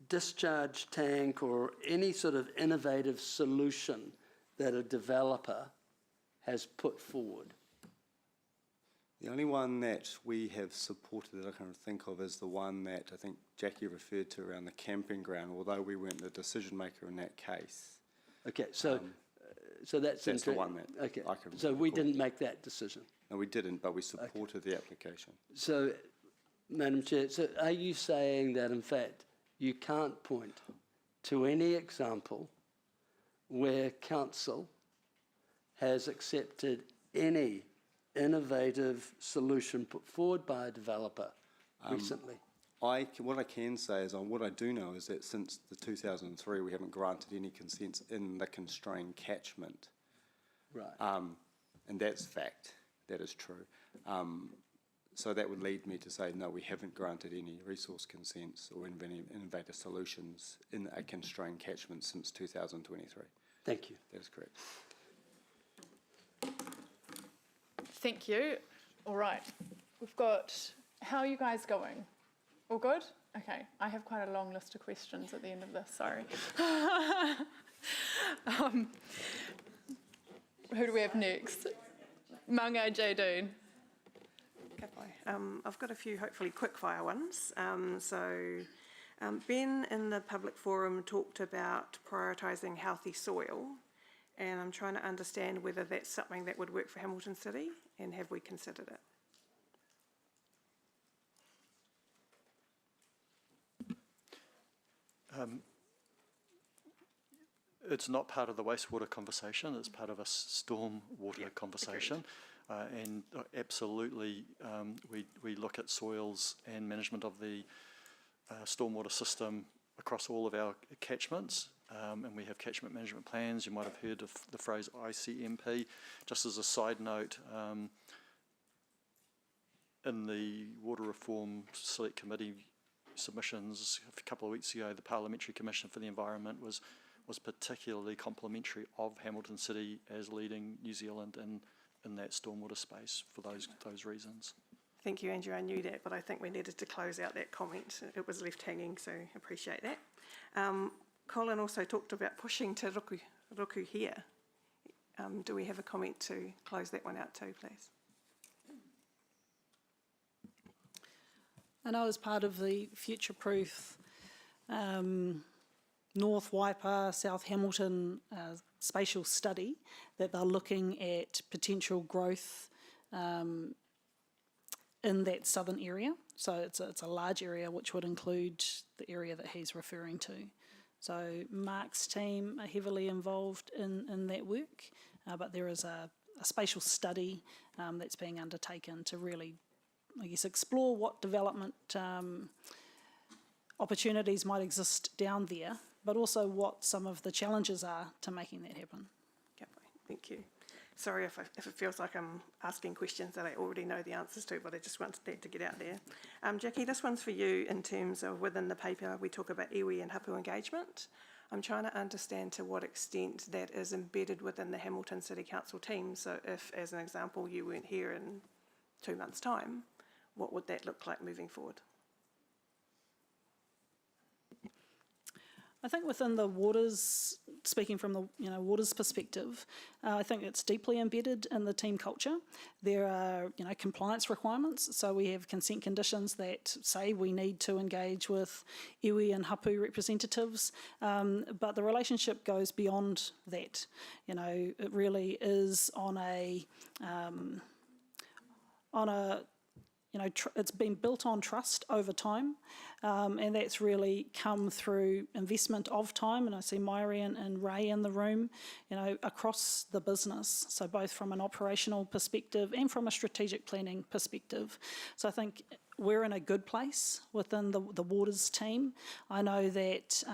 discharge tank or any sort of innovative solution that a developer has put forward? The only one that we have supported that I can think of is the one that I think Jackie referred to around the camping ground, although we weren't the decision maker in that case. Okay, so so that's the one that okay. I can So we recall. didn't make that decision. No, we didn't, but we supported the application. So, Madam Chair, so are you saying that in fact you can't point to any example where council has accepted any innovative solution put forward by a developer recently? What I can say is, what I do know is that since the 2003 we haven't granted any consents in the constrained catchment. Right. And that's fact, that is true. So that would lead me to say, no, we haven't granted any resource consents or innovative solutions in a constrained catchment since 2023. Thank you. That is correct. Thank you. All right. We've got, how are you guys going? All good? Okay. I have quite a long list of questions at the end of this, sorry. Who do we have next? Mangai Jaydoon. I've got a few hopefully quick-fire ones. Ben in the public forum talked about prioritising healthy soil, and I'm trying to understand whether that's something that would work for Hamilton City, and have we considered it? It's not part of the wastewater conversation, it's part of a storm water conversation. And absolutely, we look at soils and management of the stormwater system across all of our catchments, and we have catchment management plans. You might have heard of the phrase ICMP. Just as a side note, in the Water Reform Select Committee submissions a couple of weeks ago, the Parliamentary Commission for the Environment was particularly complimentary of Hamilton City as leading New Zealand in that stormwater space for those reasons. Thank you, Andrew. I knew that, but I think we needed to close out that comment. It was left hanging, so appreciate that. Colin also talked about pushing to Ruku here. Do we have a comment to close that one out too, please? I know as part of the future-proof North Waipa, South Hamilton spatial study that they're looking at potential growth in that southern area. So it's a large area which would include the area that he's referring to. So Mark's team are heavily involved in that work, but there is a spatial study that's being undertaken to really, I guess, explore what development opportunities might exist down there, but also what some of the challenges are to making that happen. Thank you. Sorry if it feels like I'm asking questions that I already know the answers to, but I just wanted that to get out there. Jackie, this one's for you in terms of within the paper we talk about iwi and hapu engagement. I'm trying to understand to what extent that is embedded within the Hamilton City Council team. So if, as an example, you weren't here in 2 months' time, what would that look like moving forward? I think within the waters, speaking from the waters perspective, I think it's deeply embedded in the team culture. There are compliance requirements, so we have consent conditions that say we need to engage with iwi and hapu representatives, but the relationship goes beyond that. It really is on a it's been built on trust over time, and that's really come through investment of time. And I see Mairi and Ray in the room, across the business. So both from an operational perspective and from a strategic planning perspective. So I think we're in a good place within the Waters team. I know that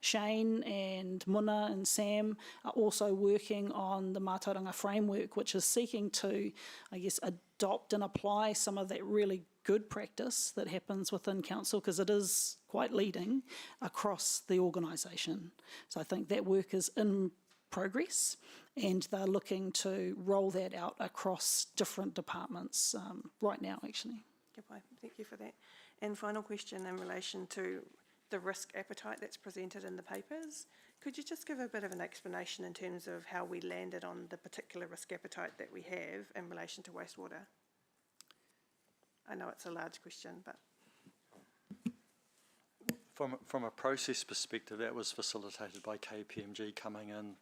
Shane and Muna and Sam are also working on the Mātauranga framework, which is seeking to, adopt and apply some of that really good practice that happens within council, because it is quite leading across the organisation. So I think that work is in progress, and they're looking to roll that out across different departments right now, actually. Goodbye. Thank you for that. And final question in relation to the risk appetite that's presented in the papers. Could you just give a bit of an explanation in terms of how we landed on the particular risk appetite that we have in relation to wastewater? I know it's a large question, but... From a process perspective, that was facilitated by KPMG coming in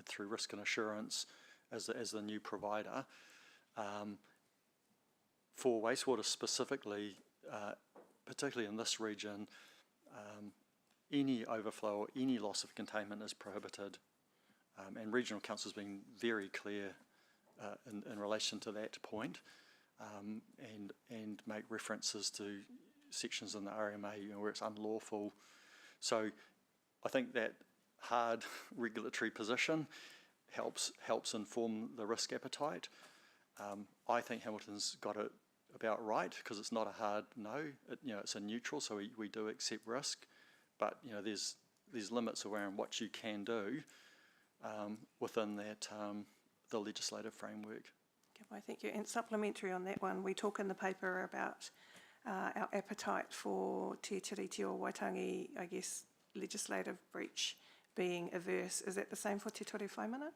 through risk and assurance as the new provider. For wastewater specifically, particularly in this region, any overflow or any loss of containment is prohibited, and Regional Council has been very clear in relation to that point, and make references to sections in the RMA where it's unlawful. So I think that hard regulatory position helps inform the risk appetite. I think Hamilton's got it about right, because it's not a hard no. It's a neutral, so we do accept risk, but there's limits around what you can do within that the legislative framework. Okay, thank you. And supplementary on that one, we talk in the paper about our appetite for Te Tiriti o Waitangi, legislative breach being averse. Is that the same for Te Ture Whaimana?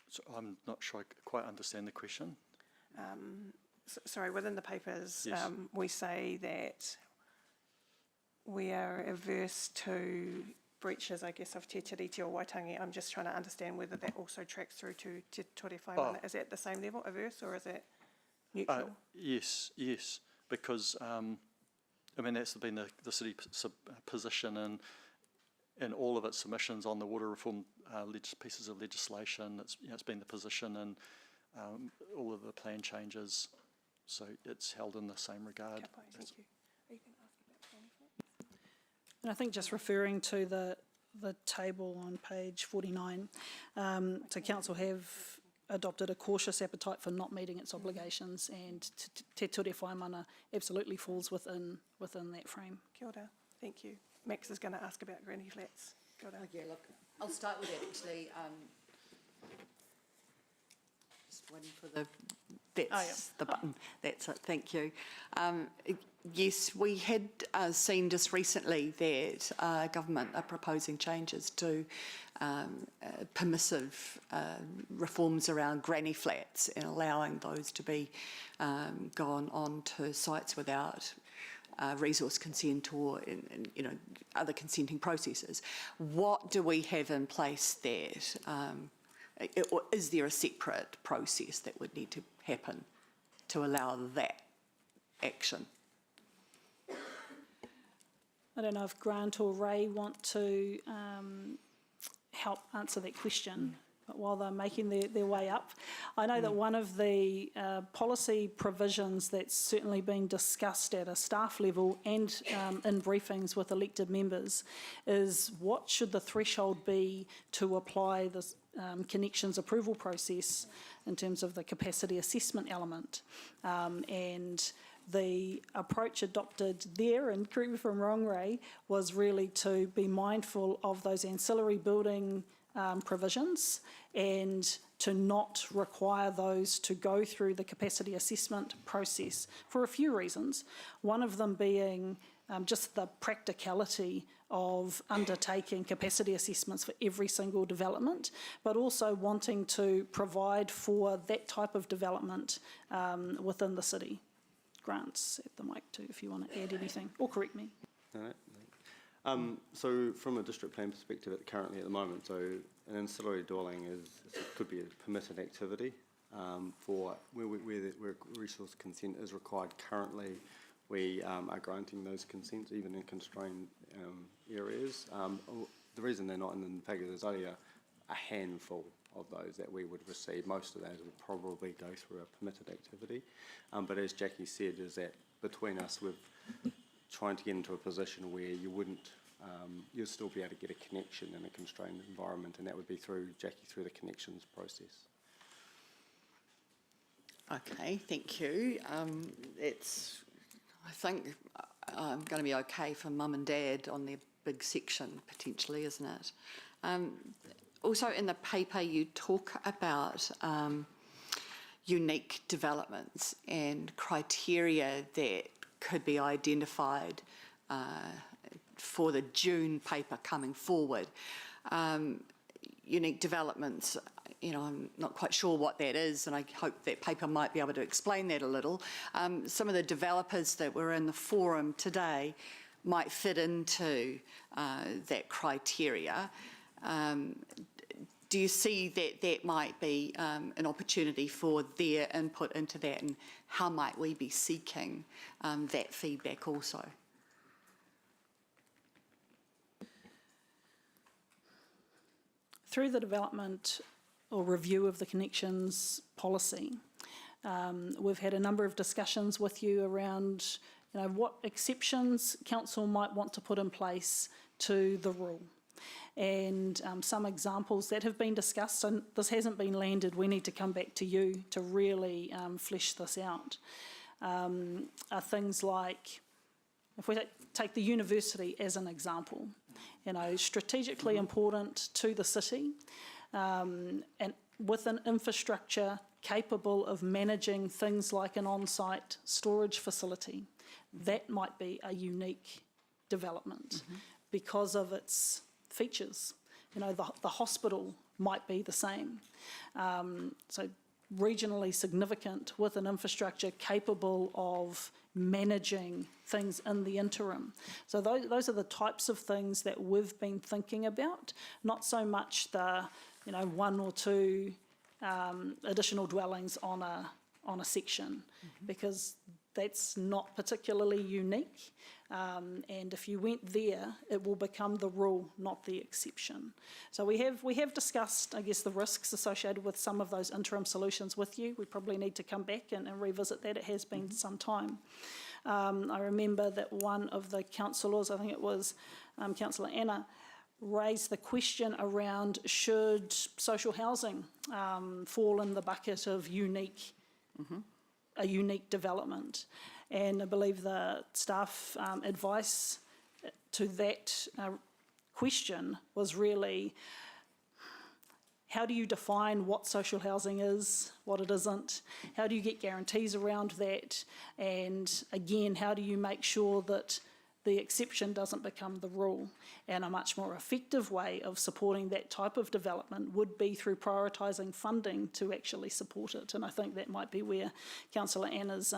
So I'm not sure I quite understand the question. Sorry, within the papers, Yes. we say that we are averse to breaches, of Te Tiriti o Waitangi. I'm just trying to understand whether that also tracks through to Te Ture Whaimana. Is it the same level, averse, or is it neutral? Yes, because that's been the city position in all of its submissions on the water reform pieces of legislation. It's been the position in all of the plan changes, so it's held in the same regard. Okay, thank you. Are you going to ask about planning? And I think just referring to the table on page 49, so council have adopted a cautious appetite for not meeting its obligations, and Te Ture Whaimana absolutely falls within that frame. Kia ora. Thank you. Max is going to ask about granny flats. Kia ora. Yeah, look, I'll start with that actually. Just waiting for the button. That's it, thank you. Yes, we had seen just recently that government are proposing changes to permissive reforms around granny flats and allowing those to be gone on to sites without resource consent or other consenting processes. What do we have in place there? Or is there a separate process that would need to happen to allow that action? I don't know if Grant or Ray want to help answer that question, but while they're making their way up, I know that one of the policy provisions that's certainly been discussed at a staff level and in briefings with elected members is what should the threshold be to apply the connections approval process in terms of the capacity assessment element. And the approach adopted there, and correct me if I'm wrong, Ray, was really to be mindful of those ancillary building provisions and to not require those to go through the capacity assessment process for a few reasons. One of them being just the practicality of undertaking capacity assessments for every single development, but also wanting to provide for that type of development within the city. Grant's at the mic too, if you want to add anything, or correct me. All right. So from a district plan perspective, currently at the moment, so an ancillary dwelling could be a permitted activity for where resource consent is required currently. We are granting those consents even in constrained areas. The reason they're not in the package, there's only a handful of those that we would receive. Most of those would probably go through a permitted activity. But as Jackie said, is that between us, we're trying to get into a position where you wouldn't, you'll still be able to get a connection in a constrained environment, and that would be through the connections process. Okay, thank you. I think going to be okay for mum and dad on their big section, potentially, isn't it? Also in the paper you talk about unique developments and criteria that could be identified for the June paper coming forward. Unique developments, you know, I'm not quite sure what that is, and I hope that paper might be able to explain that a little. Some of the developers that were in the forum today might fit into that criteria. Do you see that that might be an opportunity for their input into that, and how might we be seeking that feedback also? Through the development or review of the connections policy, we've had a number of discussions with you around, you know, what exceptions council might want to put in place to the rule. And some examples that have been discussed, and this hasn't been landed, we need to come back to you to really flesh this out, are things like, if we take the university as an example, you know, strategically important to the city, and with an infrastructure capable of managing things like an on-site storage facility, that might be a unique development because of its features. You know, the hospital might be the same. So regionally significant with an infrastructure capable of managing things in the interim. So those are the types of things that we've been thinking about, not so much the, you know, one or two additional dwellings on a section, because that's not particularly unique. And if you went there, it will become the rule, not the exception. So we have discussed, I guess, the risks associated with some of those interim solutions with you. We probably need to come back and revisit that. It has been some time. I remember that one of the councillors, I think it was Councillor Anna, raised the question around should social housing fall in the bucket of unique, a unique development. And I believe the staff advice to that question was really, how do you define what social housing is, what it isn't? How do you get guarantees around that? And again, how do you make sure that the exception doesn't become the rule? And a much more effective way of supporting that type of development would be through prioritising funding to actually support it. And I think that might be where Councillor Anna's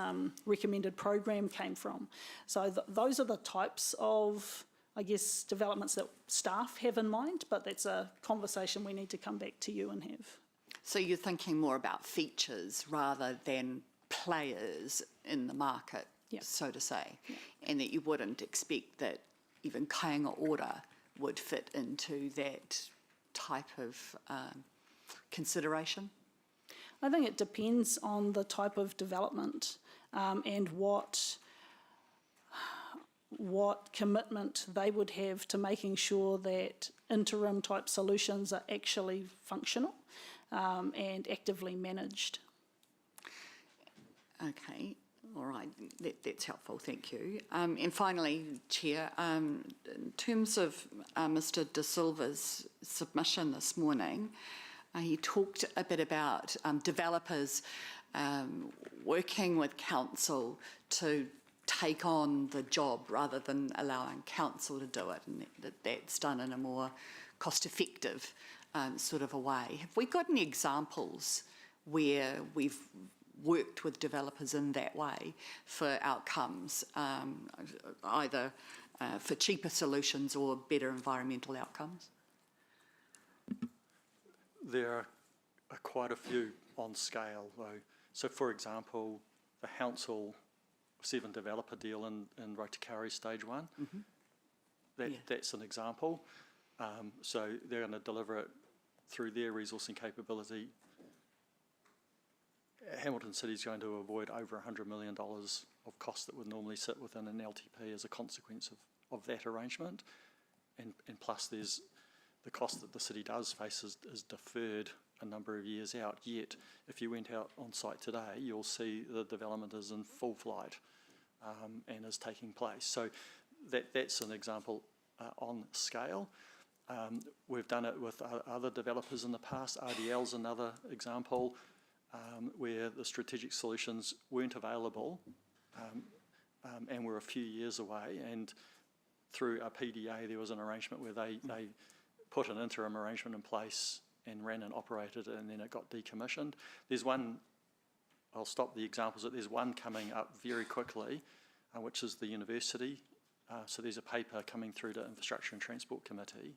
recommended program came from. So those are the types of, I guess, developments that staff have in mind, but that's a conversation we need to come back to you and have. So you're thinking more about features rather than players in the market, so to say, and that you wouldn't expect that even Kāinga Ora would fit into that type of consideration? I think it depends on the type of development and what commitment they would have to making sure that interim type solutions are actually functional and actively managed. Okay. All right, that's helpful, thank you. And finally, Chair, in terms of Mr De Silva's submission this morning, He talked a bit about developers working with council to take on the job rather than allowing council to do it, and that's done in a more cost-effective sort of a way. Have we got any examples where we've worked with developers in that way for outcomes, either for cheaper solutions or better environmental outcomes? There are quite a few on scale, though. So, for example, the Hounsel 7 developer deal in Rotakari Stage 1, that's an example. So they're going to deliver it through their resourcing capability. Hamilton City is going to avoid over $100 million of costs that would normally sit within an LTP as a consequence of that arrangement. And plus there's the cost that the city does face is deferred a number of years out. Yet, if you went out on site today, you'll see the development is in full flight and is taking place. So that's an example on scale. We've done it with other developers in the past. RDL's another example where the strategic solutions weren't available and were a few years away. And through a PDA, there was an arrangement where they put an interim arrangement in place and ran and operated it, and then it got decommissioned. There's one, I'll stop the examples, but there's one coming up very quickly, which is the university. So there's a paper coming through to Infrastructure and Transport Committee.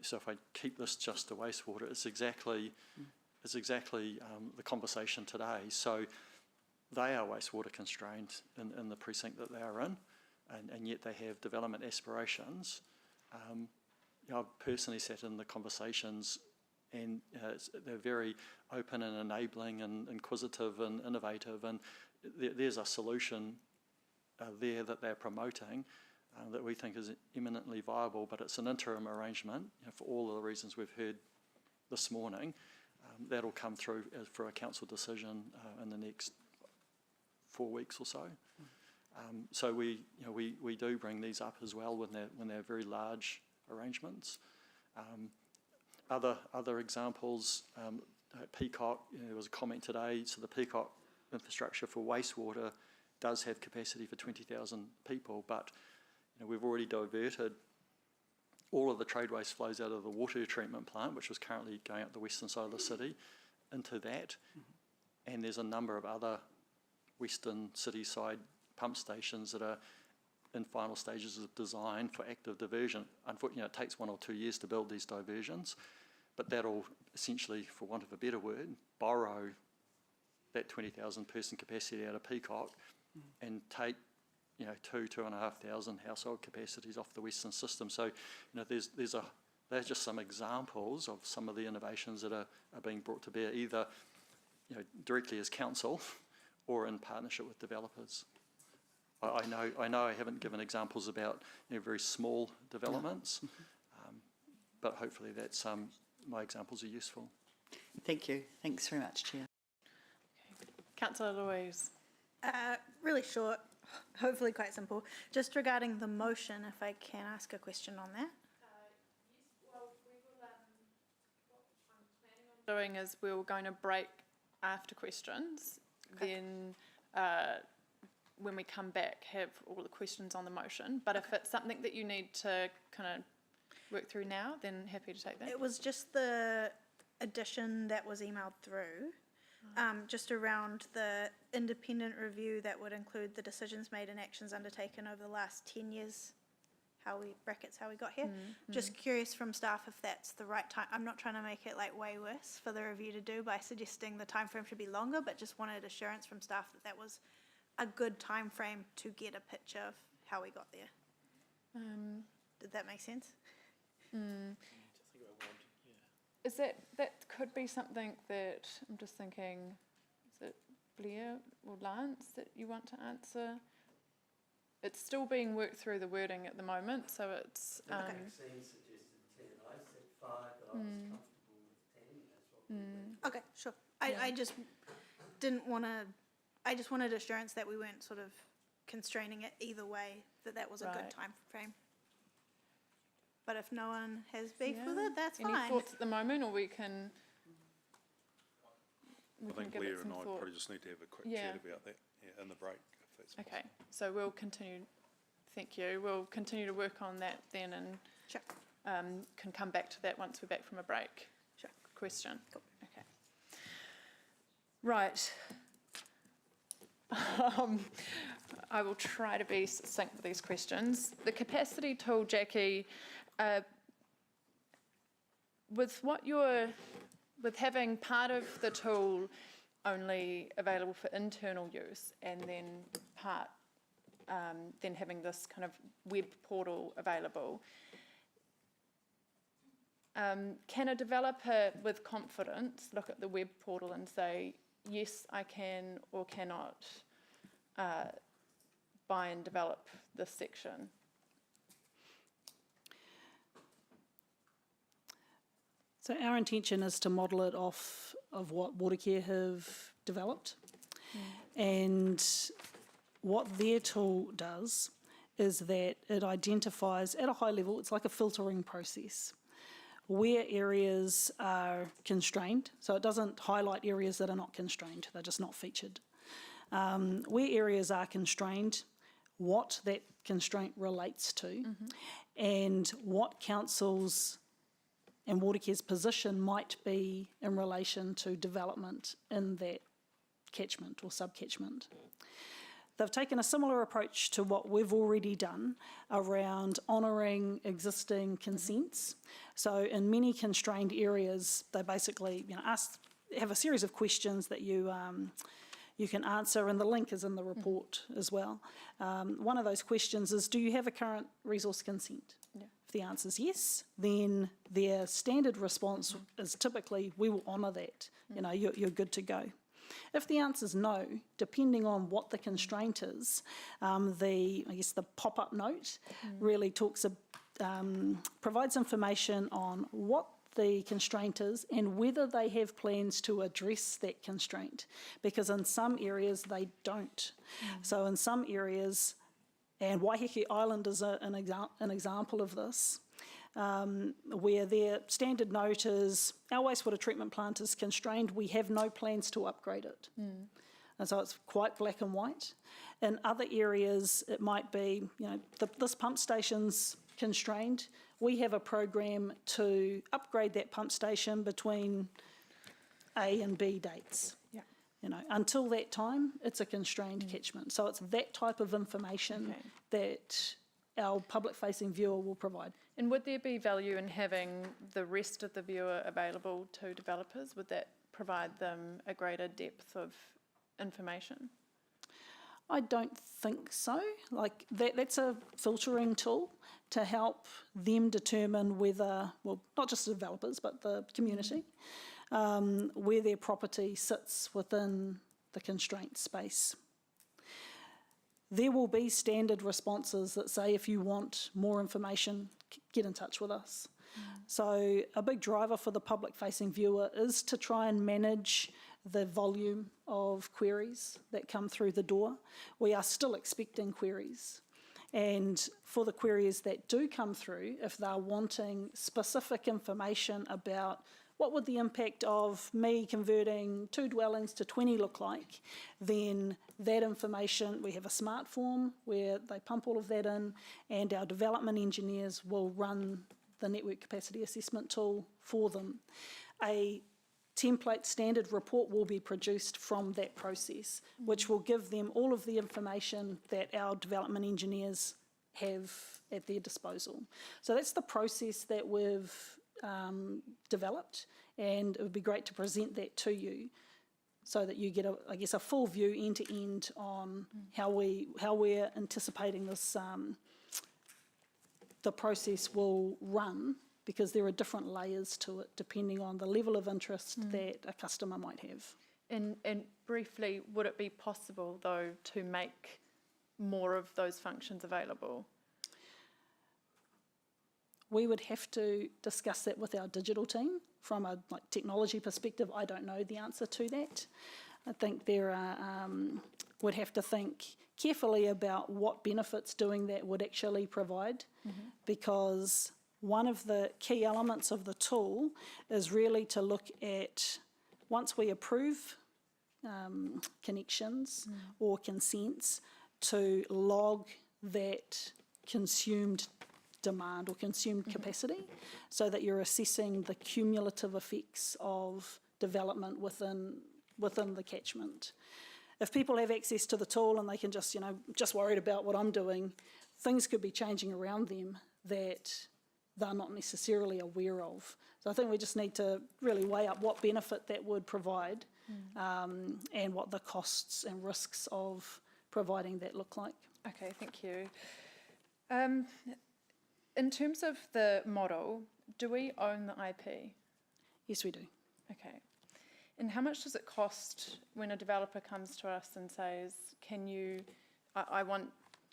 So if I keep this just to wastewater, it's exactly the conversation today. So they are wastewater constrained in the precinct that they are in, and yet they have development aspirations. I've personally sat in the conversations, and they're very open and enabling and inquisitive and innovative, and there's a solution there that they're promoting that we think is eminently viable, but it's an interim arrangement for all of the reasons we've heard this morning. That'll come through for a council decision in the next 4 weeks or so. So we do bring these up as well when they're very large arrangements. Other examples, Peacock, there was a comment today, so the Peacock infrastructure for wastewater does have capacity for 20,000 people, but we've already diverted all of the trade waste flows out of the water treatment plant, which was currently going up the western side of the city, into that. And there's a number of other western city side pump stations that are in final stages of design for active diversion. Unfortunately, it takes 1 or 2 years to build these diversions, but that'll essentially, for want of a better word, borrow that 20,000 person capacity out of Peacock and take 2,500 household capacities off the western system. So there's just some examples of some of the innovations that are being brought to bear, either directly as council or in partnership with developers. I know I haven't given examples about very small developments, but hopefully that's my examples are useful. Thank you. Thanks very much, Chair. Councillor Louise. Really short, hopefully quite simple. Just regarding the motion, if I can ask a question on that. Doing is we were going to break after questions, then when we come back have all the questions on the motion, but if it's something that you need to kind of work through now, then happy to take that. It was just the addition that was emailed through, just around the independent review that would include the decisions made and actions undertaken over the last 10 years, how we got here. Just curious from staff if that's the right time. I'm not trying to make it like way worse for the review to do by suggesting the time frame should be longer, but just wanted assurance from staff that that was a good time frame to get a picture of how we got there. Did that make sense? Is that could be something that I'm just thinking, is it Blair or Lance that you want to answer? It's still being worked through the wording at the moment, so it's. Maxine suggested 10, I said 5, but I was comfortable with 10. That's what Okay, sure. I just didn't want to. I just wanted assurance that we weren't sort of constraining it either way. That was a good time frame. but if no one has beef with it, that's Any fine. thoughts at the moment, or we can I think give it Leah some and I thought? probably just need to have a quick Yeah. chat about that in the break, if that's possible. Okay, so we'll continue, thank you, we'll continue to work on that then and Sure. can come back to that once we're back from a break. Sure. Question. Okay. Right. I will try to be succinct with these questions. The capacity tool, Jackie, with having part of the tool only available for internal use and then then having this kind of web portal available, can a developer with confidence look at the web portal and say, yes, I can or cannot buy and develop this section? So our intention is to model it off of what Watercare have developed. And what their tool does is that it identifies at a high level, it's like a filtering process, where areas are constrained. So it doesn't highlight areas that are not constrained, they're just not featured. Where areas are constrained, what that constraint relates to, and what councils and Watercare's position might be in relation to development in that catchment or sub-catchment. They've taken a similar approach to what we've already done around honouring existing consents. So in many constrained areas, they basically have a series of questions that you can answer, and the link is in the report as well. One of those questions is, do you have a current resource consent? If the answer is yes, then their standard response is typically, we will honour that. You're good to go. If the answer is no, depending on what the constraint is, the pop-up note really provides information on what the constraint is and whether they have plans to address that constraint, because in some areas they don't. So in some areas, and Waiheke Island is an example of this, where their standard note is, our wastewater treatment plant is constrained, we have no plans to upgrade it. And so it's quite black and white. In other areas, it might be, this pump station's constrained, we have a program to upgrade that pump station between A and B dates. Until that time, it's a constrained catchment. So it's that type of information that our public-facing viewer will provide. And would there be value in having the rest of the viewer available to developers? Would that provide them a greater depth of information? I don't think so. That's a filtering tool to help them determine whether, well, not just the developers, but the community, where their property sits within the constraint space. There will be standard responses that say, if you want more information, get in touch with us. So a big driver for the public-facing viewer is to try and manage the volume of queries that come through the door. We are still expecting queries. And for the queries that do come through, if they're wanting specific information about what would the impact of me converting 2 dwellings to 20 look like, then that information, we have a smart form where they pump all of that in, and our development engineers will run the network capacity assessment tool for them. A template standard report will be produced from that process, which will give them all of the information that our development engineers have at their disposal. So that's the process that we've developed, and it would be great to present that to you so that you get a full view end to end on how we're anticipating this the process will run, because there are different layers to it depending on the level of interest that a customer might have. And briefly, would it be possible though to make more of those functions available? We would have to discuss that with our digital team. From a technology perspective, I don't know the answer to that. I think we'd have to think carefully about what benefits doing that would actually provide, because one of the key elements of the tool is really to look at, once we approve connections or consents, to log that consumed demand or consumed capacity, so that you're assessing the cumulative effects of development within the catchment. If people have access to the tool and they can just worried about what I'm doing, things could be changing around them that they're not necessarily aware of. So I think we just need to really weigh up what benefit that would provide and what the costs and risks of providing that look like. Okay, thank you. In terms of the model, do we own the IP? Yes, we do. Okay. And how much does it cost when a developer comes to us and says, I want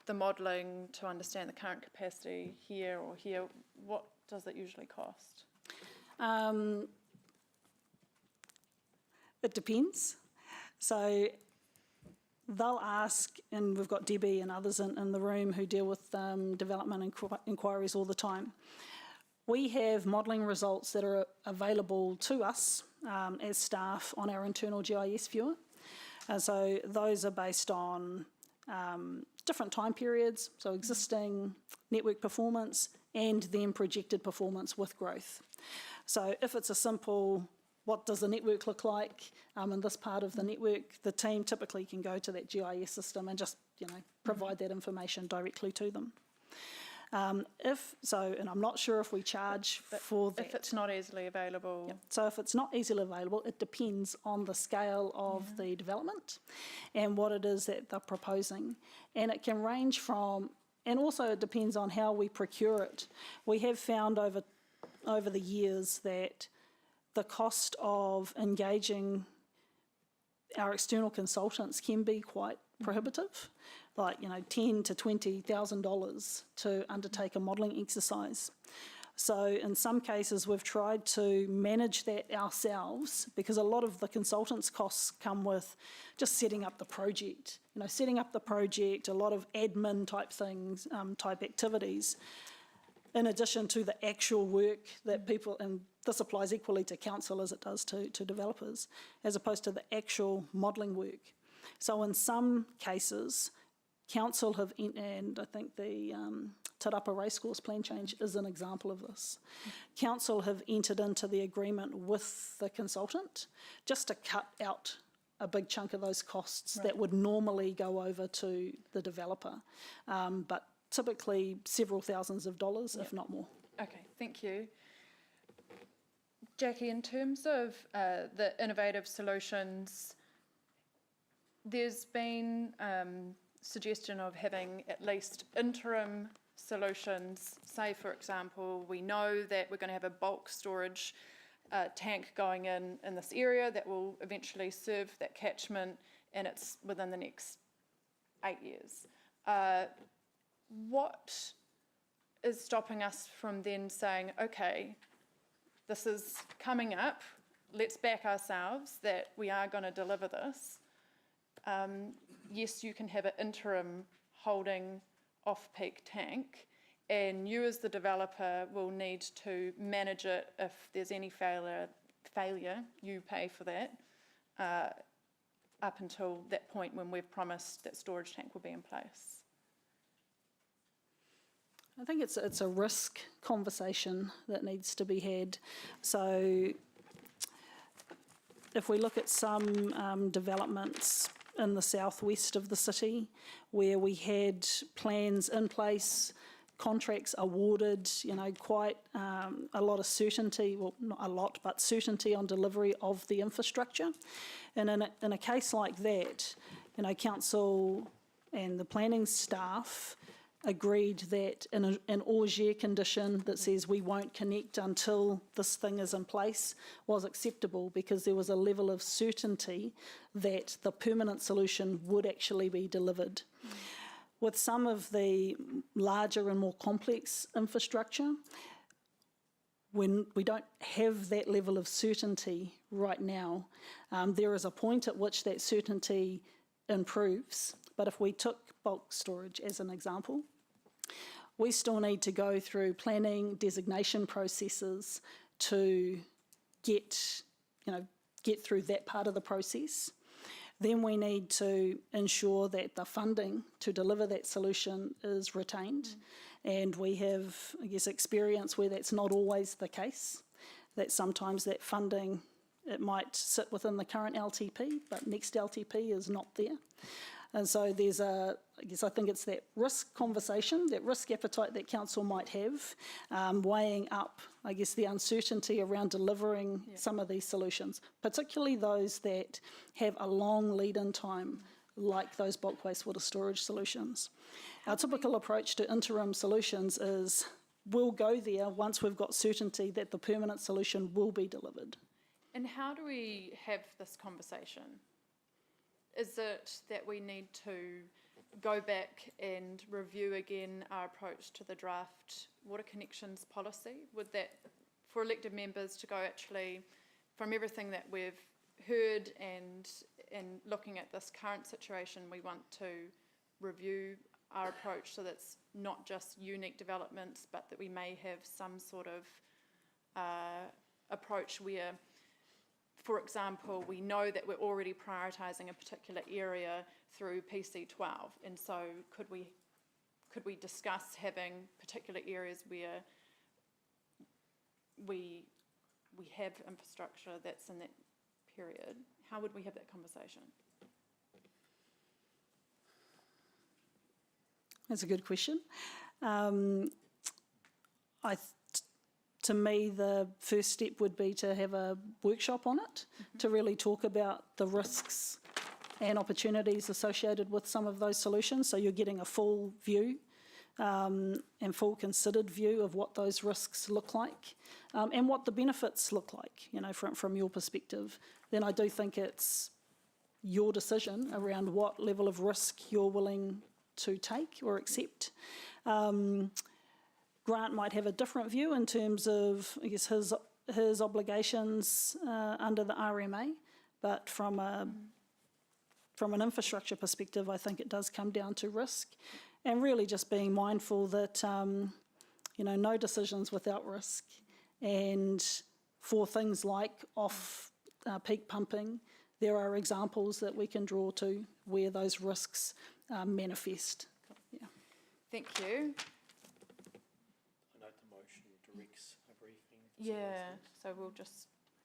the modelling to understand the current capacity here or here? What does it usually cost? It depends. So they'll ask, and we've got Debbie and others in the room who deal with development inquiries all the time. We have modelling results that are available to us as staff on our internal GIS viewer. And so those are based on different time periods, so existing network performance and then projected performance with growth. So if it's a simple, what does the network look like in this part of the network, the team typically can go to that GIS system and just provide that information directly to them. And I'm not sure if we charge for that. If it's not easily available? Yep. So if it's not easily available, it depends on the scale of the development and what it is that they're proposing. And it can range from, and also it depends on how we procure it. We have found over the years that the cost of engaging our external consultants can be quite prohibitive, like $10,000 to $20,000 to undertake a modelling exercise. So in some cases we've tried to manage that ourselves, because a lot of the consultants' costs come with just setting up the project. Setting up the project, a lot of admin type things, type activities, in addition to the actual work that people, and this applies equally to council as it does to developers, as opposed to the actual modelling work. So in some cases, council have, and I think the Te Rapa Racecourse plan change is an example of this. Council have entered into the agreement with the consultant just to cut out a big chunk of those costs that would normally go over to the developer. But typically several thousands of dollars, if not more. Okay, thank you. Jackie, in terms of the innovative solutions, there's been suggestion of having at least interim solutions. Say, for example, we know that we're going to have a bulk storage tank going in this area that will eventually serve that catchment, and it's within the next 8 years. What is stopping us from then saying, okay, this is coming up, let's back ourselves that we are going to deliver this. Yes, you can have an interim holding off-peak tank, and you as the developer will need to manage it. If there's any failure, you pay for that up until that point when we've promised that storage tank will be in place. I think it's a risk conversation that needs to be had. So if we look at some developments in the southwest of the city where we had plans in place, contracts awarded, quite a lot of certainty, well, not a lot, but certainty on delivery of the infrastructure. And in a case like that, council and the planning staff agreed that in an Auger condition that says we won't connect until this thing is in place was acceptable, because there was a level of certainty that the permanent solution would actually be delivered. With some of the larger and more complex infrastructure, when we don't have that level of certainty right now, there is a point at which that certainty improves. But if we took bulk storage as an example, we still need to go through planning designation processes to get through that part of the process. Then we need to ensure that the funding to deliver that solution is retained. And we have, I guess, experience where that's not always the case, that sometimes that funding, it might sit within the current LTP, but next LTP is not there. And so there's I think it's that risk conversation, that risk appetite that council might have, weighing up, I guess, the uncertainty around delivering some of these solutions, particularly those that have a long lead-in time, like those bulk wastewater storage solutions. Our typical approach to interim solutions is we'll go there once we've got certainty that the permanent solution will be delivered. And how do we have this conversation? Is it that we need to go back and review again our approach to the draft water connections policy? Would that, for elected members to go actually, from everything that we've heard and looking at this current situation, we want to review our approach so that's not just unique developments, but that we may have some sort of approach where, for example, we know that we're already prioritising a particular area through PC12, and so could we discuss having particular areas where we have infrastructure that's in that period? How would we have that conversation? That's a good question. To me, the first step would be to have a workshop on it, to really talk about the risks and opportunities associated with some of those solutions. So you're getting a full view and full considered view of what those risks look like and what the benefits look like, from your perspective. Then I do think it's your decision around what level of risk you're willing to take or accept. Grant might have a different view in terms of, I guess, his obligations under the RMA, but from an infrastructure perspective, I think it does come down to risk, and really just being mindful that no decisions without risk, and for things like off-peak pumping, there are examples that we can draw to where those risks manifest. Yeah. Thank you. Briefing. Yeah, so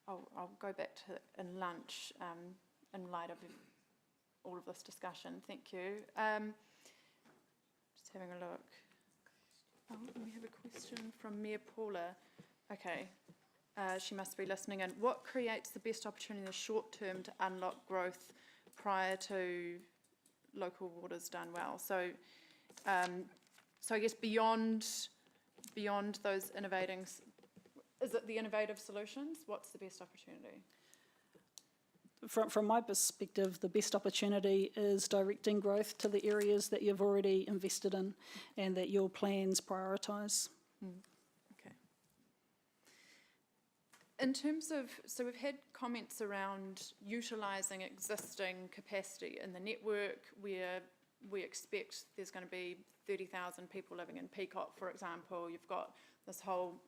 I'll go back to in lunch in light of all of this discussion. Thank you. Just having a look. Oh, we have a question from Mayor Paula. Okay, she must be listening in. What creates the best opportunity in the short term to unlock growth prior to local waters done well? So I guess beyond those innovating, is it the innovative solutions? What's the best opportunity? From my perspective, the best opportunity is directing growth to the areas that you've already invested in and that your plans prioritise. Okay. In terms of, so we've had comments around utilising existing capacity in the network where we expect there's going to be 30,000 people living in Peacock, for example. You've got this whole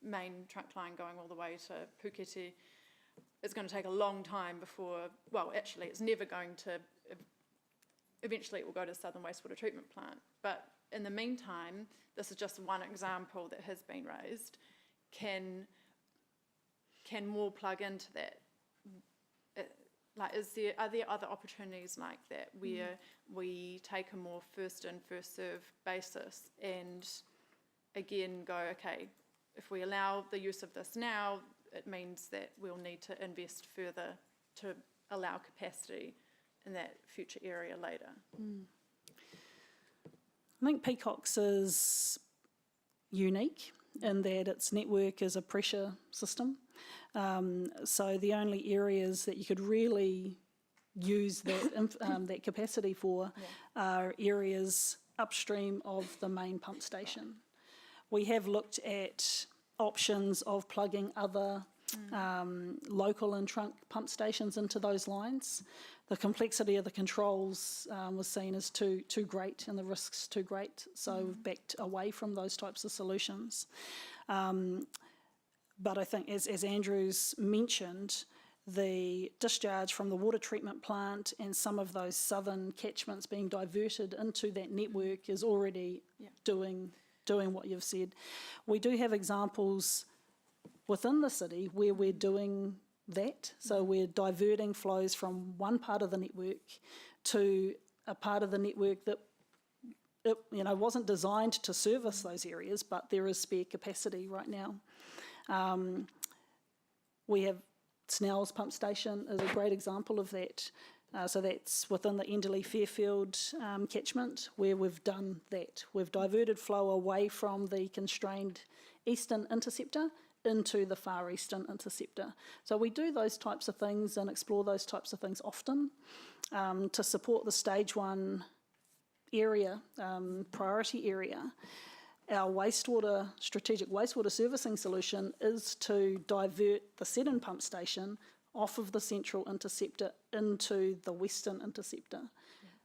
main trunk line going all the way to Puketi. It's going to take a long time before, well, actually, it's never going to, eventually it will go to Southern Wastewater Treatment Plant. But in the meantime, this is just one example that has been raised. Can more plug into that? Are there other opportunities like that where we take a more first in, first serve basis and again go, okay, if we allow the use of this now, it means that we'll need to invest further to allow capacity in that future area later. I think Peacock's is unique in that its network is a pressure system. So the only areas that you could really use that capacity for are areas upstream of the main pump station. We have looked at options of plugging other local and trunk pump stations into those lines. The complexity of the controls was seen as too great and the risks too great, so we've backed away from those types of solutions. But I think, as Andrew's mentioned, the discharge from the water treatment plant and some of those southern catchments being diverted into that network is already doing what you've said. We do have examples within the city where we're doing that. So we're diverting flows from one part of the network to a part of the network that wasn't designed to service those areas, but there is spare capacity right now. We have Snell's pump station is a great example of that. So that's within the Enderley Fairfield catchment where we've done that. We've diverted flow away from the constrained eastern interceptor into the far eastern interceptor. So we do those types of things and explore those types of things often to support the stage 1 area, priority area. Our strategic wastewater servicing solution is to divert the Seddon pump station off of the central interceptor into the western interceptor,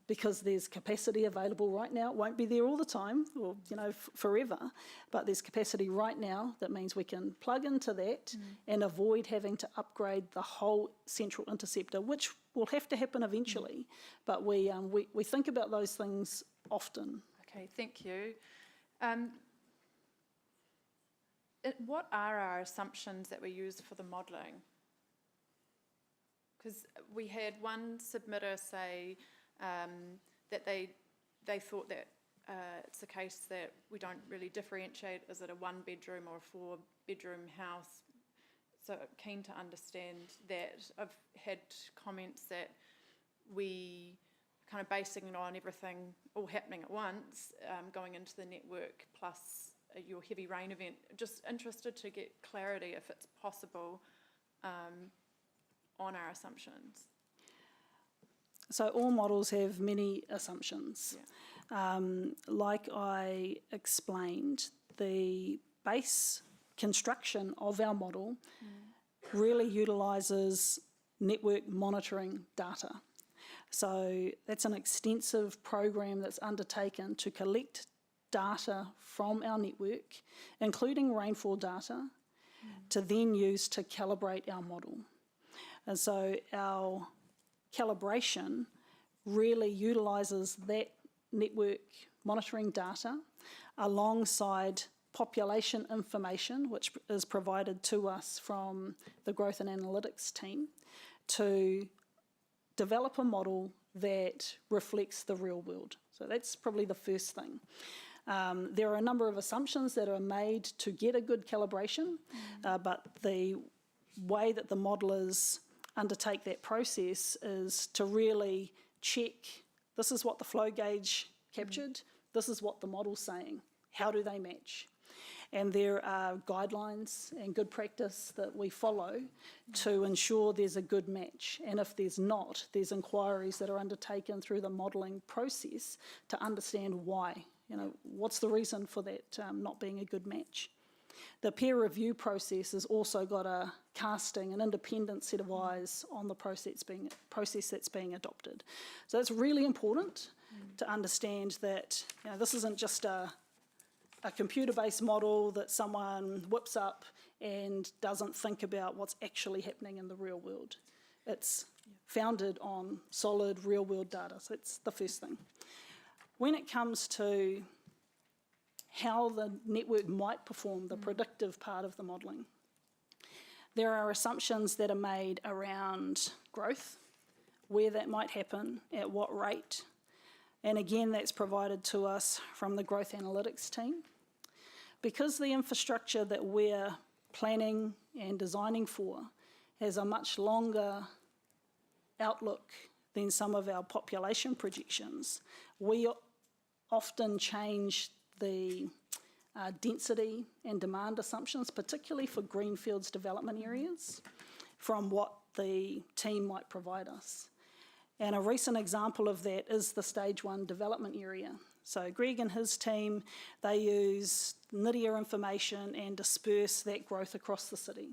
because there's capacity available right now. It won't be there all the time, or forever, but there's capacity right now that means we can plug into that and avoid having to upgrade the whole central interceptor, which will have to happen eventually. But we think about those things often. Okay, thank you. What are our assumptions that we use for the modelling? Because we had one submitter say that they thought that it's a case that we don't really differentiate, is it a 1-bedroom or a 4-bedroom house? So keen to understand that. I've had comments that we kind of basing it on everything all happening at once, going into the network, plus your heavy rain event. Just interested to get clarity, if it's possible, on our assumptions. So all models have many assumptions. Like I explained, the base construction of our model really utilises network monitoring data. So that's an extensive program that's undertaken to collect data from our network, including rainfall data, to then use to calibrate our model. And so our calibration really utilises that network monitoring data alongside population information, which is provided to us from the growth and analytics team, to develop a model that reflects the real world. So that's probably the first thing. There are a number of assumptions that are made to get a good calibration, but the way that the modelers undertake that process is to really check, this is what the flow gauge captured, this is what the model's saying, how do they match? And there are guidelines and good practice that we follow to ensure there's a good match. And if there's not, there's inquiries that are undertaken through the modelling process to understand why. What's the reason for that not being a good match? The peer review process has also got a casting, an independent set of eyes on the process that's being adopted. So it's really important to understand that this isn't just a computer-based model that someone whips up and doesn't think about what's actually happening in the real world. It's founded on solid real-world data, so that's the first thing. When it comes to how the network might perform, the predictive part of the modelling, there are assumptions that are made around growth, where that might happen, at what rate, and again that's provided to us from the growth analytics team. Because the infrastructure that we're planning and designing for has a much longer outlook than some of our population projections, we often change the density and demand assumptions, particularly for greenfields development areas, from what the team might provide us. And a recent example of that is the stage 1 development area. So Greg and his team, they use NIDIA information and disperse that growth across the city.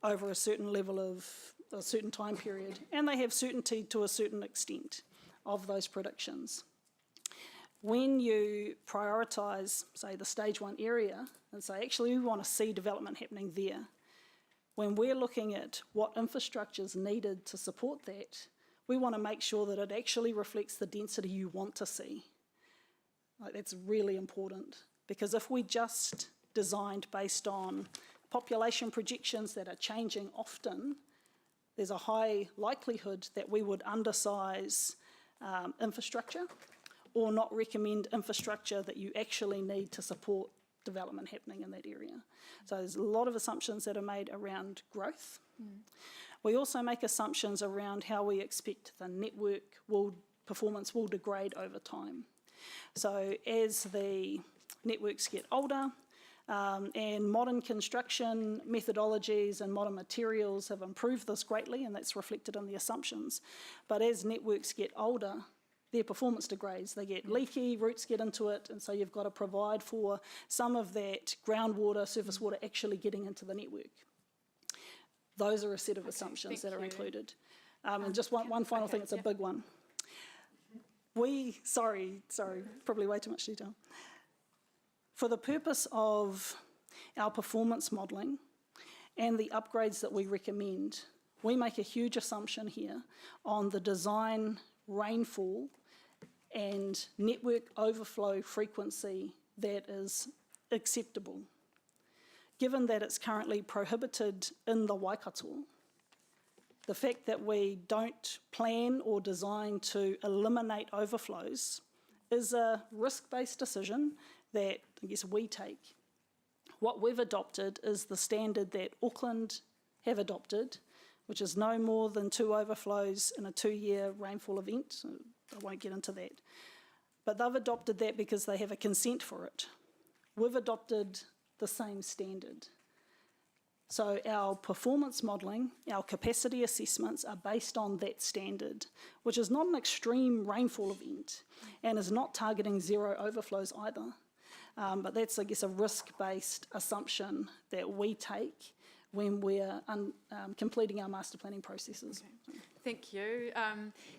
over a certain level of a certain time period, and they have certainty to a certain extent of those predictions. When you prioritise, say, the stage 1 area and say, actually, we want to see development happening there, when we're looking at what infrastructure is needed to support that, we want to make sure that it actually reflects the density you want to see. Like, that's really important, because if we just designed based on population projections that are changing often, there's a high likelihood that we would undersize infrastructure or not recommend infrastructure that you actually need to support development happening in that area. So there's a lot of assumptions that are made around growth. We also make assumptions around how we expect the network performance will degrade over time. So as the networks get older, and modern construction methodologies and modern materials have improved this greatly, and that's reflected in the assumptions. But as networks get older, their performance degrades. They get leaky, roots get into it, and so you've got to provide for some of that groundwater, surface water actually getting into the network. Those are a set of assumptions that are included. And just one final thing, it's a big one. Sorry, probably way too much detail. For the purpose of our performance modelling and the upgrades that we recommend, we make a huge assumption here on the design rainfall and network overflow frequency that is acceptable. Given that it's currently prohibited in the Waikato, the fact that we don't plan or design to eliminate overflows is a risk-based decision that I guess we take. What we've adopted is the standard that Auckland have adopted, which is no more than 2 overflows in a 2-year rainfall event. So I won't get into that. But they've adopted that because they have a consent for it. We've adopted the same standard. So our performance modelling, our capacity assessments are based on that standard, which is not an extreme rainfall event and is not targeting 0 overflows either. But that's, I guess, a risk-based assumption that we take when we're completing our master planning processes. Okay. Thank you.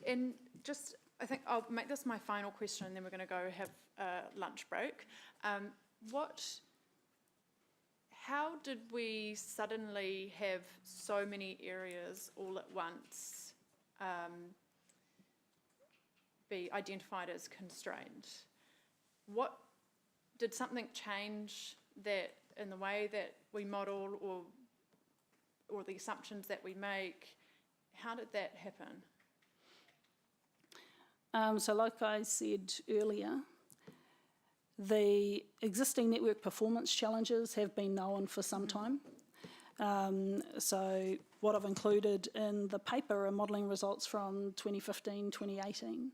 And just, I think I'll make this my final question, and then we're going to go have a lunch break. How did we suddenly have so many areas all at once be identified as constrained? Did something change that in the way that we model or the assumptions that we make? How did that happen? So like I said earlier, the existing network performance challenges have been known for some time. So what I've included in the paper are modelling results from 2015, 2018,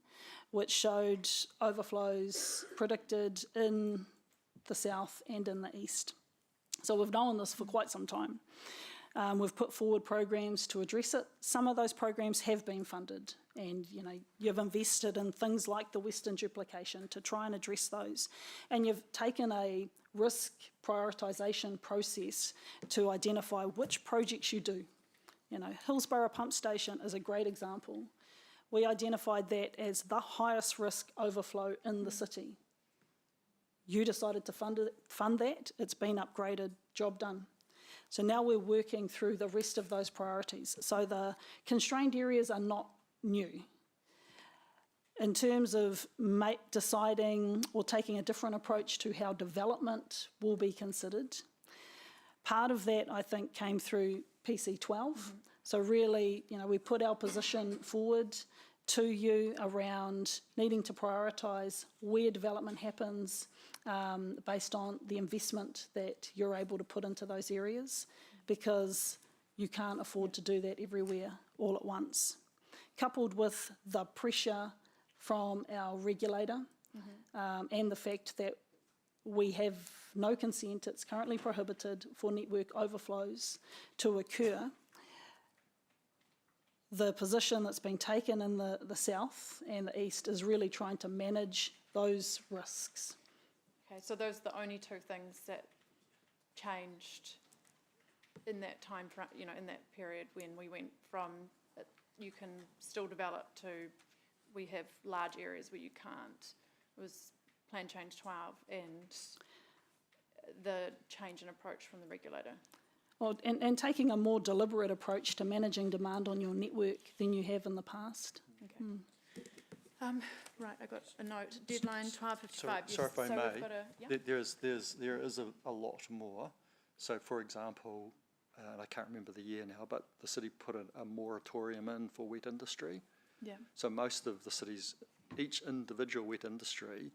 which showed overflows predicted in the south and in the east. So we've known this for quite some time. We've put forward programs to address it. Some of those programs have been funded, and you've invested in things like the Western Duplication to try and address those. And you've taken a risk prioritisation process to identify which projects you do. Hillsborough Pump Station is a great example. We identified that as the highest risk overflow in the city. You decided to fund that, it's been upgraded, job done. So now we're working through the rest of those priorities. So the constrained areas are not new. In terms of deciding or taking a different approach to how development will be considered, part of that, I think, came through PC12. So really, we put our position forward to you around needing to prioritise where development happens based on the investment that you're able to put into those areas, because you can't afford to do that everywhere all at once. Coupled with the pressure from our regulator and the fact that we have no consent, it's currently prohibited for network overflows to occur. The position that's been taken in the south and the east is really trying to manage those risks. Okay, so those are the only 2 things that changed in that time, in that period when we went from you can still develop to we have large areas where you can't. It was Plan Change 12 and the change in approach from the regulator. Well, and taking a more deliberate approach to managing demand on your network than you have in the past. Okay. Right, I got a note. Deadline 12:55. Sorry if I so may. we've got a, There is a lot more. So, for example, and I can't remember the year now, but the city put a moratorium in for wet industry. Yeah. So most of the cities, each individual wet industry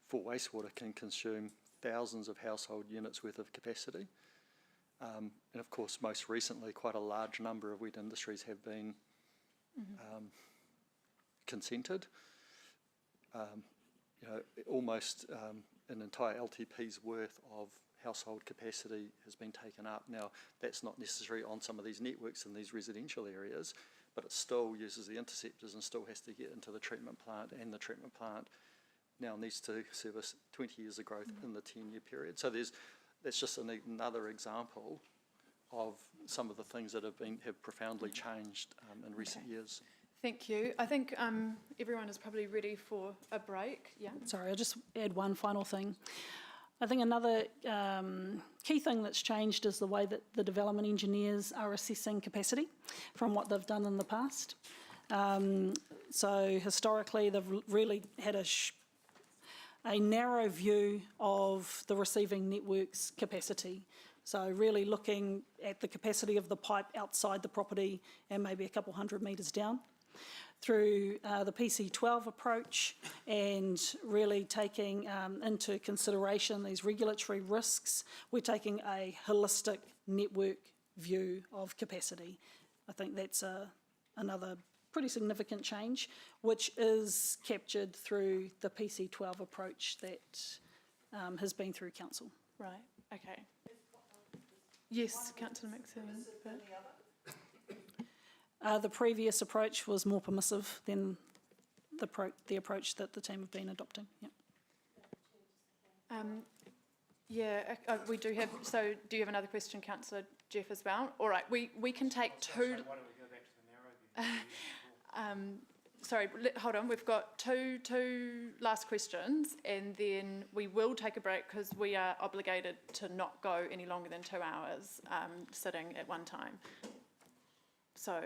for wastewater can consume thousands of household units worth of capacity. And of course, most recently, quite a large number of wet industries have been consented. Almost an entire LTP's worth of household capacity has been taken up. Now, that's not necessary on some of these networks in these residential areas, but it still uses the interceptors and still has to get into the treatment plant, and the treatment plant now needs to service 20 years of growth in the 10-year period. So that's just another example of some of the things that have profoundly changed in recent years. Thank you. I think everyone is probably ready for a break. Yeah. Sorry, I'll just add one final thing. I think another key thing that's changed is the way that the development engineers are assessing capacity from what they've done in the past. So historically, they've really had a narrow view of the receiving network's capacity. So really looking at the capacity of the pipe outside the property and maybe a couple hundred metres down. Through the PC12 approach and really taking into consideration these regulatory risks, we're taking a holistic network view of capacity. I think that's another pretty significant change, which is captured through the PC12 approach that has been through council. Right, okay. Yes, Councillor Maxine. The previous approach was more permissive than the approach that the team have been adopting. Yeah. We do have, so do you have another question, Councillor Jeff, as well? All right, we can take two. So why don't we go back to the narrow view? Sorry, hold on, we've got two last questions and then we will take a break because we are obligated to not go any longer than 2 hours sitting at one time. So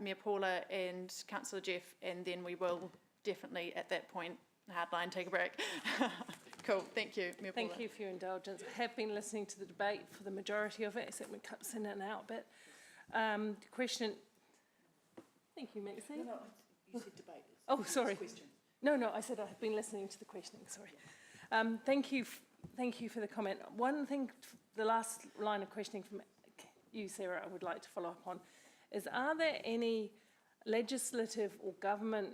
Mayor Paula and Councillor Jeff, and then we will definitely at that point, hardline, take a break. Cool, thank you, Mayor Paula. Thank you for your indulgence. I have been listening to the debate for the majority of it, except when it cuts in and out a bit. The question, thank you, Maxine. No, you said debate. Oh, sorry. No, I said I have been listening to the questioning, sorry. Thank you for the comment. One thing, the last line of questioning from you, Sarah, I would like to follow up on, is are there any legislative or government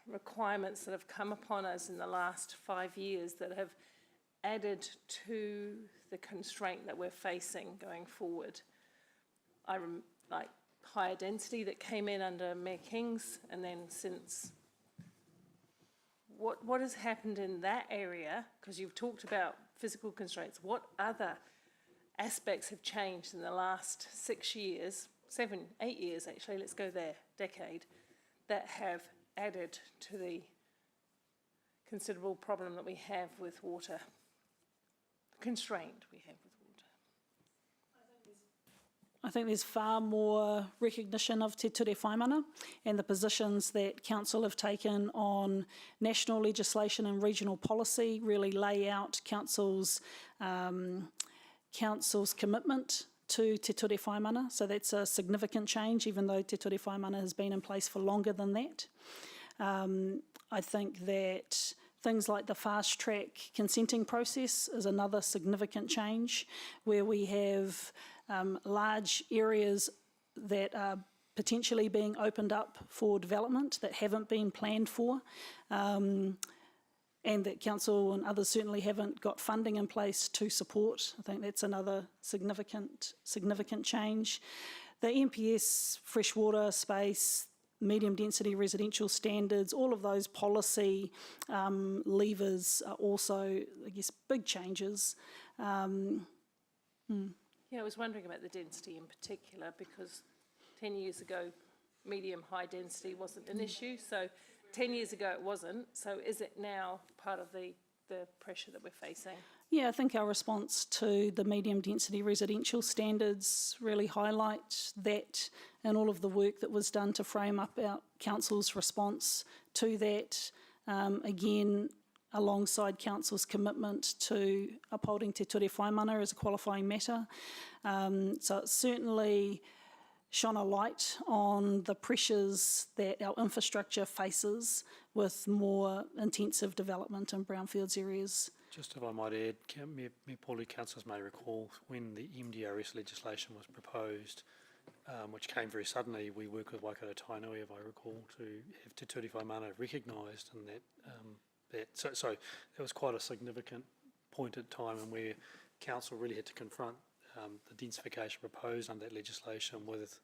requirements that have come upon us in the last 5 years that have added to the constraint that we're facing going forward? Like higher density that came in under Mayor King's, and then since, what has happened in that area? Because you've talked about physical constraints. What other aspects have changed in the last 6 years, 7, 8 years actually, let's go there, decade, that have added to the considerable problem that we have with water, constraint we have with water? I think there's far more recognition of Te Ture Whaimana and the positions that council have taken on national legislation and regional policy really lay out council's commitment to Te Ture Whaimana. So that's a significant change, even though Te Ture Whaimana has been in place for longer than that. I think that things like the fast track consenting process is another significant change, where we have large areas that are potentially being opened up for development that haven't been planned for, and that council and others certainly haven't got funding in place to support. I think that's another significant change. The MPS freshwater space, medium density residential standards, all of those policy levers are also, I guess, big changes. Yeah, I was wondering about the density in particular because 10 years ago, medium-high density wasn't an issue. So 10 years ago it wasn't. So is it now part of the pressure that we're facing? Yeah, I think our response to the medium density residential standards really highlight that and all of the work that was done to frame up our council's response to that. Again, alongside council's commitment to upholding Te Ture Whaimana as a qualifying matter. So it's certainly shone a light on the pressures that our infrastructure faces with more intensive development in brownfields areas. Just if I might add, Mayor Pauly, councillors may recall when the MDRS legislation was proposed, which came very suddenly, we worked with Waikato Tainui, if I recall, to have Te Ture Whaimana recognised, and so that was quite a significant point at time and where council really had to confront the densification proposed under that legislation with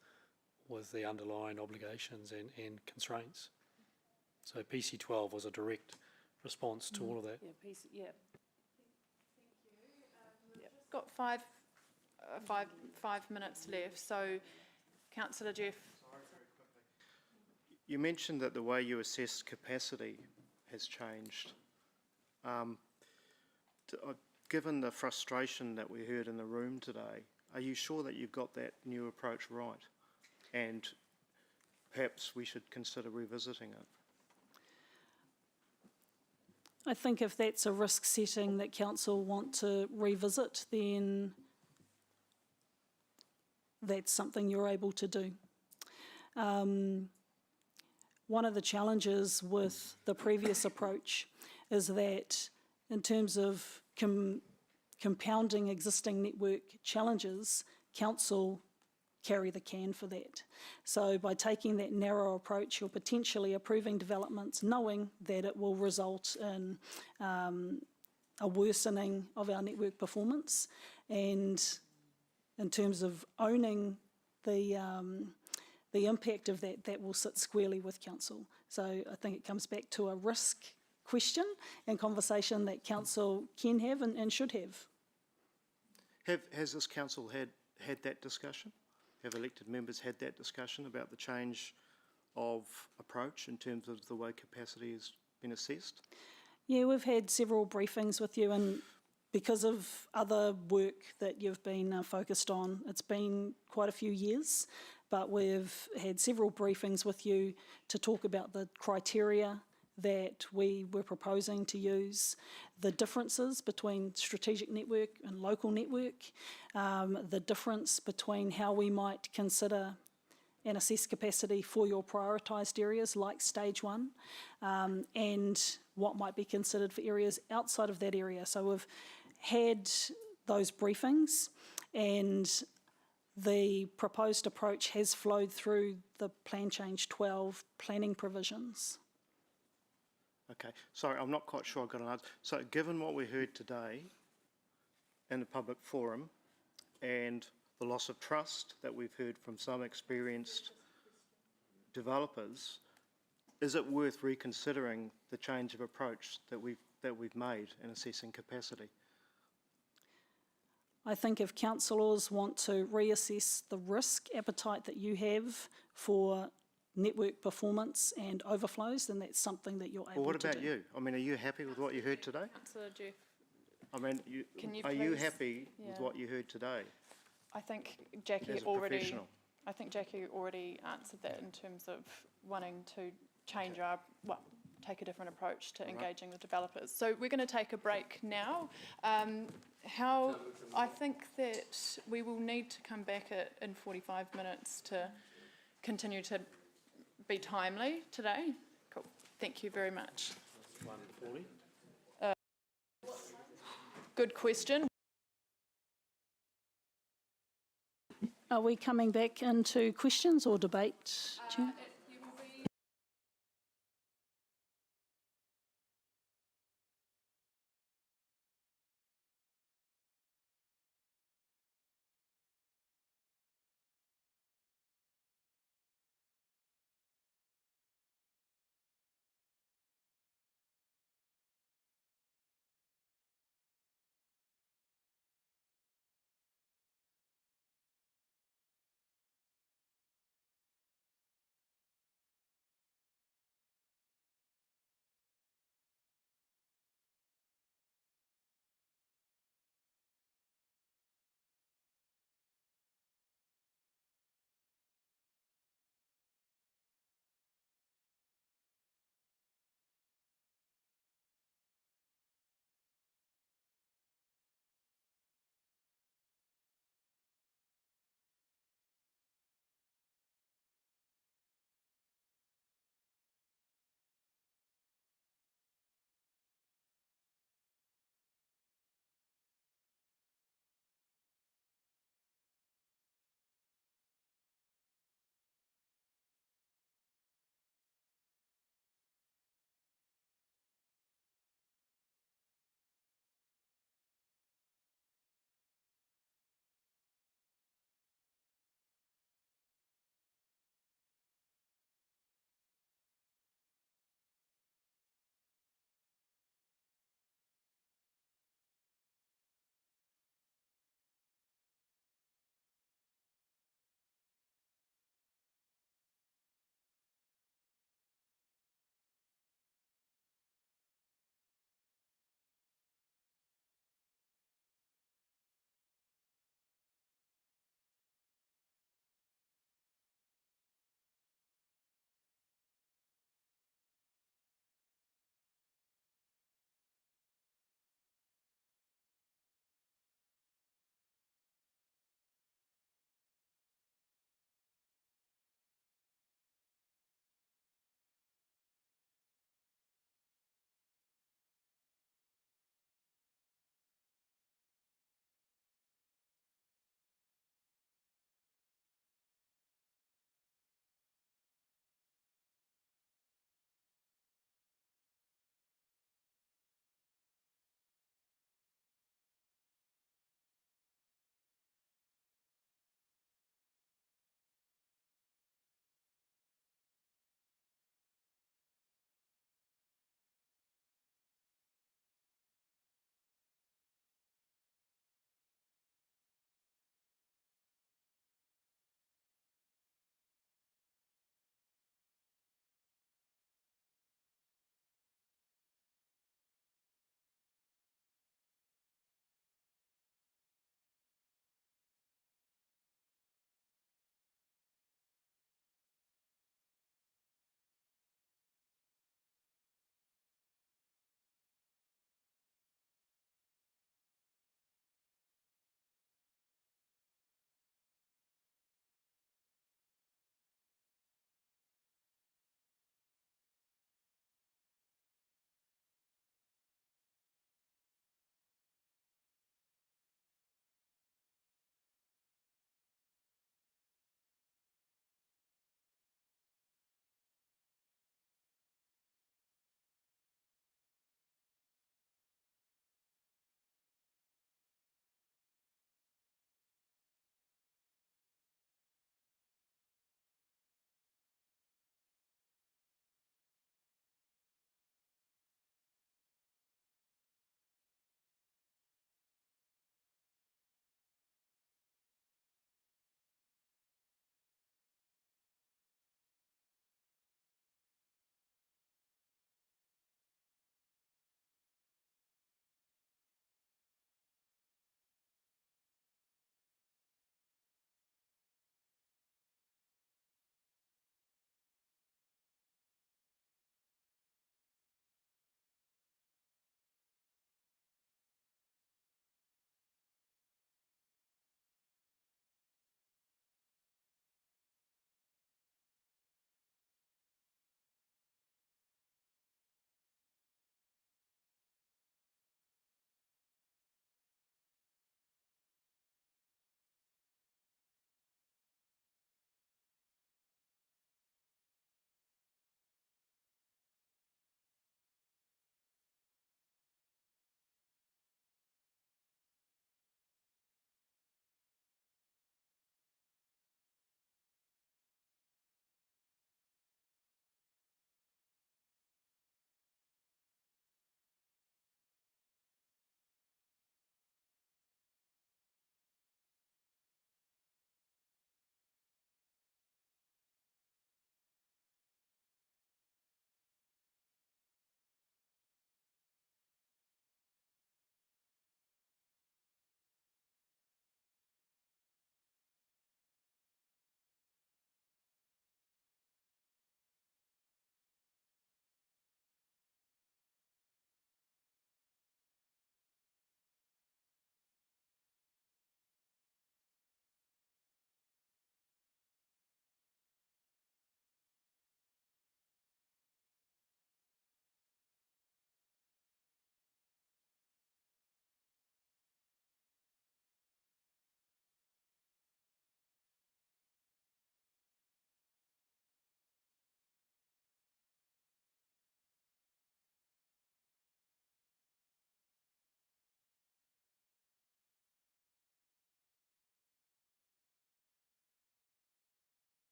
the underlying obligations and constraints. So PC12 was a direct response to all of that. Yeah, Got five minutes left, so Councillor Jeff. You mentioned that the way you assess capacity has changed. Given the frustration that we heard in the room today, are you sure that you've got that new approach right? And perhaps we should consider revisiting it. I think if that's a risk setting that council want to revisit, then that's something you're able to do. One of the challenges with the previous approach is that in terms of compounding existing network challenges, council carry the can for that. So by taking that narrow approach, you're potentially approving developments knowing that it will result in a worsening of our network performance, and in terms of owning the impact of that, that will sit squarely with council. So I think it comes back to a risk question and conversation that council can have and should have. Has this council had that discussion? Have elected members had that discussion about the change of approach in terms of the way capacity has been assessed? Yeah, we've had several briefings with you, and because of other work that you've been focused on, it's been quite a few years, but we've had several briefings with you to talk about the criteria that we were proposing to use, the differences between strategic network and local network, the difference between how we might consider and assess capacity for your prioritised areas like stage 1, and what might be considered for areas outside of that area. So we've had those briefings, and the proposed approach has flowed through the Plan Change 12 planning provisions. Okay, sorry, I'm not quite sure I got an answer. So given what we heard today in the public forum and the loss of trust that we've heard from some experienced developers, is it worth reconsidering the change of approach that we've made in assessing capacity? I think if councillors want to reassess the risk appetite that you have for network performance and overflows, then that's something that you're able to do. Well, what about you? I mean, are you happy with what you heard today? Councillor Jeff. I mean, are you happy with what you heard today? I think Jackie already answered that in terms of wanting to change take a different approach to engaging with developers. So we're going to take a break now. I think that we will need to come back in 45 minutes to continue to be timely today. Cool. Thank you very much. 1:40. Good question. Are we coming back into questions or debate, Chair?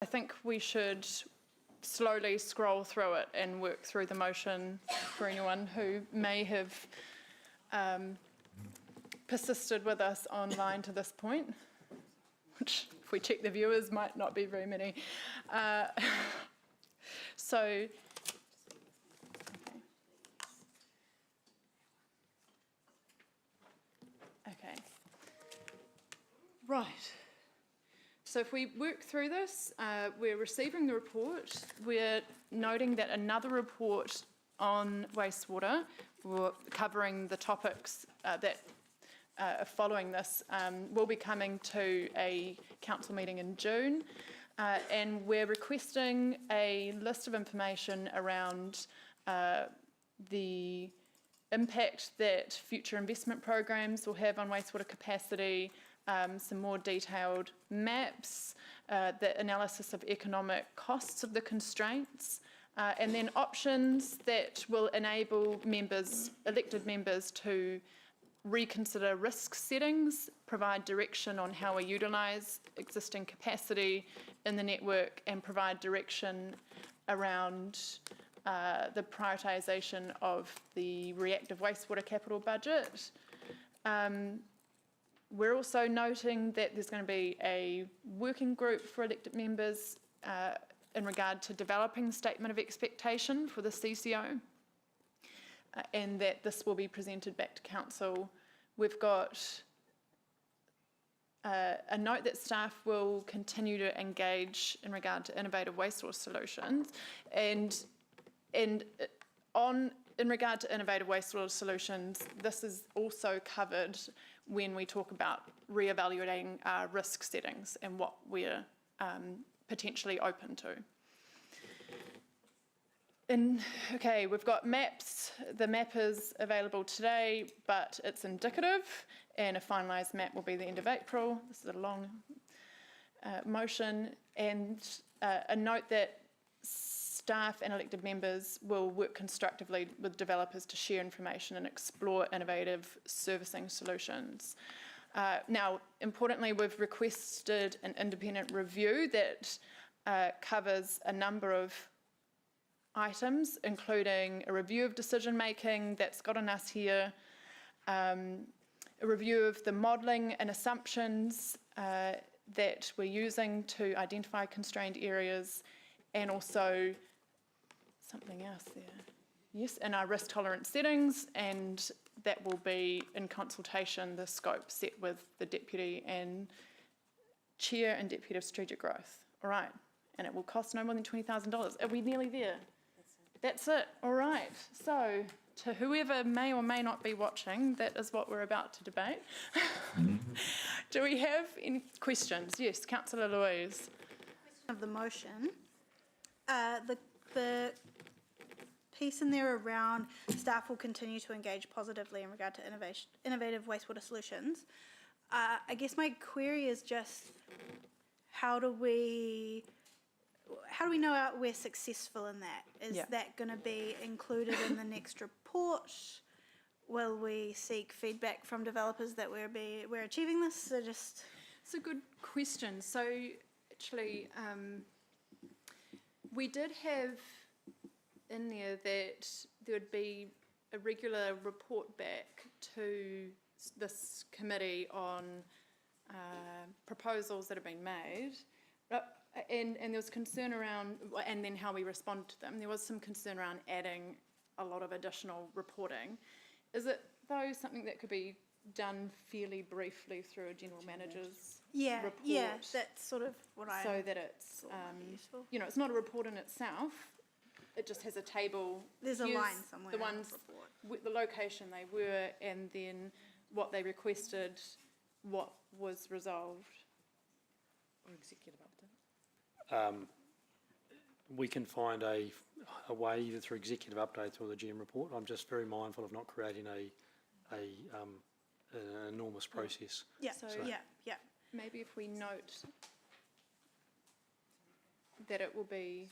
I think we should slowly scroll through it and work through the motion for anyone who may have persisted with us online to this point, which, if we check the viewers, might not be very many. So, okay. Right. So if we work through this, we're receiving the report. We're noting that another report on wastewater, covering the topics that are following this, will be coming to a council meeting in June. And we're requesting a list of information around the impact that future investment programs will have on wastewater capacity, some more detailed maps, the analysis of economic costs of the constraints, and then options that will enable members, elected members, to reconsider risk settings, provide direction on how we utilise existing capacity in the network, and provide direction around the prioritisation of the reactive wastewater capital budget. We're also noting that there's going to be a working group for elected members in regard to developing the statement of expectation for the CCO, and that this will be presented back to council. We've got a note that staff will continue to engage in regard to innovative wastewater solutions, and in regard to innovative wastewater solutions, this is also covered when we talk about re-evaluating our risk settings and what we're potentially open to. Okay, we've got maps. The map is available today, but it's indicative, and a finalised map will be the end of April. This is a long motion, and a note that staff and elected members will work constructively with developers to share information and explore innovative servicing solutions. Now, importantly, we've requested an independent review that covers a number of items, including a review of decision making that's gotten us here, a review of the modelling and assumptions that we're using to identify constrained areas, and also something else there. Yes, and our risk tolerance settings, and that will be in consultation, the scope set with the Deputy and Chair and Deputy of Strategic Growth. All right, and it will cost no more than $20,000. Are we nearly there? That's it. All right. So, to whoever may or may not be watching, that is what we're about to debate. Do we have any questions? Yes, Councillor Louise. Question of the motion. The piece in there around staff will continue to engage positively in regard to innovative wastewater solutions. I guess my query is just how do we know we're successful in that? Is that going to be included in the next report? Will we seek feedback from developers that we're achieving this? So just it's a good question. So actually, we did have in there that there would be a regular report back to this committee on proposals that have been made. And there was concern around, and then how we respond to them. There was some concern around adding a lot of additional reporting. Is it, though, something that could be done fairly briefly through a general manager's report? Yeah, that's sort of what I so that it's, you know, it's not a report in itself. It just has a table. There's a line somewhere. The ones, the location they were, and then what they requested, what was resolved. Or executive update. We can find a way either through executive updates or the GM report. I'm just very mindful of not creating an enormous process. Yeah, so yeah. Maybe if we note that it will be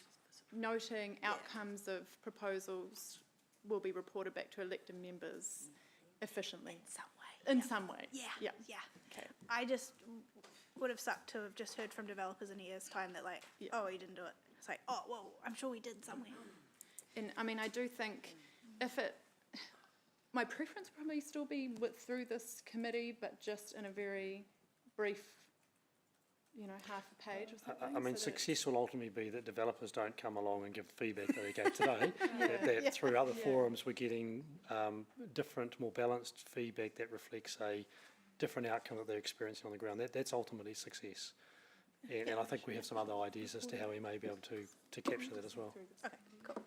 noting outcomes of proposals will be reported back to elected members efficiently. In some way. In some way. Yeah. Yeah. Okay. I just would have sucked to have just heard from developers in a year's time that like, oh, he didn't do it. It's like, oh, well, I'm sure he did somewhere. And I mean, I do think my preference would probably still be through this committee, but just in a very brief, half a page or something. I mean, so that success will ultimately be that developers don't come along and give feedback that they gave today. that through other forums we're getting different, more balanced feedback that reflects a different outcome that they're experiencing on the ground. That's ultimately success. And I think we have some other ideas as to how we may be able to capture that as well. Okay, cool.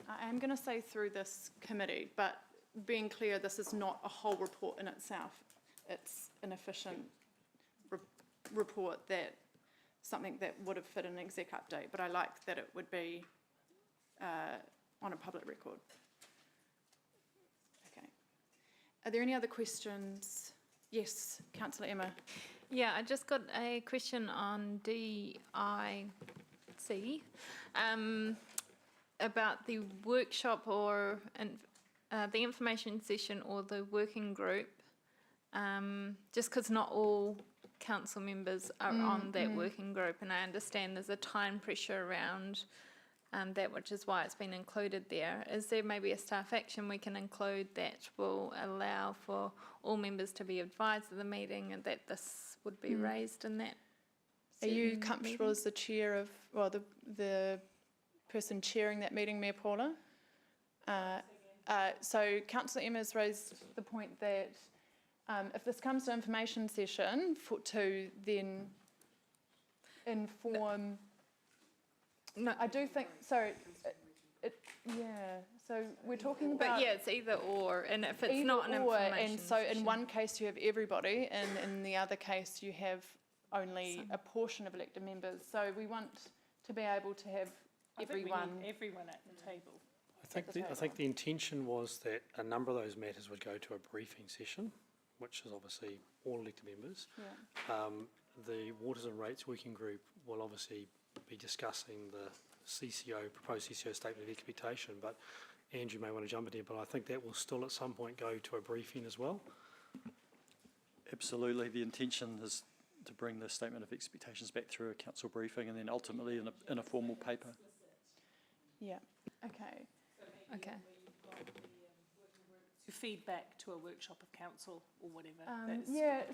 I am going to say through this committee, but being clear, this is not a whole report in itself. It's an efficient report something that would have fit in an exec update, but I like that it would be on a public record. Okay. Are there any other questions? Yes, Councillor Emma. Yeah, I just got a question on DIC about the workshop or the information session or the working group, just because not all council members are on that working group, and I understand there's a time pressure around that, which is why it's been included there. Is there maybe a staff action we can include that will allow for all members to be advised of the meeting and that this would be raised in that? Are you certain comfortable meeting? as the chair of, the person chairing that meeting, Mayor Paula? So Councillor Emma's raised the point that if this comes to information session to then inform. No, I do think so. So we're talking about. But yeah, it's either or, and if it's not an information and so in session. one case you have everybody, and in the other case you have only a portion of elected members. So we want to be able to have everyone. Everyone at the table. I think the intention was that a number of those matters would go to a briefing session, which is obviously all elected members. Yeah. The Waters and Rates Working Group will obviously be discussing the proposed CCO statement of expectation, but Andrew may want to jump in here, but I think that will still at some point go to a briefing as well. Absolutely. The intention is to bring the statement of expectations back through a council briefing and then ultimately in a formal paper. Yeah. Okay. Okay. To feedback to a workshop of council or whatever.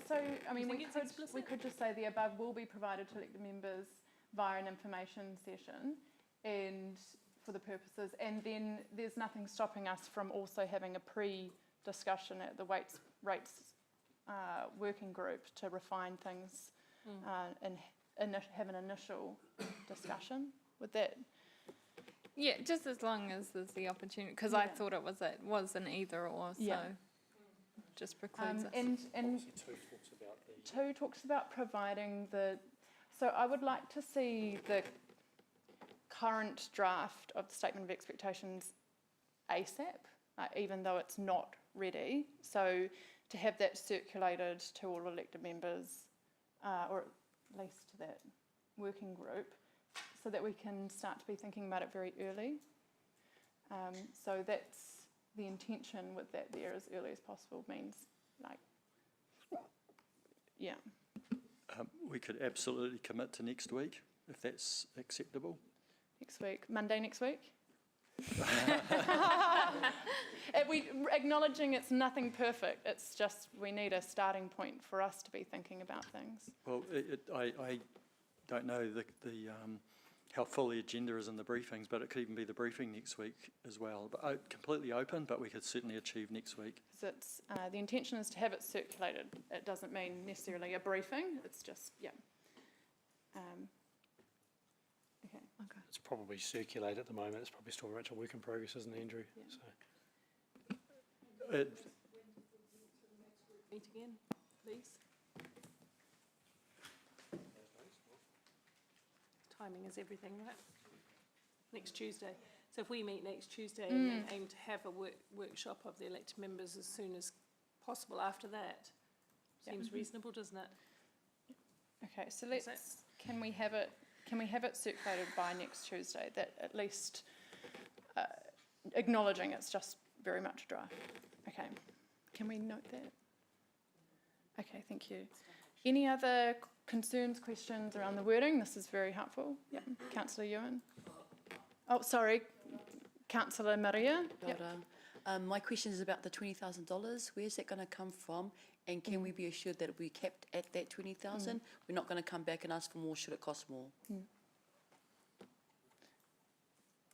So I mean, think we it's could just say the above will be provided to elected members via an information session, and for the purposes, and then there's nothing stopping us from also having a pre-discussion at the rates working group to refine things and have an initial discussion with that. Yeah, just as long as there's the opportunity, because I thought it was an either or, so just precludes us. And two talks about providing so I would like to see the current draft of the Statement of Expectations ASAP, even though it's not ready. So to have that circulated to all elected members, or at least to that working group, so that we can start to be thinking about it very early. So that's the intention with that there, as early as possible means We could absolutely commit to next week, if that's acceptable. Next week, Monday next week? Acknowledging it's nothing perfect, it's just we need a starting point for us to be thinking about things. Well, I don't know how full the agenda is in the briefings, but it could even be the briefing next week as well. But completely open, but we could certainly achieve next week. So it's, the intention is to have it circulated. It doesn't mean necessarily a briefing, it's just, okay. It's probably circulated at the moment. It's probably still very much a work in progress, isn't it, Andrew? Yeah. So. Meet again, please. Timing is everything, right? Next Tuesday. So if we meet next Tuesday and then aim to have a workshop of the elected members as soon as possible after that, seems reasonable, doesn't it? Okay, so can we have it circulated by next Tuesday? That at least acknowledging it's just very much a draft. Okay, can we note that? Okay, thank you. Any other concerns, questions around the wording? This is very helpful. Yep. Councillor Ewan. Oh, sorry. Councillor Maria. Yep. My question is about the $20,000. Where's that going to come from? And can we be assured that it will be kept at that 20,000? We're not going to come back and ask for more should it cost more.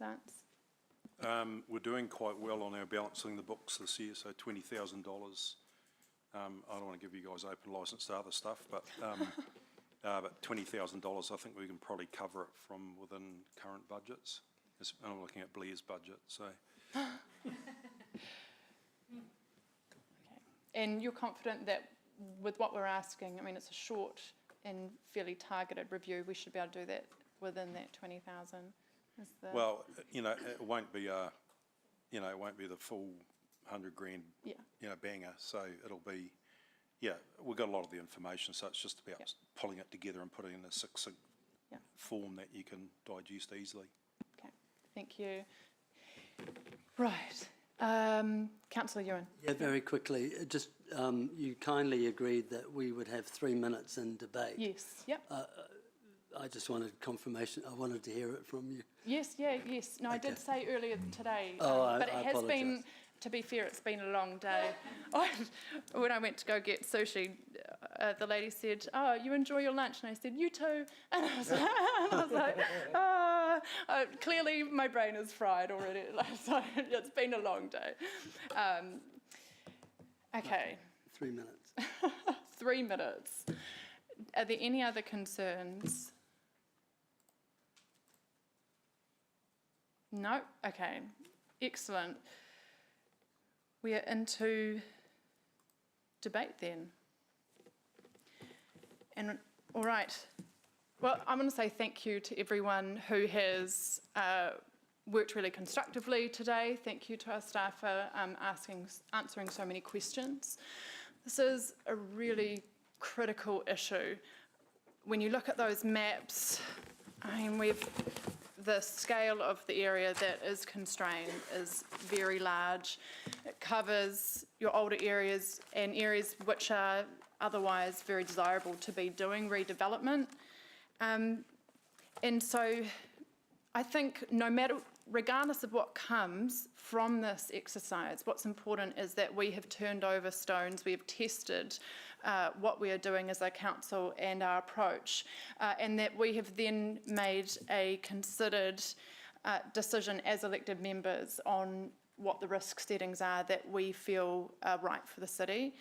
Lance. We're doing quite well on our balancing the books this year, so $20,000. I don't want to give you guys open licence to other stuff, but $20,000, I think we can probably cover it from within current budgets. I'm looking at Blair's budget, so. And you're confident that with what we're asking, I mean, it's a short and fairly targeted review, we should be able to do that within that 20,000? Well, you know, it won't be it won't be the full 100 grand, banger. So it'll be, we've got a lot of the information, so it's just about pulling it together and putting it in a succinct form that you can digest easily. Okay, thank you. Right. Councillor Ewan. Yeah, very quickly. Just you kindly agreed that we would have 3 minutes in debate. Yes. Yep. I just wanted confirmation. I wanted to hear it from you. Yes. Yes. No, I did say earlier today, but it has been. To be fair, it's been a long day. When I went to go get sushi, the lady said, "Oh, you enjoy your lunch?" And I said, "You too." And I was like, clearly my brain is fried already. So it's been a long day. Okay. 3 minutes. 3 minutes. Are there any other concerns? No? Okay. Excellent. We are into debate then. And all right. Well, I'm going to say thank you to everyone who has worked really constructively today. Thank you to our staff for answering so many questions. This is a really critical issue. When you look at those maps, I mean, the scale of the area that is constrained is very large. It covers your older areas and areas which are otherwise very desirable to be doing redevelopment. And so I think regardless of what comes from this exercise, what's important is that we have turned over stones, we have tested what we are doing as a council and our approach, and that we have then made a considered decision as elected members on what the risk settings are that we feel are right for the city,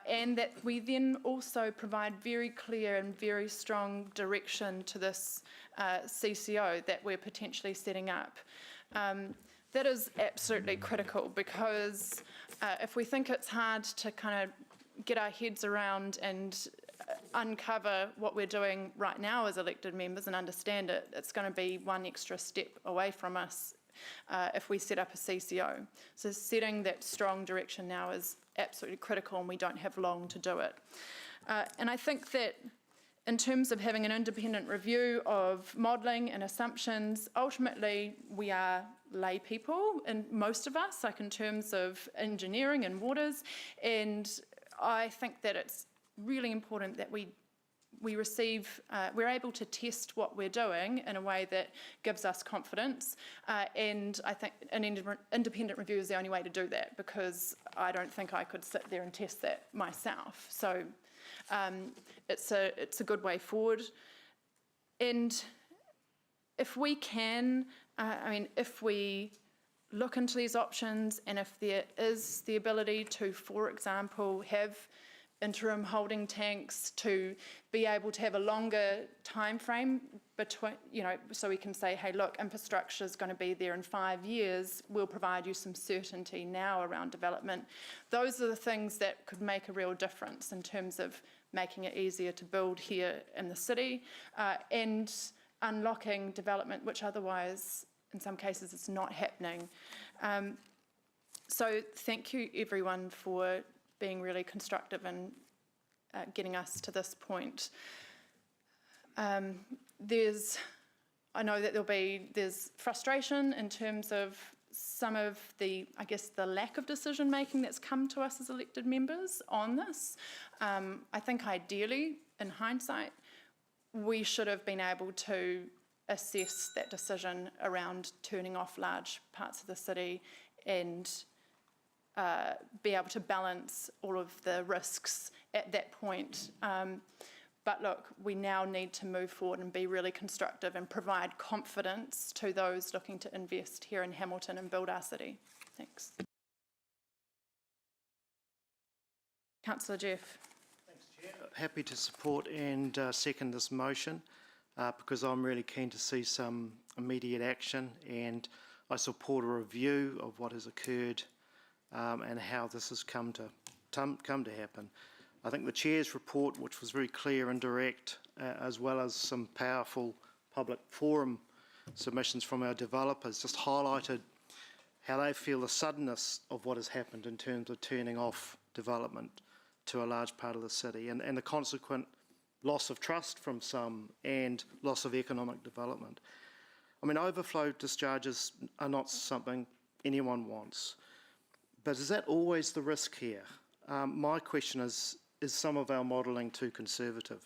and that we then also provide very clear and very strong direction to this CCO that we're potentially setting up. That is absolutely critical, because if we think it's hard to kind of get our heads around and uncover what we're doing right now as elected members and understand it, it's going to be one extra step away from us if we set up a CCO. So setting that strong direction now is absolutely critical, and we don't have long to do it. And I think that in terms of having an independent review of modelling and assumptions, ultimately we are lay people, and most of us, like in terms of engineering and waters, and I think that it's really important that we're able to test what we're doing in a way that gives us confidence, and I think an independent review is the only way to do that, because I don't think I could sit there and test that myself. So it's a good way forward. And if we can, if we look into these options, and if there is the ability to, for example, have interim holding tanks, to be able to have a longer time frame between, so we can say, hey, look, infrastructure is going to be there in 5 years, we'll provide you some certainty now around development. Those are the things that could make a real difference in terms of making it easier to build here in the city, and unlocking development, which otherwise, in some cases, it's not happening. So thank you, everyone, for being really constructive and getting us to this point. I know that there's frustration in terms of some of the lack of decision making that's come to us as elected members on this. I think ideally in hindsight, we should have been able to assess that decision around turning off large parts of the city and be able to balance all of the risks at that point. But look, we now need to move forward and be really constructive and provide confidence to those looking to invest here in Hamilton and build our city. Thanks. Councillor Jeff. Happy to support and second this motion because I'm really keen to see some immediate action, and I support a review of what has occurred and how this has come to happen. I think the Chair's report, which was very clear and direct, as well as some powerful public forum submissions from our developers, just highlighted how they feel the suddenness of what has happened in terms of turning off development to a large part of the city, and the consequent loss of trust from some and loss of economic development. I mean, overflow discharges are not something anyone wants, but is that always the risk here? My question is some of our modelling too conservative?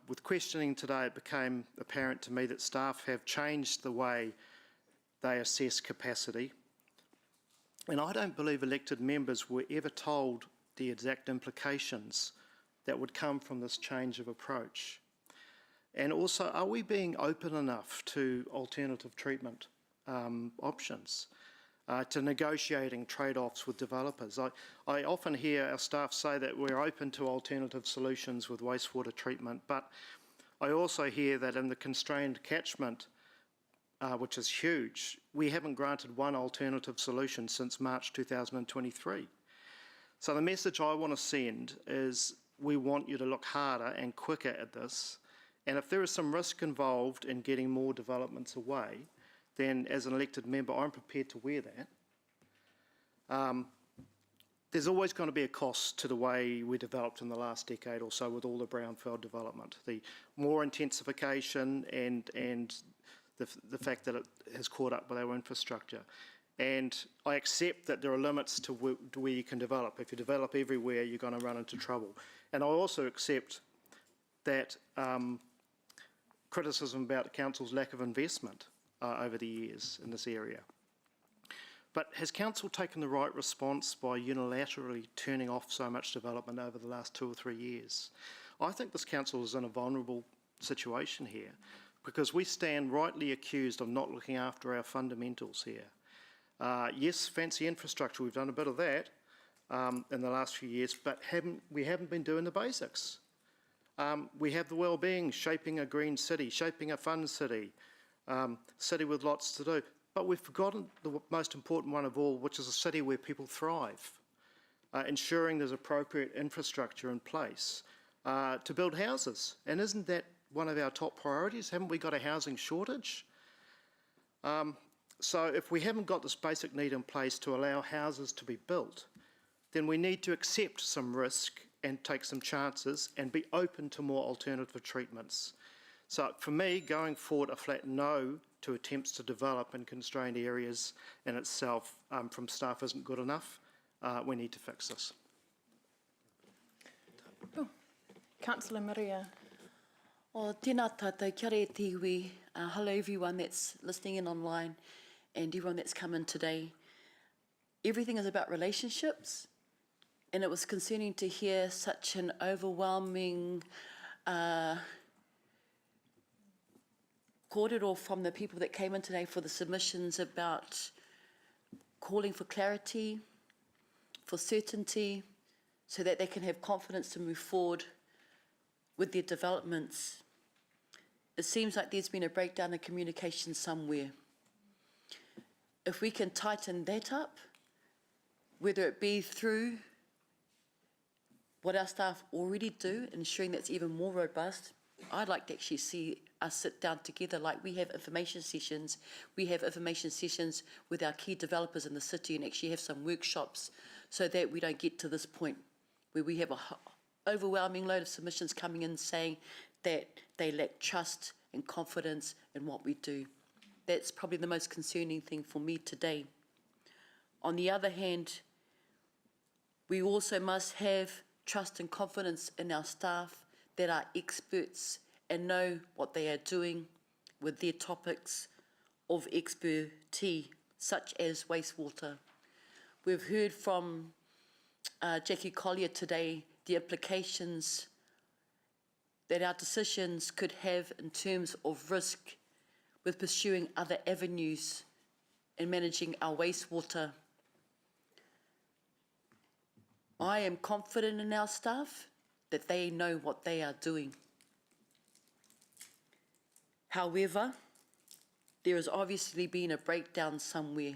With questioning today, it became apparent to me that staff have changed the way they assess capacity, and I don't believe elected members were ever told the exact implications that would come from this change of approach. And also, are we being open enough to alternative treatment options, to negotiating trade-offs with developers? I often hear our staff say that we're open to alternative solutions with wastewater treatment, but I also hear that in the constrained catchment, which is huge, we haven't granted one alternative solution since March 2023. So the message I want to send is we want you to look harder and quicker at this, and if there is some risk involved in getting more developments away, then as an elected member, I'm prepared to wear that. There's always going to be a cost to the way we developed in the last decade or so with all the brownfield development. The more intensification and the fact that it has caught up with our infrastructure. And I accept that there are limits to where you can develop. If you develop everywhere, you're going to run into trouble. And I also accept that criticism about the Council's lack of investment over the years in this area. But has Council taken the right response by unilaterally turning off so much development over the last 2 or 3 years? I think this Council is in a vulnerable situation here because we stand rightly accused of not looking after our fundamentals here. Yes, fancy infrastructure, we've done a bit of that in the last few years, but we haven't been doing the basics. We have the well-being, shaping a green city, shaping a fun city, city with lots to do, but we've forgotten the most important one of all, which is a city where people thrive, ensuring there's appropriate infrastructure in place to build houses. And isn't that one of our top priorities? Haven't we got a housing shortage? So if we haven't got this basic need in place to allow houses to be built, then we need to accept some risk and take some chances and be open to more alternative treatments. So for me, going forward, a flat no to attempts to develop in constrained areas in itself from staff isn't good enough. We need to fix this. Oh. Councillor Maria. Oh, tēnā tātou, kia re te iwi. Hello everyone that's listening in online and everyone that's come in today. Everything is about relationships, and it was concerning to hear such an overwhelming kōrero from the people that came in today for the submissions about calling for clarity, for certainty, so that they can have confidence to move forward with their developments. It seems like there's been a breakdown in communication somewhere. If we can tighten that up, whether it be through what our staff already do, ensuring that's even more robust, I'd like to actually see us sit down together like we have information sessions. We have information sessions with our key developers in the city and actually have some workshops so that we don't get to this point where we have an overwhelming load of submissions coming in saying that they lack trust and confidence in what we do. That's probably the most concerning thing for me today. On the other hand, we also must have trust and confidence in our staff that are experts and know what they are doing with their topics of expertise, such as wastewater. We've heard from Jackie Collier today the implications that our decisions could have in terms of risk with pursuing other avenues in managing our wastewater. I am confident in our staff that they know what they are doing. However, there has obviously been a breakdown somewhere,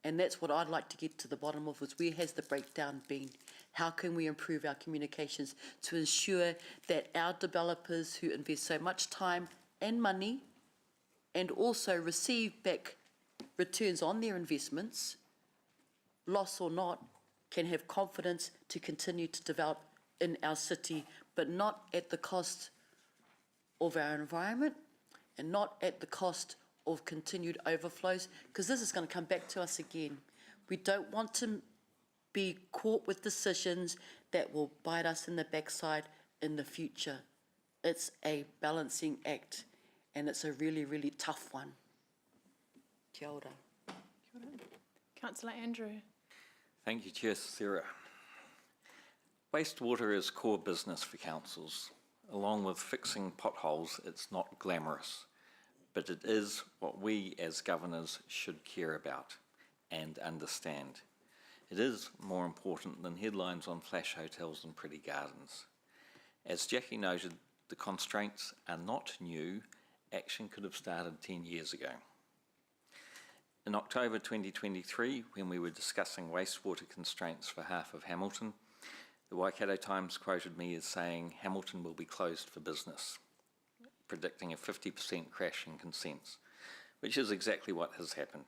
and that's what I'd like to get to the bottom of, is where has the breakdown been? How can we improve our communications to ensure that our developers who invest so much time and money and also receive back returns on their investments, loss or not, can have confidence to continue to develop in our city, but not at the cost of our environment and not at the cost of continued overflows, because this is going to come back to us again. We don't want to be caught with decisions that will bite us in the backside in the future. It's a balancing act, and it's a really, really tough one. Kia ora. Councillor Andrew. Thank you, Chair Sarah. Wastewater is core business for councils. Along with fixing potholes, it's not glamorous, but it is what we as governors should care about and understand. It is more important than headlines on flash hotels and pretty gardens. As Jackie noted, the constraints are not new. Action could have started 10 years ago. In October 2023, when we were discussing wastewater constraints for half of Hamilton, the Waikato Times quoted me as saying Hamilton will be closed for business, predicting a 50% crash in consents, which is exactly what has happened.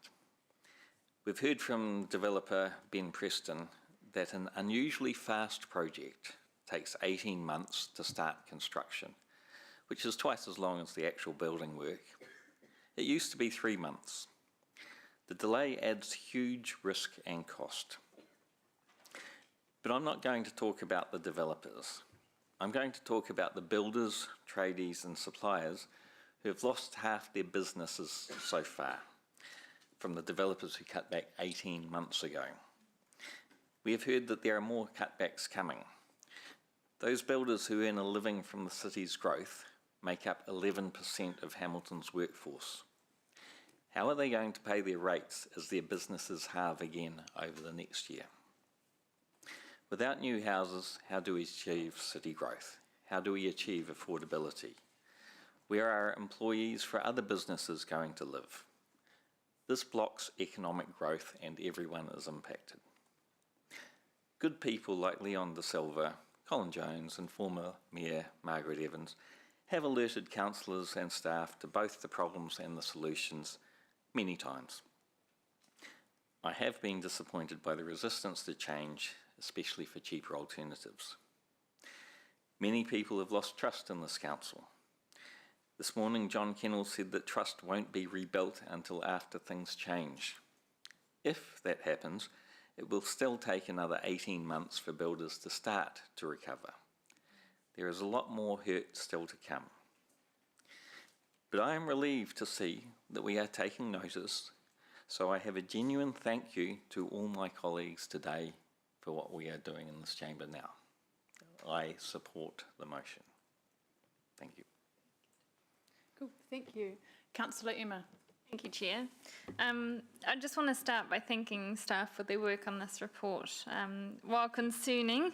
We've heard from developer Ben Preston that an unusually fast project takes 18 months to start construction, which is twice as long as the actual building work. It used to be 3 months. The delay adds huge risk and cost. But I'm not going to talk about the developers. I'm going to talk about the builders, tradies and suppliers who have lost half their businesses so far, from the developers who cut back 18 months ago. We have heard that there are more cutbacks coming. Those builders who earn a living from the city's growth make up 11% of Hamilton's workforce. How are they going to pay their rates as their businesses halve again over the next year? Without new houses, how do we achieve city growth? How do we achieve affordability? Where are employees for other businesses going to live? This blocks economic growth and everyone is impacted. Good people like Leon De Silva, Colin Jones and former Mayor Margaret Evans have alerted councillors and staff to both the problems and the solutions many times. I have been disappointed by the resistance to change, especially for cheaper alternatives. Many people have lost trust in this council. This morning, John Kennell said that trust won't be rebuilt until after things change. If that happens, it will still take another 18 months for builders to start to recover. There is a lot more hurt still to come. But I am relieved to see that we are taking notice, so I have a genuine thank you to all my colleagues today for what we are doing in this chamber now. I support the motion. Thank you. Cool, thank you. Councillor Emma. Thank you, Chair. I just want to start by thanking staff for their work on this report. While concerning,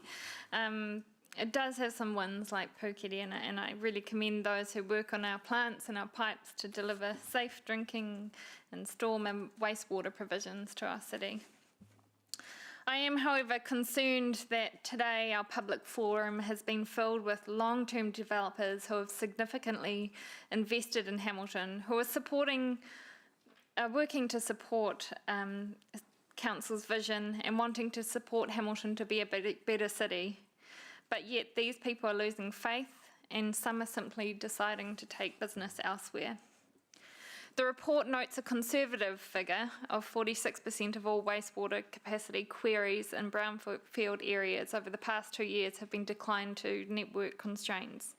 it does have some wins like Puketi, and I really commend those who work on our plants and our pipes to deliver safe drinking and storm and wastewater provisions to our city. I am, however, concerned that today our public forum has been filled with long-term developers who have significantly invested in Hamilton, who are working to support Council's vision and wanting to support Hamilton to be a better city. But yet these people are losing faith and some are simply deciding to take business elsewhere. The report notes a conservative figure of 46% of all wastewater capacity queries in brownfield areas over the past 2 years have been declined to network constraints.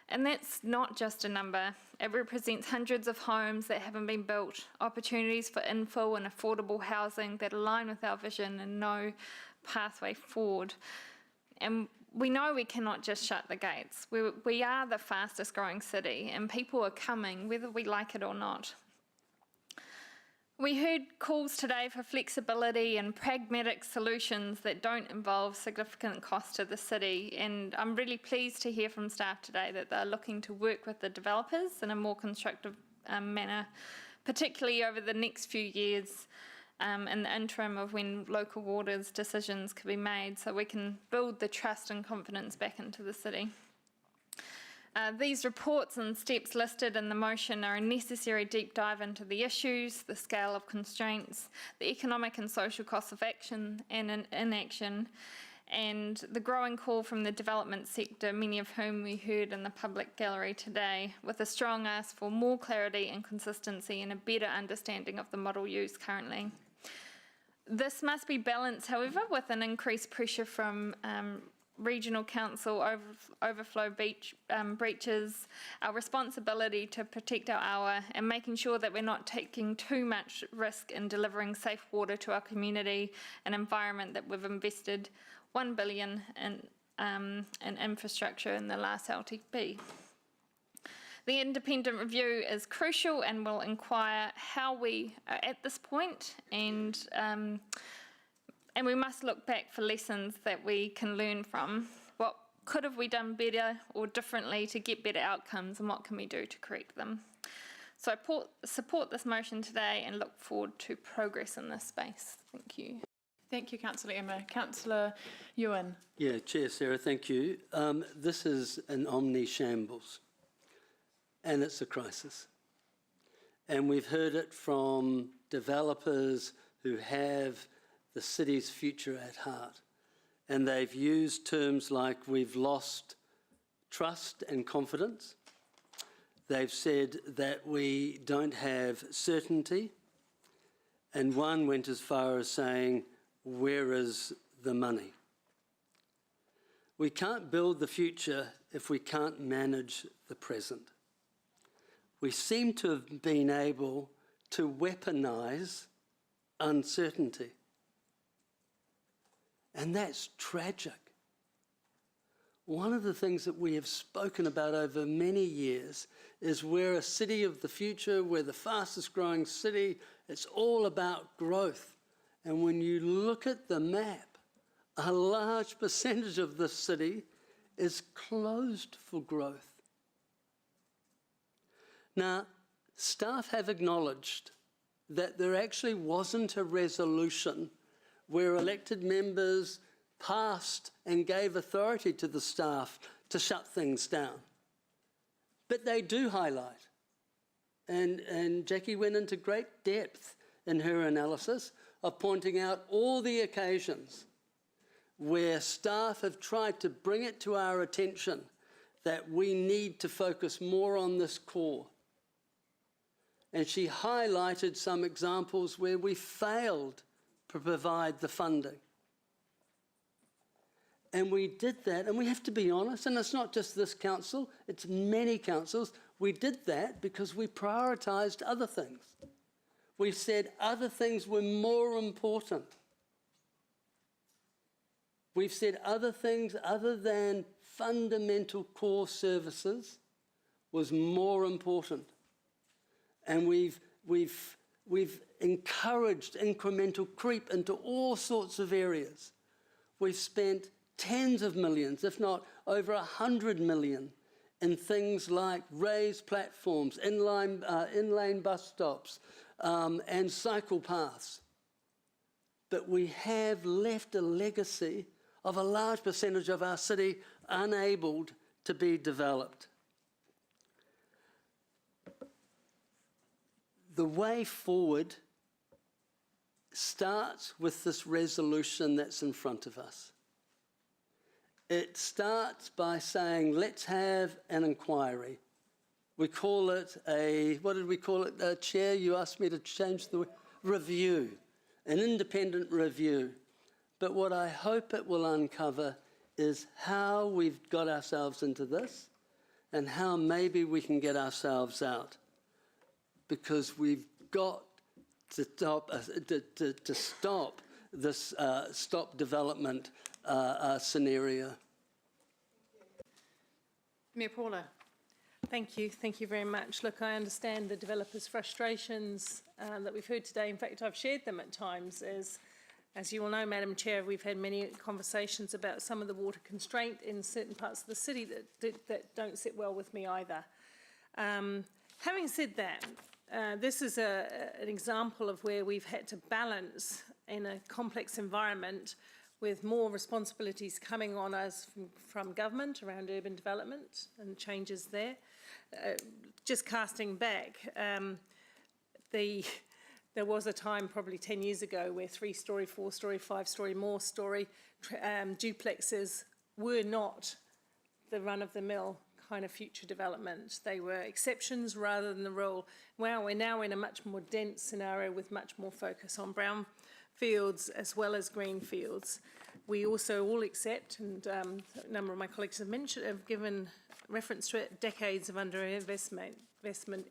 And that's not just a number. It represents hundreds of homes that haven't been built, opportunities for infill and affordable housing that align with our vision and no pathway forward. And we know we cannot just shut the gates. We are the fastest growing city and people are coming whether we like it or not. We heard calls today for flexibility and pragmatic solutions that don't involve significant cost to the city, and I'm really pleased to hear from staff today that they're looking to work with the developers in a more constructive manner, particularly over the next few years in the interim of when local waters decisions can be made, so we can build the trust and confidence back into the city. These reports and steps listed in the motion are a necessary deep dive into the issues, the scale of constraints, the economic and social costs of action and inaction, and the growing call from the development sector, many of whom we heard in the public gallery today, with a strong ask for more clarity and consistency and a better understanding of the model used currently. This must be balanced, however, with an increased pressure from regional council overflow breaches, our responsibility to protect our hour, and making sure that we're not taking too much risk in delivering safe water to our community, an environment that we've invested $1 billion in infrastructure in the last LTP. The independent review is crucial and will inquire how we are at this point, and we must look back for lessons that we can learn from. What could have we done better or differently to get better outcomes, and what can we do to correct them? So I support this motion today and look forward to progress in this space. Thank you. Thank you, Councillor Emma. Councillor Ewan. Yeah, Chair Sarah, thank you. This is an omni-shambles, and it's a crisis. And we've heard it from developers who have the city's future at heart. And they've used terms like we've lost trust and confidence. They've said that we don't have certainty. And one went as far as saying, where is the money? We can't build the future if we can't manage the present. We seem to have been able to weaponise uncertainty. And that's tragic. One of the things that we have spoken about over many years is we're a city of the future, we're the fastest growing city, it's all about growth. And when you look at the map, a large percentage of the city is closed for growth. Now, staff have acknowledged that there actually wasn't a resolution where elected members passed and gave authority to the staff to shut things down. But they do highlight, and Jackie went into great depth in her analysis of pointing out all the occasions where staff have tried to bring it to our attention that we need to focus more on this core. And she highlighted some examples where we failed to provide the funding. And we did that, and we have to be honest, and it's not just this council, it's many councils. We did that because we prioritised other things. We said other things were more important. We've said other things other than fundamental core services was more important. And we've encouraged incremental creep into all sorts of areas. We've spent tens of millions, if not over 100 million, in things like raised platforms, inline bus stops, and cycle paths. But we have left a legacy of a large percentage of our city unable to be developed. The way forward starts with this resolution that's in front of us. It starts by saying, let's have an inquiry. We call it what did we call it, Chair? You asked me to change the review, an independent review. But what I hope it will uncover is how we've got ourselves into this and how maybe we can get ourselves out. Because we've got to stop this stop development scenario. Mayor Paula. Thank you very much. Look, I understand the developers' frustrations that we've heard today. In fact, I've shared them at times. As you all know, Madam Chair, we've had many conversations about some of the water constraint in certain parts of the city that don't sit well with me either. Having said that, this is an example of where we've had to balance in a complex environment with more responsibilities coming on us from government around urban development and changes there. Just casting back, there was a time probably 10 years ago where 3-storey, 4-storey, 5-storey, more story duplexes were not the run-of-the-mill kind of future development. They were exceptions rather than the rule. Well, we're now in a much more dense scenario with much more focus on brown fields as well as green fields. We also all accept, and a number of my colleagues have given reference to it, decades of underinvestment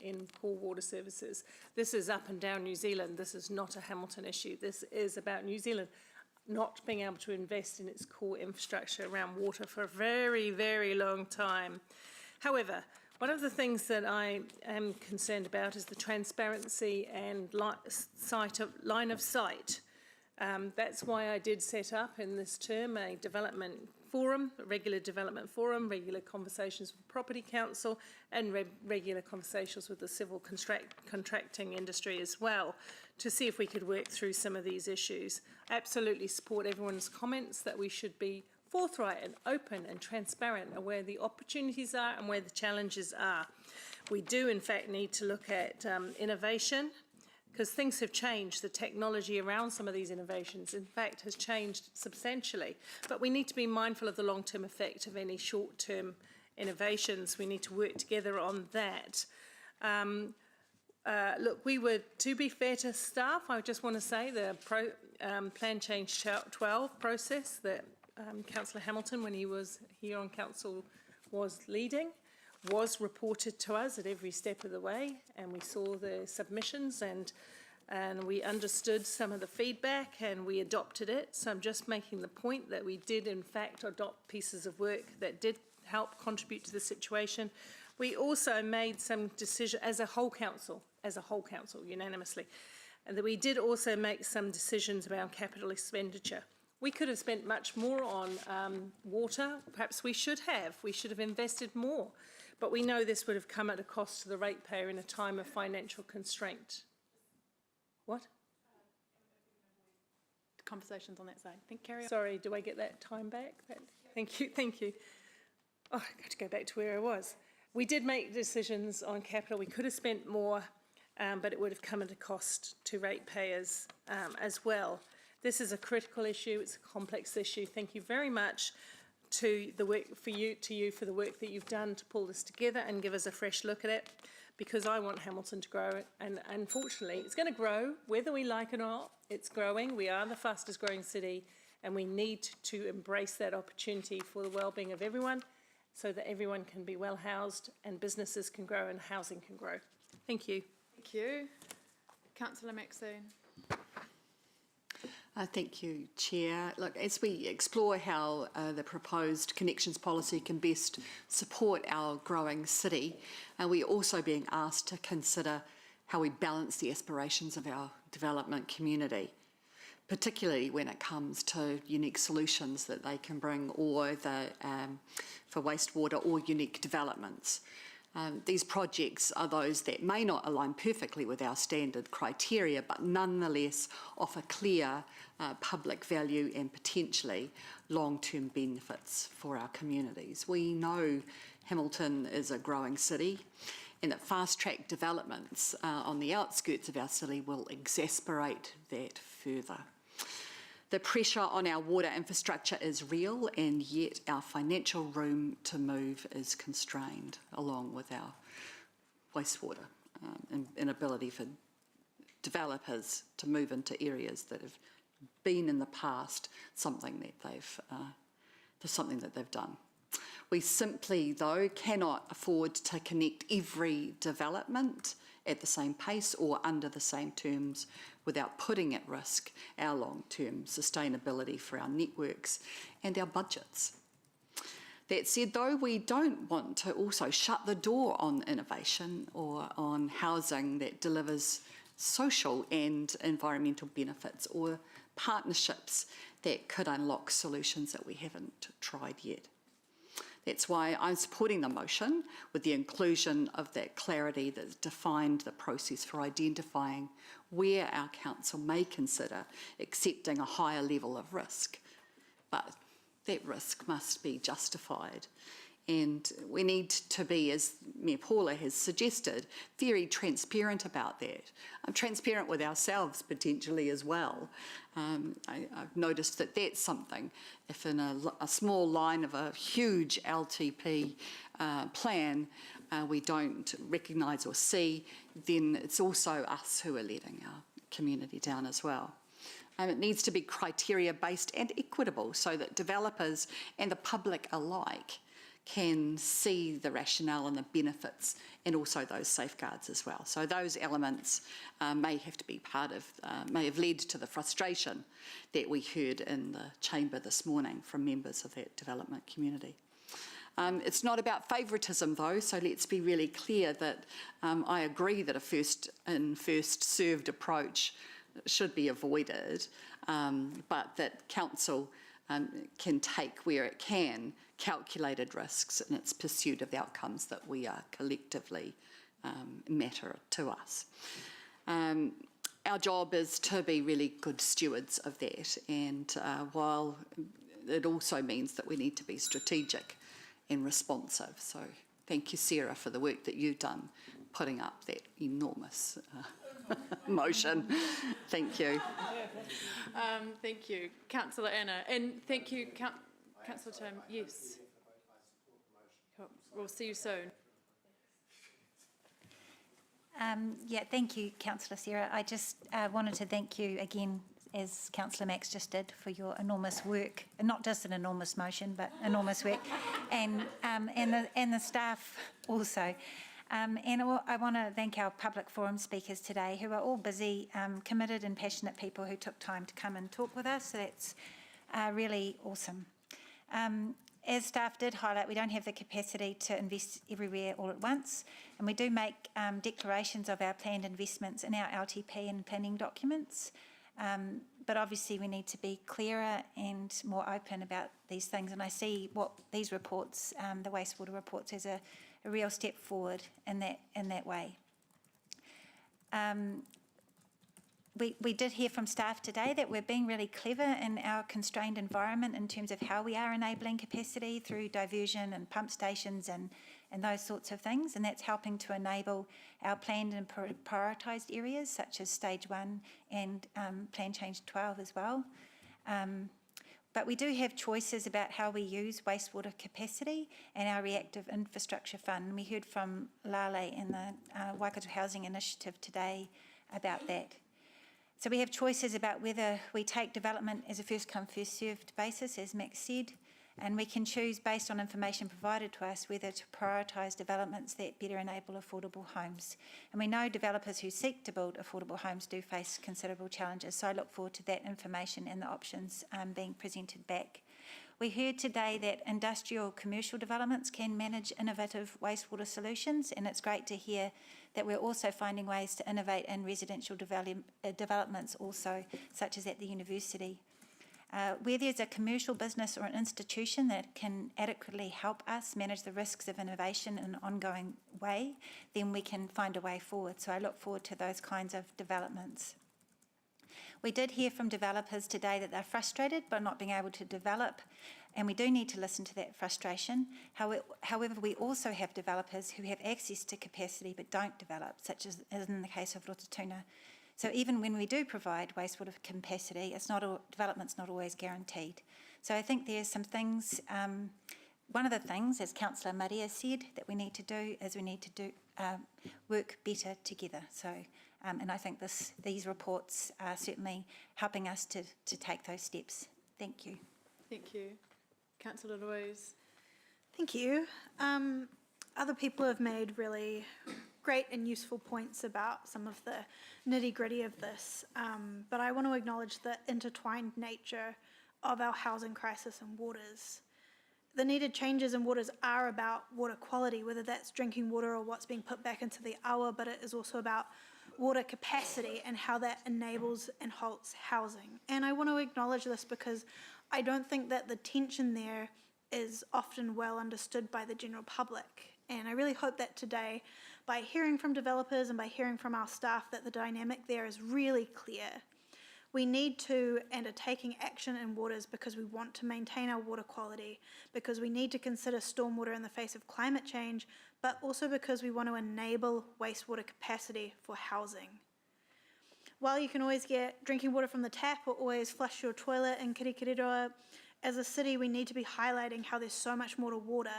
in core water services. This is up and down New Zealand. This is not a Hamilton issue. This is about New Zealand not being able to invest in its core infrastructure around water for a very, very long time. However, one of the things that I am concerned about is the transparency and line of sight. That's why I did set up in this term a development forum, a regular development forum, regular conversations with Property Council and regular conversations with the civil contracting industry as well to see if we could work through some of these issues. I absolutely support everyone's comments that we should be forthright and open and transparent and where the opportunities are and where the challenges are. We do in fact need to look at innovation, because things have changed. The technology around some of these innovations, in fact, has changed substantially. But we need to be mindful of the long-term effect of any short-term innovations. We need to work together on that. Look, to be fair to staff, I just want to say the Plan Change 12 process that Councillor Hamilton, when he was here on council, was leading, was reported to us at every step of the way, and we saw the submissions and we understood some of the feedback and we adopted it. So I'm just making the point that we did in fact adopt pieces of work that did help contribute to the situation. We also made some decisions as a whole council unanimously, and that we did also make some decisions around capital expenditure. We could have spent much more on water. Perhaps we should have invested more. But we know this would have come at a cost to the ratepayer in a time of financial constraint. What? Conversations on that side. Carry on. Sorry, do I get that time back? Thank you. Oh, I got to go back to where I was. We did make decisions on capital. We could have spent more, but it would have come at a cost to ratepayers as well. This is a critical issue. It's a complex issue. Thank you very much to the work for the work that you've done to pull this together and give us a fresh look at it, because I want Hamilton to grow, and unfortunately it's going to grow whether we like it or not. It's growing. We are the fastest growing city, and we need to embrace that opportunity for the well-being of everyone so that everyone can be well housed and businesses can grow and housing can grow. Thank you. Thank you. Councillor Maxine. Thank you, Chair. Look, as we explore how the proposed connections policy can best support our growing city, we're also being asked to consider how we balance the aspirations of our development community, particularly when it comes to unique solutions that they can bring or for wastewater or unique developments. These projects are those that may not align perfectly with our standard criteria, but nonetheless offer clear public value and potentially long-term benefits for our communities. We know Hamilton is a growing city, and that fast-track developments on the outskirts of our city will exacerbate that further. The pressure on our water infrastructure is real, and yet our financial room to move is constrained, along with our wastewater, and inability for developers to move into areas that have been in the past something that they've done. We simply, though, cannot afford to connect every development at the same pace or under the same terms without putting at risk our long-term sustainability for our networks and our budgets. That said, though, we don't want to also shut the door on innovation or on housing that delivers social and environmental benefits or partnerships that could unlock solutions that we haven't tried yet. That's why I'm supporting the motion with the inclusion of that clarity that's defined the process for identifying where our council may consider accepting a higher level of risk. But that risk must be justified. And we need to be, as Mayor Paula has suggested, very transparent about that. Transparent with ourselves potentially as well. I've noticed that that's something, if in a small line of a huge LTP plan we don't recognise or see, then it's also us who are letting our community down as well. It needs to be criteria-based and equitable so that developers and the public alike can see the rationale and the benefits and also those safeguards as well. So those elements may have to be part of, may have led to the frustration that we heard in the chamber this morning from members of that development community. It's not about favouritism though, so let's be really clear that I agree that a first served approach should be avoided, but that council can take where it can calculated risks in its pursuit of outcomes that we are collectively matter to us. Our job is to be really good stewards of that, and while it also means that we need to be strategic and responsive. So thank you, Sarah, for the work that you've done putting up that enormous motion. Thank you. Thank you, Councillor Anna, and thank you, Councillor Tim. Yes. Cool. We'll see you soon. Yeah, thank you, Councillor Sarah. I just wanted to thank you again, as Councillor Max just did, for your enormous work, and not just an enormous motion, but enormous work, and the staff also. And I want to thank our public forum speakers today, who are all busy, committed and passionate people who took time to come and talk with us. So that's really awesome. As staff did highlight, we don't have the capacity to invest everywhere all at once, and we do make declarations of our planned investments in our LTP and planning documents. But obviously we need to be clearer and more open about these things, and I see what these reports, the wastewater reports, as a real step forward in that way. We did hear from staff today that we're being really clever in our constrained environment in terms of how we are enabling capacity through diversion and pump stations and those sorts of things, and that's helping to enable our planned and prioritised areas such as Stage 1 and Plan Change 12 as well. But we do have choices about how we use wastewater capacity and our reactive infrastructure fund. We heard from Lale in the Waikato Housing Initiative today about that. So we have choices about whether we take development as a first come, first served basis, as Max said, and we can choose based on information provided to us whether to prioritise developments that better enable affordable homes. And we know developers who seek to build affordable homes do face considerable challenges, so I look forward to that information and the options being presented back. We heard today that industrial commercial developments can manage innovative wastewater solutions, and it's great to hear that we're also finding ways to innovate in residential developments also, such as at the university. Where there's a commercial business or an institution that can adequately help us manage the risks of innovation in an ongoing way, then we can find a way forward. So I look forward to those kinds of developments. We did hear from developers today that they're frustrated by not being able to develop, and we do need to listen to that frustration. However, we also have developers who have access to capacity but don't develop, such as in the case of Rotatuna. So even when we do provide wastewater capacity, development's not always guaranteed. So I think there's some things one of the things, as Councillor Maria said, that we need to do is we need to do work better together. So, and I think these reports are certainly helping us to take those steps. Thank you. Thank you. Councillor Louise. Thank you. Other people have made really great and useful points about some of the nitty-gritty of this, but I want to acknowledge the intertwined nature of our housing crisis and waters. The needed changes in waters are about water quality, whether that's drinking water or what's being put back into the awa, but it is also about water capacity and how that enables and halts housing. And I want to acknowledge this because I don't think that the tension there is often well understood by the general public. And I really hope that today, by hearing from developers and by hearing from our staff, that the dynamic there is really clear. We need to and are taking action in waters because we want to maintain our water quality, because we need to consider stormwater in the face of climate change, but also because we want to enable wastewater capacity for housing. While you can always get drinking water from the tap or always flush your toilet in Kirikiriroa, as a city we need to be highlighting how there's so much more to water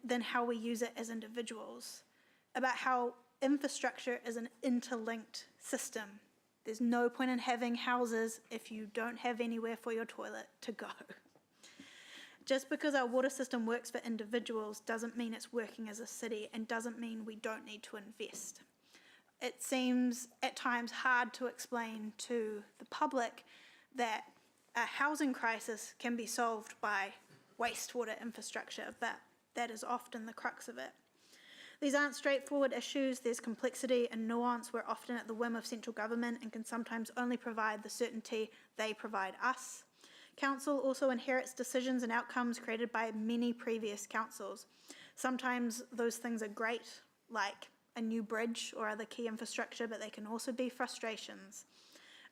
than how we use it as individuals, about how infrastructure is an interlinked system. There's no point in having houses if you don't have anywhere for your toilet to go. Just because our water system works for individuals doesn't mean it's working as a city and doesn't mean we don't need to invest. It seems at times hard to explain to the public that a housing crisis can be solved by wastewater infrastructure, but that is often the crux of it. These aren't straightforward issues. There's complexity and nuance. We're often at the whim of central government and can sometimes only provide the certainty they provide us. Council also inherits decisions and outcomes created by many previous councils. Sometimes those things are great, like a new bridge or other key infrastructure, but they can also be frustrations.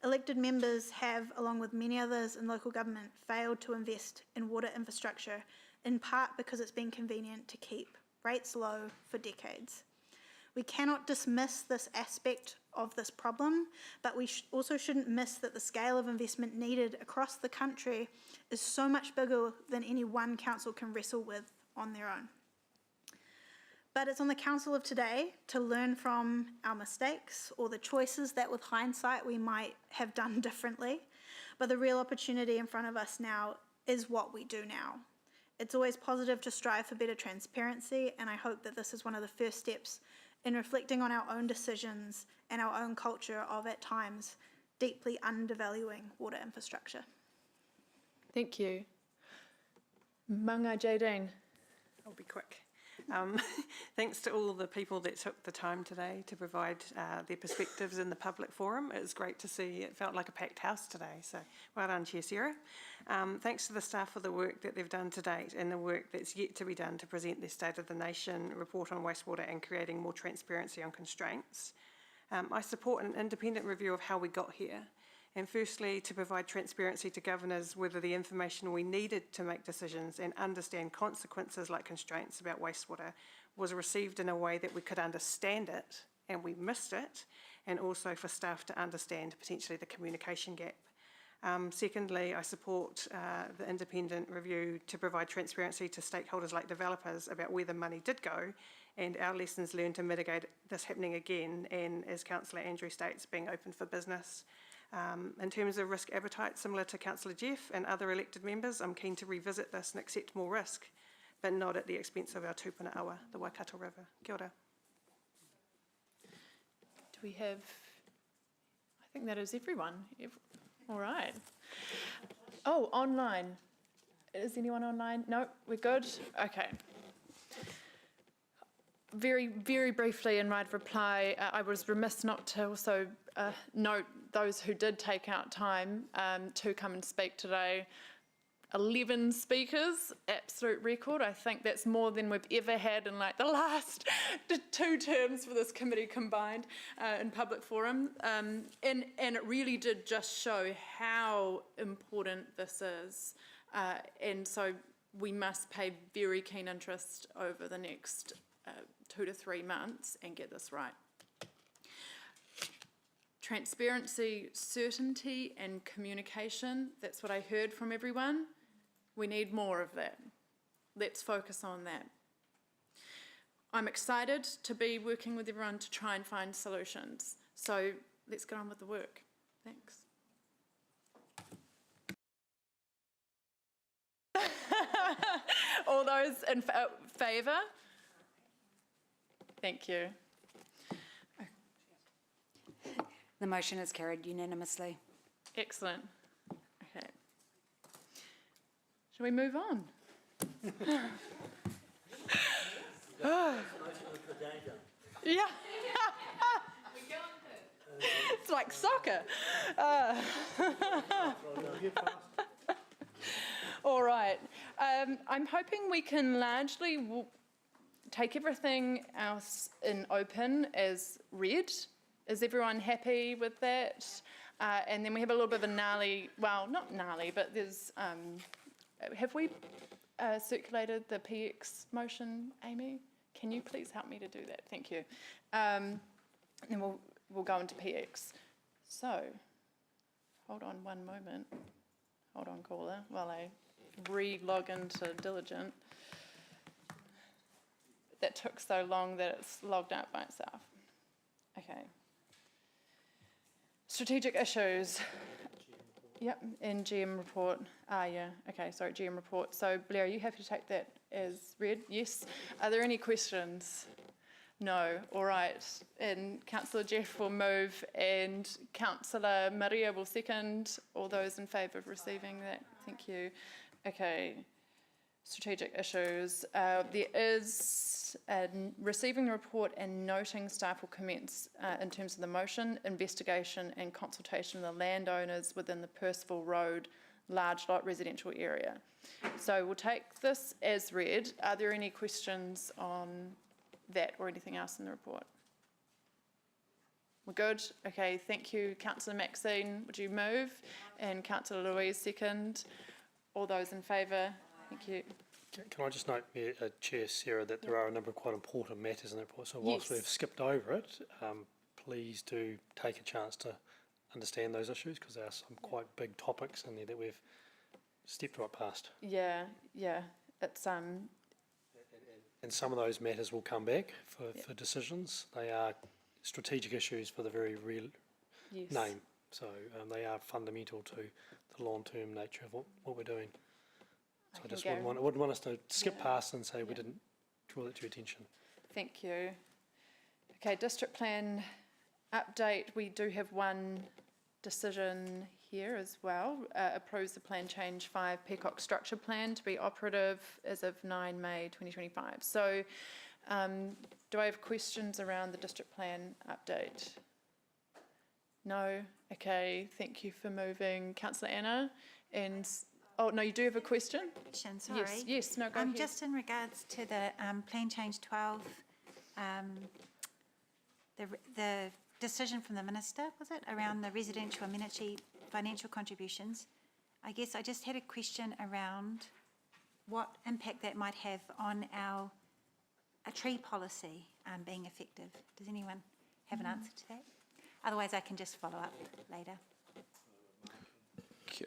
Elected members have, along with many others in local government, failed to invest in water infrastructure, in part because it's been convenient to keep rates low for decades. We cannot dismiss this aspect of this problem, but we also shouldn't miss that the scale of investment needed across the country is so much bigger than any one council can wrestle with on their own. But it's on the council of today to learn from our mistakes or the choices that with hindsight we might have done differently. But the real opportunity in front of us now is what we do now. It's always positive to strive for better transparency, and I hope that this is one of the first steps in reflecting on our own decisions and our own culture of, at times, deeply undervaluing water infrastructure. Thank you. Manga Jadine. I'll be quick. Thanks to all the people that took the time today to provide their perspectives in the public forum. It was great to see. It felt like a packed house today, so well done, Chair Sarah. Thanks to the staff for the work that they've done to date and the work that's yet to be done to present their State of the Nation report on wastewater and creating more transparency on constraints. I support an independent review of how we got here. And firstly, to provide transparency to governors whether the information we needed to make decisions and understand consequences like constraints about wastewater was received in a way that we could understand it and we missed it, and also for staff to understand potentially the communication gap. Secondly, I support the independent review to provide transparency to stakeholders like developers about where the money did go and our lessons learned to mitigate this happening again, and as Councillor Andrew states, being open for business. In terms of risk appetite, similar to Councillor Jeff and other elected members, I'm keen to revisit this and accept more risk, but not at the expense of our tūpuna awa, the Waikato River. Kia ora. Do we have, I think that is everyone. All right. Oh, online. Is anyone online? No, we're good? Okay. Very, very briefly in right reply, I was remiss not to also note those who did take out time to come and speak today. 11 speakers, absolute record. I think that's more than we've ever had in like the last 2 terms for this committee combined in public forum. And it really did just show how important this is. And so we must pay very keen interest over the next 2 to 3 months and get this right. Transparency, certainty and communication, that's what I heard from everyone. We need more of that. let's focus on that. I'm excited to be working with everyone to try and find solutions. So let's get on with the work. Thanks. All those in favour? Thank you. The motion is carried unanimously. Excellent. Okay. Shall we move on? Yeah. It's like soccer. All right. I'm hoping we can largely take everything else in open as read. Is everyone happy with that? And then we have a little bit of a gnarly, well, not gnarly, but there's, have we circulated the PX motion, Amy? Can you please help me to do that? Thank you. And then we'll go into PX. So, hold on one moment. Hold on, caller, while I re-log into Diligent. That took so long that it's logged out by itself. Okay. Strategic issues. Yep, in GM report. Yeah, okay, sorry, GM report. So, Blair, are you happy to take that as read? Yes. Are there any questions? No. All right. And Councillor Jeff will move and Councillor Maria will second. All those in favour of receiving that? Thank you. Okay. Strategic issues. There is receiving the report and noting staff will commence in terms of the motion, investigation and consultation with the landowners within the Percival Road large lot residential area. So we'll take this as read. Are there any questions on that or anything else in the report? We're good? Okay, thank you. Councillor Maxine, would you move? And Councillor Louise second. All those in favour? Thank you. Can I just note, Chair Sarah, that there are a number of quite important matters in the report. So whilst Yes. we've skipped over it, please do take a chance to understand those issues because there are some quite big topics in there that we've stepped right past. Yeah, yeah. It's And some of those matters will come back for decisions. They are strategic issues for the very real yes. name. So they are fundamental to the long-term nature of what we're doing. So I just wouldn't want us to skip past and say we didn't draw that to your attention. Thank you. Okay, district plan update. We do have one decision here as well. Approves the plan change 5 Peacock structure plan to be operative as of 9 May 2025. So do I have questions around the district plan update? No? Okay, thank you for moving. Councillor Anna and... Oh, no, you do have a question? Sorry. Yes, yes, no, go ahead. Just in regards to the plan change 12, the decision from the Minister, was it, around the residential amenity financial contributions, I guess I just had a question around what impact that might have on a tree policy being effective. Does anyone have an answer to that? Otherwise, I can just follow up later.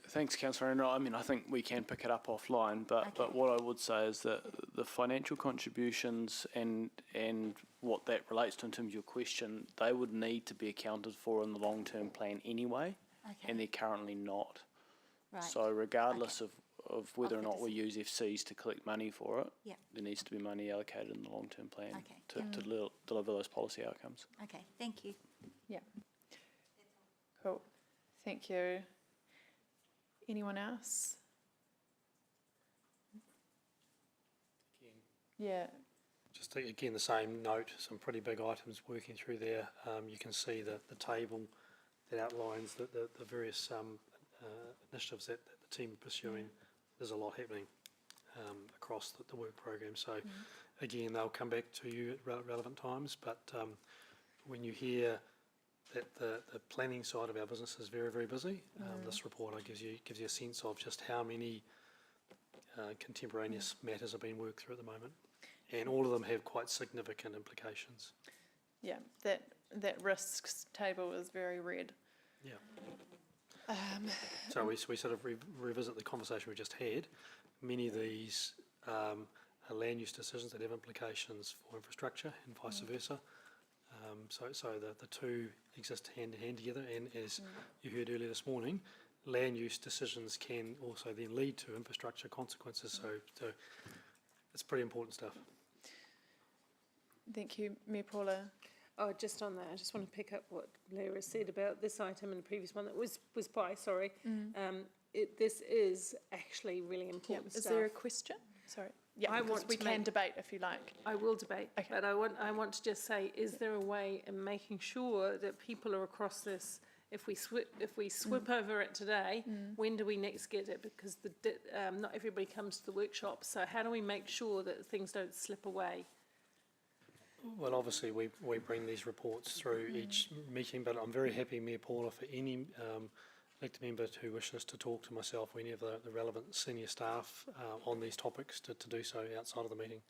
Thanks, Councillor. And I mean, I think we can pick it up offline, but what I would say is that the financial contributions and what that relates to in terms of your question, they would need to be accounted for in the long-term plan anyway, and they're currently not. Right. So regardless of whether or not we use FCs to collect money for it, Yep. there needs to be money allocated in the long-term plan Okay. to deliver those policy outcomes. Okay, thank you. Yeah. Cool. Thank you. Anyone else? Yeah. Just again, the same note, some pretty big items working through there. You can see the table that outlines the various initiatives that the team are pursuing. There's a lot happening across the work program. So again, they'll come back to you at relevant times, but when you hear that the planning side of our business is very, very busy, this report gives you a sense of just how many contemporaneous matters are being worked through at the moment. And all of them have quite significant implications. Yeah, that risks table is very red. Yeah. So we sort of revisit the conversation we just had. Many of these are land use decisions that have implications for infrastructure and vice versa. So the two exist hand in hand together, and as you heard earlier this morning, land use decisions can also then lead to infrastructure consequences. So it's pretty important stuff. Thank you, Mayor Paula. Oh, just on that, I just want to pick up what Lara said about this item and the previous one that was by, sorry. This is actually really important Is stuff. there a question? Sorry. Yeah, I because want we to can make- debate if you like. I will debate, but I want to just say, is there a way in making sure that people are across this? If we swip over it today, when do we next get it? Because not everybody comes to the workshop. So how do we make sure that things don't slip away? Well, obviously, we bring these reports through each meeting, but I'm very happy, Mayor Paula, for any elected member who wishes to talk to myself or any of the relevant senior staff on these topics to do so outside of the meeting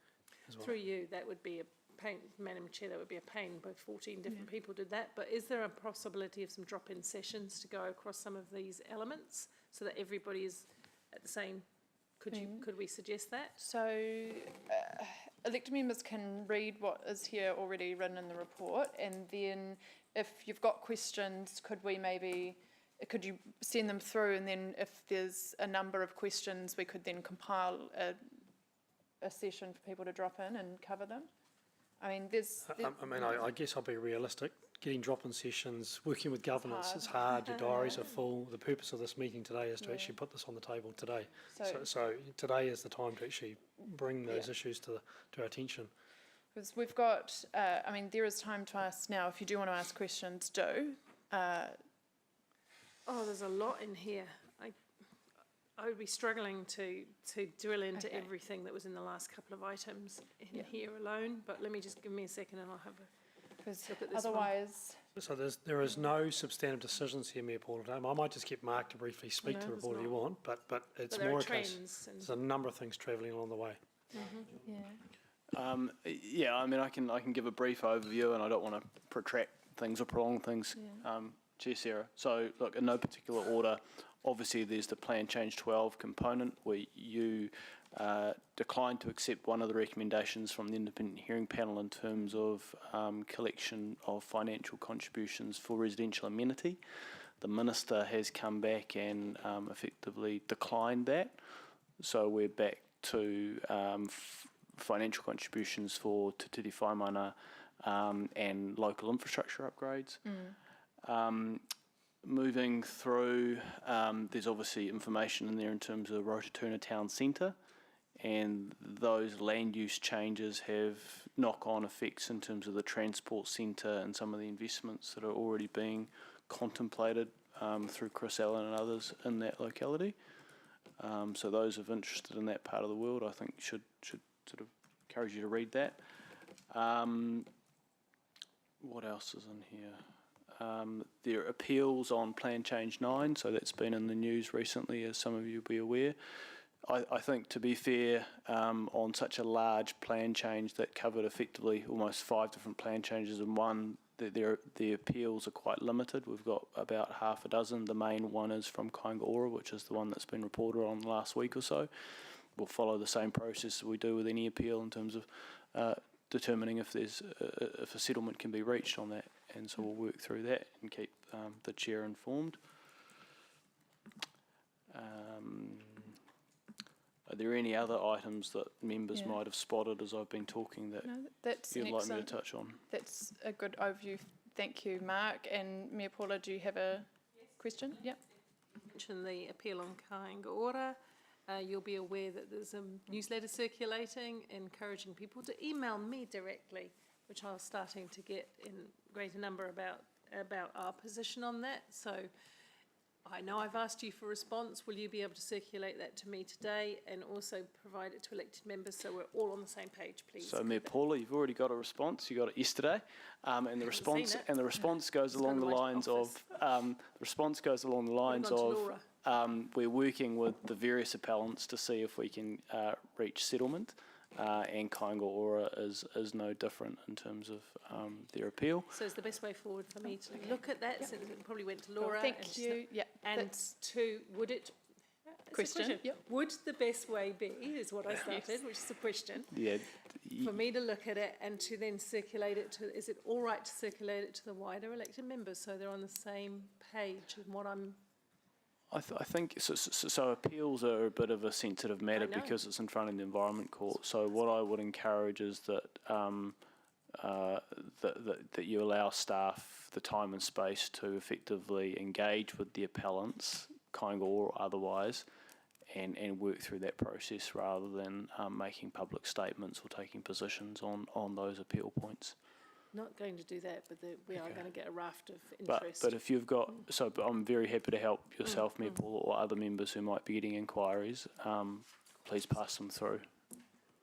as well. Through you, that would be a pain, Madam Chair, that would be a pain, both 14 different people did that, but is there a possibility of some drop-in sessions to go across some of these elements so that everybody is at the same, could we suggest that? So elected members can read what is here already written in the report, and then if you've got questions, could you send them through, and then if there's a number of questions, we could then compile a session for people to drop in and cover them? I mean, I guess I'll be realistic. Getting drop-in sessions, working with governance, it's hard. Your diaries are full. The purpose of this meeting today is to actually put this on the table today. So today is the time to actually bring those issues to our attention. Because we've got, there is time to ask now. If you do want to ask questions, do. There's a lot in here. I would be struggling to drill into everything that was in the last couple of items in here alone, but give me a second and I'll have a look at this otherwise... So there is no substantive decisions here, Mayor Paula. I might just get Mark to briefly speak to the report if you want, but it's more a case. There's a number of things travelling along the way. I can give a brief overview, and I don't want to protract things or prolong things, Chair Sarah. So, look, in no particular order, obviously there's the Plan Change 12 component where you declined to accept one of the recommendations from the Independent Hearing Panel in terms of collection of financial contributions for residential amenity. The Minister has come back and effectively declined that. So we're back to financial contributions for Te Tiriti Whaimana and local infrastructure upgrades. Moving through, there's obviously information in there in terms of Rotorua Town Centre, and those land use changes have knock-on effects in terms of the transport centre and some of the investments that are already being contemplated through Chris Allen and others in that locality. So those of interested in that part of the world, I think, should sort of encourage you to read that. What else is in here? There are appeals on Plan Change 9, so that's been in the news recently, as some of you will be aware. I think, to be fair, on such a large plan change that covered effectively almost 5 different plan changes in one, the appeals are quite limited. We've got about half a dozen. The main one is from Kāinga Ora, which is the one that's been reported on last week or so. We'll follow the same process that we do with any appeal in terms of determining if a settlement can be reached on that, and so we'll work through that and keep the chair informed. Are there any other items that members might have spotted as I've been talking that you'd like me to touch on? That's a good overview. Thank you, Mark. And Mayor Paula, do you have a question? Yep. Mention the appeal on Kāinga Ora. You'll be aware that there's a newsletter circulating encouraging people to email me directly, which I was starting to get in greater number about our position on that. So I know I've asked you for a response. Will you be able to circulate that to me today and also provide it to elected members so we're all on the same page, please? So, Mayor Paula, you've already got a response. You got it yesterday, and the response goes along the lines of we're working with the various appellants to see if we can reach settlement. And Kāinga Ora is no different in terms of their appeal. So is the best way forward for me to look at that, since it probably went to Laura? Thank you. Yeah. And two, would it, question. Yep. Would the best way be, is what I started, which is a question, Yeah. for me to look at it and to then circulate it to, is it all right to circulate it to the wider elected members so they're on the same page and what I'm... I think so appeals are a bit of a sensitive matter know. because it's in front of the Environment Court. So what I would encourage is that that you allow staff the time and space to effectively engage with the appellants, Kāinga or otherwise, and work through that process rather than making public statements or taking positions on those appeal points. Not going to do that, but we are going to get a raft of But interest. if you've got, but I'm very happy to help yourself, Mayor Paul, or other members who might be getting inquiries. Please pass them through.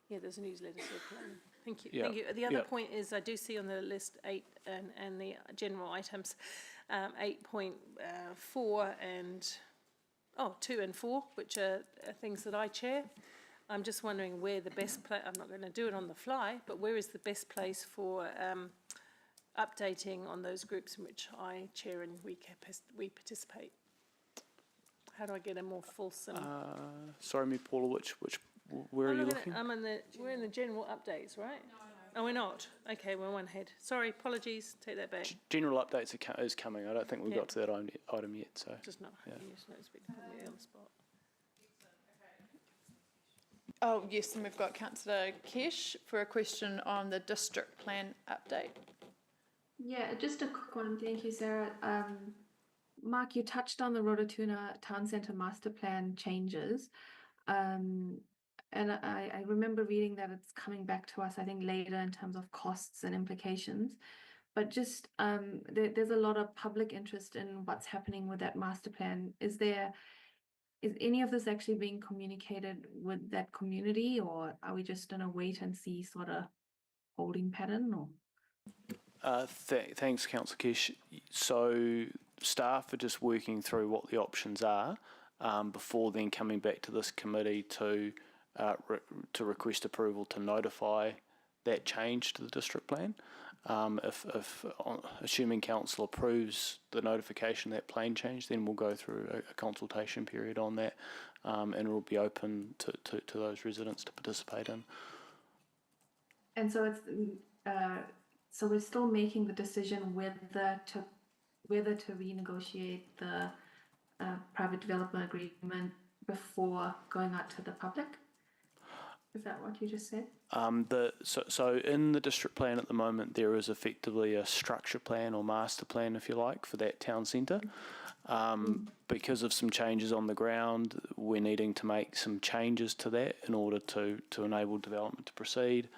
Yeah, there's a newsletter circulating. Thank you. Yeah. Thank you. The other Yeah. point is I do see on the list 8 and the general items, 8.4 and 2 and 4, which are things that I chair. I'm just wondering where the best place, I'm not going to do it on the fly, but where is the best place for updating on those groups in which I chair and we participate? How do I get a more fulsome? Sorry, Mayor Paula, where are you looking? We're in the general updates, right? No. Oh, we're not? Okay, we're one head. Sorry, apologies, take that back. General updates is coming. I don't think we've got to that item yet. So Just not, yeah. you just noticed me put me on the spot. Oh, yes, and we've got Councillor Kesh for a question on the district plan update. Yeah, just a quick one. Thank you, Sarah. Mark, you touched on the Rototuna Town Centre Master Plan changes. And I remember reading that it's coming back to us, I think, later in terms of costs and implications. But just there's a lot of public interest in what's happening with that master plan. Is any of this actually being communicated with that community, or are we just in a wait and see sort of holding pattern? Or Thanks, Councillor Kesh. So staff are just working through what the options are before then coming back to this committee to request approval to notify that change to the district plan. Assuming council approves the notification of that plan change, then we'll go through a consultation period on that, and it will be open to those residents to participate in. And so it's so we're still making the decision whether to renegotiate the private development agreement before going out to the public. Is that what you just said? So in the district plan at the moment, there is effectively a structure plan or master plan, if you like, for that town centre. Because of some changes on the ground, we're needing to make some changes to that in order to enable development to proceed.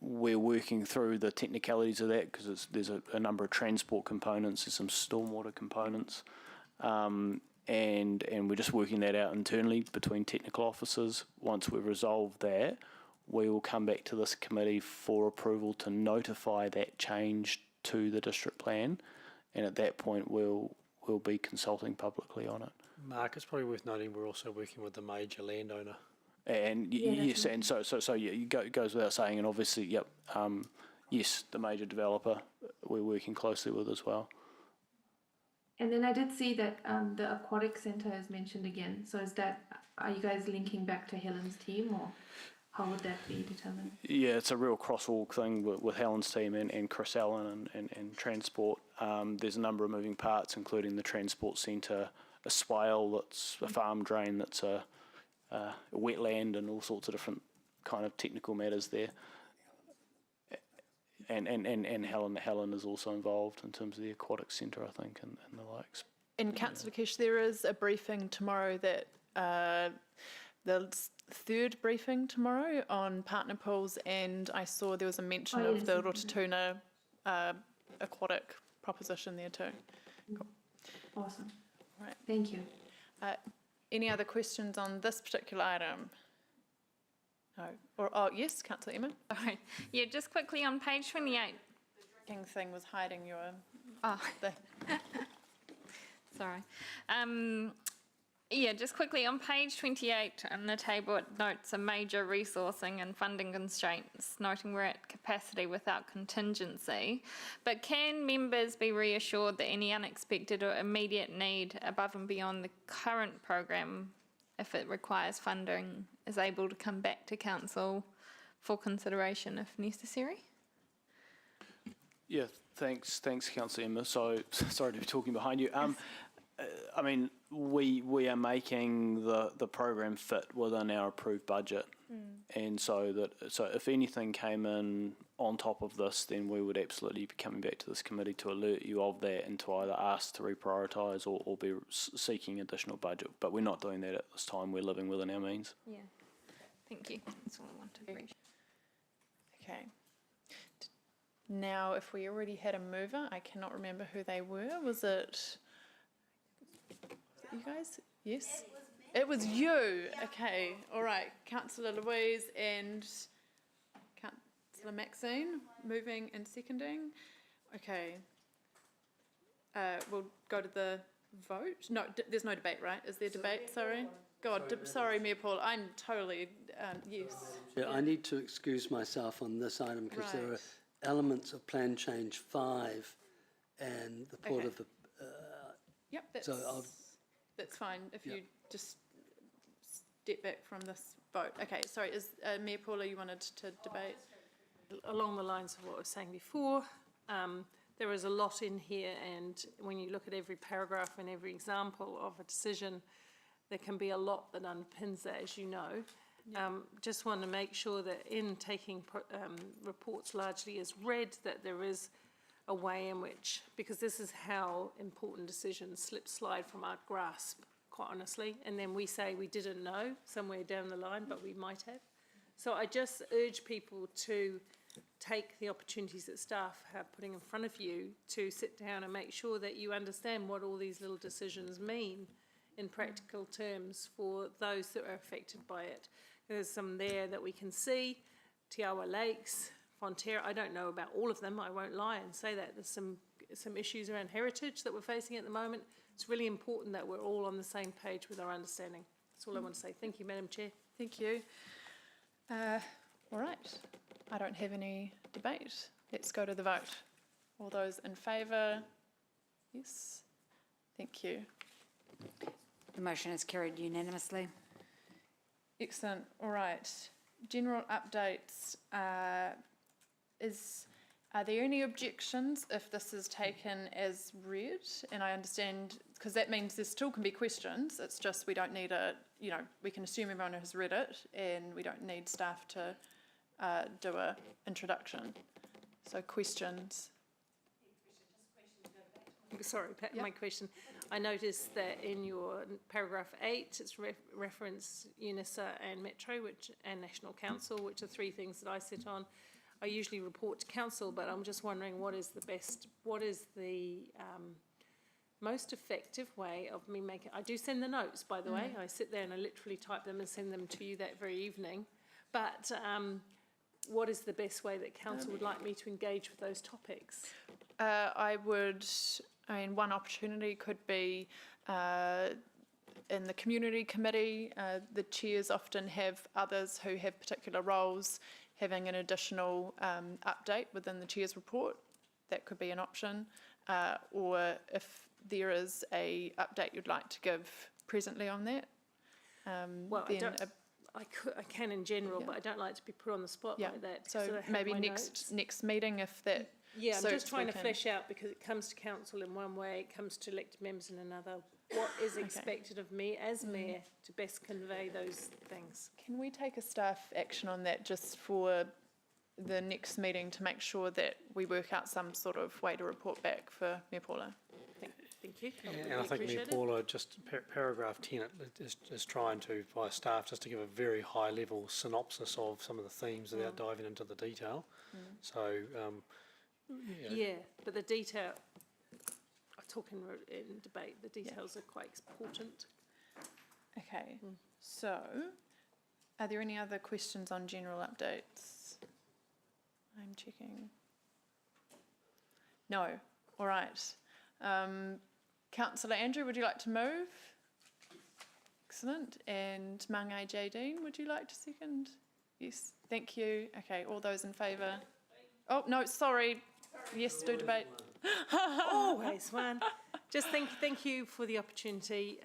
We're working through the technicalities of that because there's a number of transport components, there's some stormwater components. And we're just working that out internally between technical officers. Once we've resolved that, we will come back to this committee for approval to notify that change to the district plan, and at that point we'll be consulting publicly on it. Mark, it's probably worth noting we're also working with the major landowner. And yes, and so it goes without saying, and obviously, yep, yes, the major developer we're working closely with as well. And then I did see that the aquatic centre is mentioned again. So are you guys linking back to Helen's team, or how would that be determined? Yeah, it's a real cross-org thing with Helen's team and Chris Allen and transport. There's a number of moving parts, including the transport centre, a swale that's a farm drain that's a wetland, and all sorts of different kind of technical matters there. And Helen is also involved in terms of the aquatic centre, I think, and the likes. And Councillor Kesh, there is a briefing tomorrow that the third briefing tomorrow on partner pools, and I saw there was a mention of the Rototuna aquatic proposition there too. Cool. Awesome. Right. Thank you. Any other questions on this particular item? No. Yes, Councillor Emma. Sorry. Yeah, just quickly on page 28. Thing was hiding your Oh. thing. Sorry. Yeah, just quickly, on page 28 on the table, it notes a major resourcing and funding constraints, noting we're at capacity without contingency. But can members be reassured that any unexpected or immediate need above and beyond the current program, if it requires funding, is able to come back to council for consideration if necessary? Yeah, thanks, Councillor Emma. So, sorry to be talking behind you. I mean, we are making the program fit within our approved budget, and so if anything came in on top of this, then we would absolutely be coming back to this committee to alert you of that and to either ask to reprioritise or be seeking additional budget. But we're not doing that at this time. We're living within our means. Yeah, thank you. That's all I wanted to read. Okay. Now, if we already had a mover, I cannot remember who they were. Was it you guys? Yes? It was you. Okay. All right. Councillor Louise and Councillor Maxine moving and seconding. Okay. We'll go to the vote. No, there's no debate, right? Is there debate? Sorry. God, sorry, Mayor Paul. I'm totally, yes. Yeah, I need to excuse myself on this item because there are elements of Plan Change 5 and the Port of the... Yep, that's fine if you just step back from this vote. Okay, sorry, is Mayor Paula, you wanted to debate? Along the lines of what I was saying before, there is a lot in here, and when you look at every paragraph and every example of a decision, there can be a lot that underpins that, as you know. Just want to make sure that in taking reports largely as read, that there is a way in which, because this is how important decisions slide from our grasp, quite honestly, and then we say we didn't know somewhere down the line, but we might have. So I just urge people to take the opportunities that staff are putting in front of you to sit down and make sure that you understand what all these little decisions mean in practical terms for those that are affected by it. There's some there that we can see, Te Awa Lakes, Fonterra. I don't know about all of them, I won't lie and say that. There's some issues around heritage that we're facing at the moment. It's really important that we're all on the same page with our understanding. That's all I want to say. Thank you, Madam Chair. Thank you. All right, I don't have any debate. Let's go to the vote. All those in favour? Yes. Thank you. The motion is carried unanimously. Excellent. All right. General updates. Are there any objections if this is taken as read? And I understand, because that means there still can be questions. It's just we don't need we can assume everyone has read it and we don't need staff to do an introduction. So questions. Sorry, Pat, my question. I noticed that in your paragraph 8, it's reference UNISA and Metro and National Council, which are three things that I sit on. I usually report to council, but I'm just wondering what is the most effective way of me making, I do send the notes, by the way. I sit there and I literally type them and send them to you that very evening. But what is the best way that council would like me to engage with those topics? One opportunity could be in the community committee. The chairs often have others who have particular roles having an additional update within the chair's report. That could be an option. Or if there is a update you'd like to give presently on that. Well, I can in general, but I don't like to be put on the spot like that. So maybe next meeting if that. Yeah, I'm just trying to flesh out, because it comes to council in one way, it comes to elected members in another. What is expected of me as mayor to best convey those things? Can we take a staff action on that just for the next meeting to make sure that we work out some sort of way to report back for Mayor Paula? Thank you. And I think Mayor Paula, just paragraph 10 is trying to, by staff, just to give a very high level synopsis of some of the themes without diving into the detail. So, yeah, but the detail, I talk in debate, the details are quite important. Okay, so are there any other questions on general updates? I'm checking. No, all right. Councillor Andrew, would you like to move? Excellent. And Mangai Jadine, would you like to second? Yes, thank you. Okay, all those in favour? Oh, no, sorry. Yes, do debate. Always one. Just thank you for the opportunity.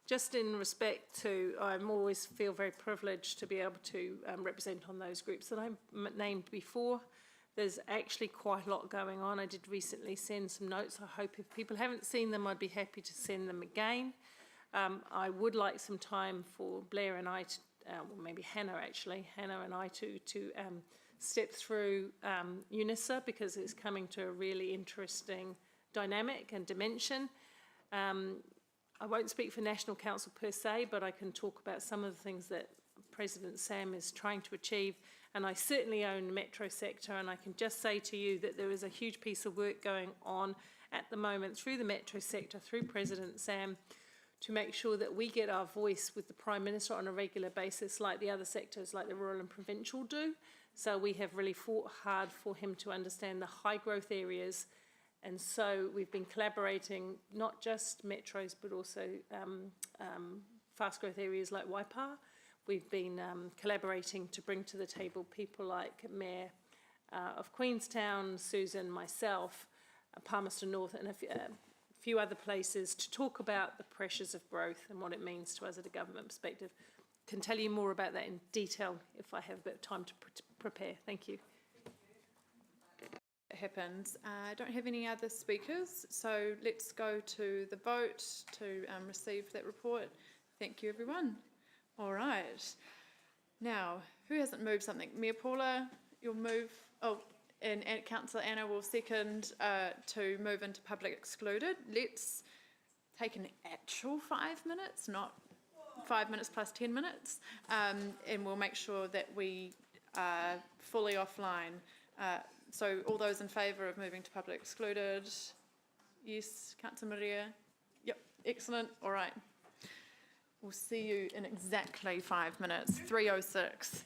Just in respect to, I always feel very privileged to be able to represent on those groups that I named before. There's actually quite a lot going on. I did recently send some notes. I hope if people haven't seen them, I'd be happy to send them again. I would like some time for Blair and I, or maybe Hannah actually, Hannah and I to step through UNISA, because it's coming to a really interesting dynamic and dimension. I won't speak for National Council per se, but I can talk about some of the things that President Sam is trying to achieve. And I certainly own the metro sector, and I can just say to you that there is a huge piece of work going on at the moment through the metro sector, through President Sam, to make sure that we get our voice with the Prime Minister on a regular basis, like the other sectors, like the rural and provincial do. So we have really fought hard for him to understand the high growth areas. And so we've been collaborating, not just metros, but also fast growth areas like Waipa. We've been collaborating to bring to the table people like Mayor of Queenstown, Susan, myself, Palmerston North, and a few other places to talk about the pressures of growth and what it means to us at a government perspective. Can tell you more about that in detail if I have a bit of time to prepare. Thank you. It happens. I don't have any other speakers, so let's go to the vote to receive that report. Thank you, everyone. All right. Now, who hasn't moved something? Mayor Paula, you'll move. Oh, and Councillor Anna will second to move into public excluded. Let's take an actual 5 minutes, not 5 minutes plus 10 minutes, and we'll make sure that we are fully offline. So all those in favour of moving to public excluded? Yes, Councillor Maria? Yep, excellent. All right. We'll see you in exactly 5 minutes, 3:06.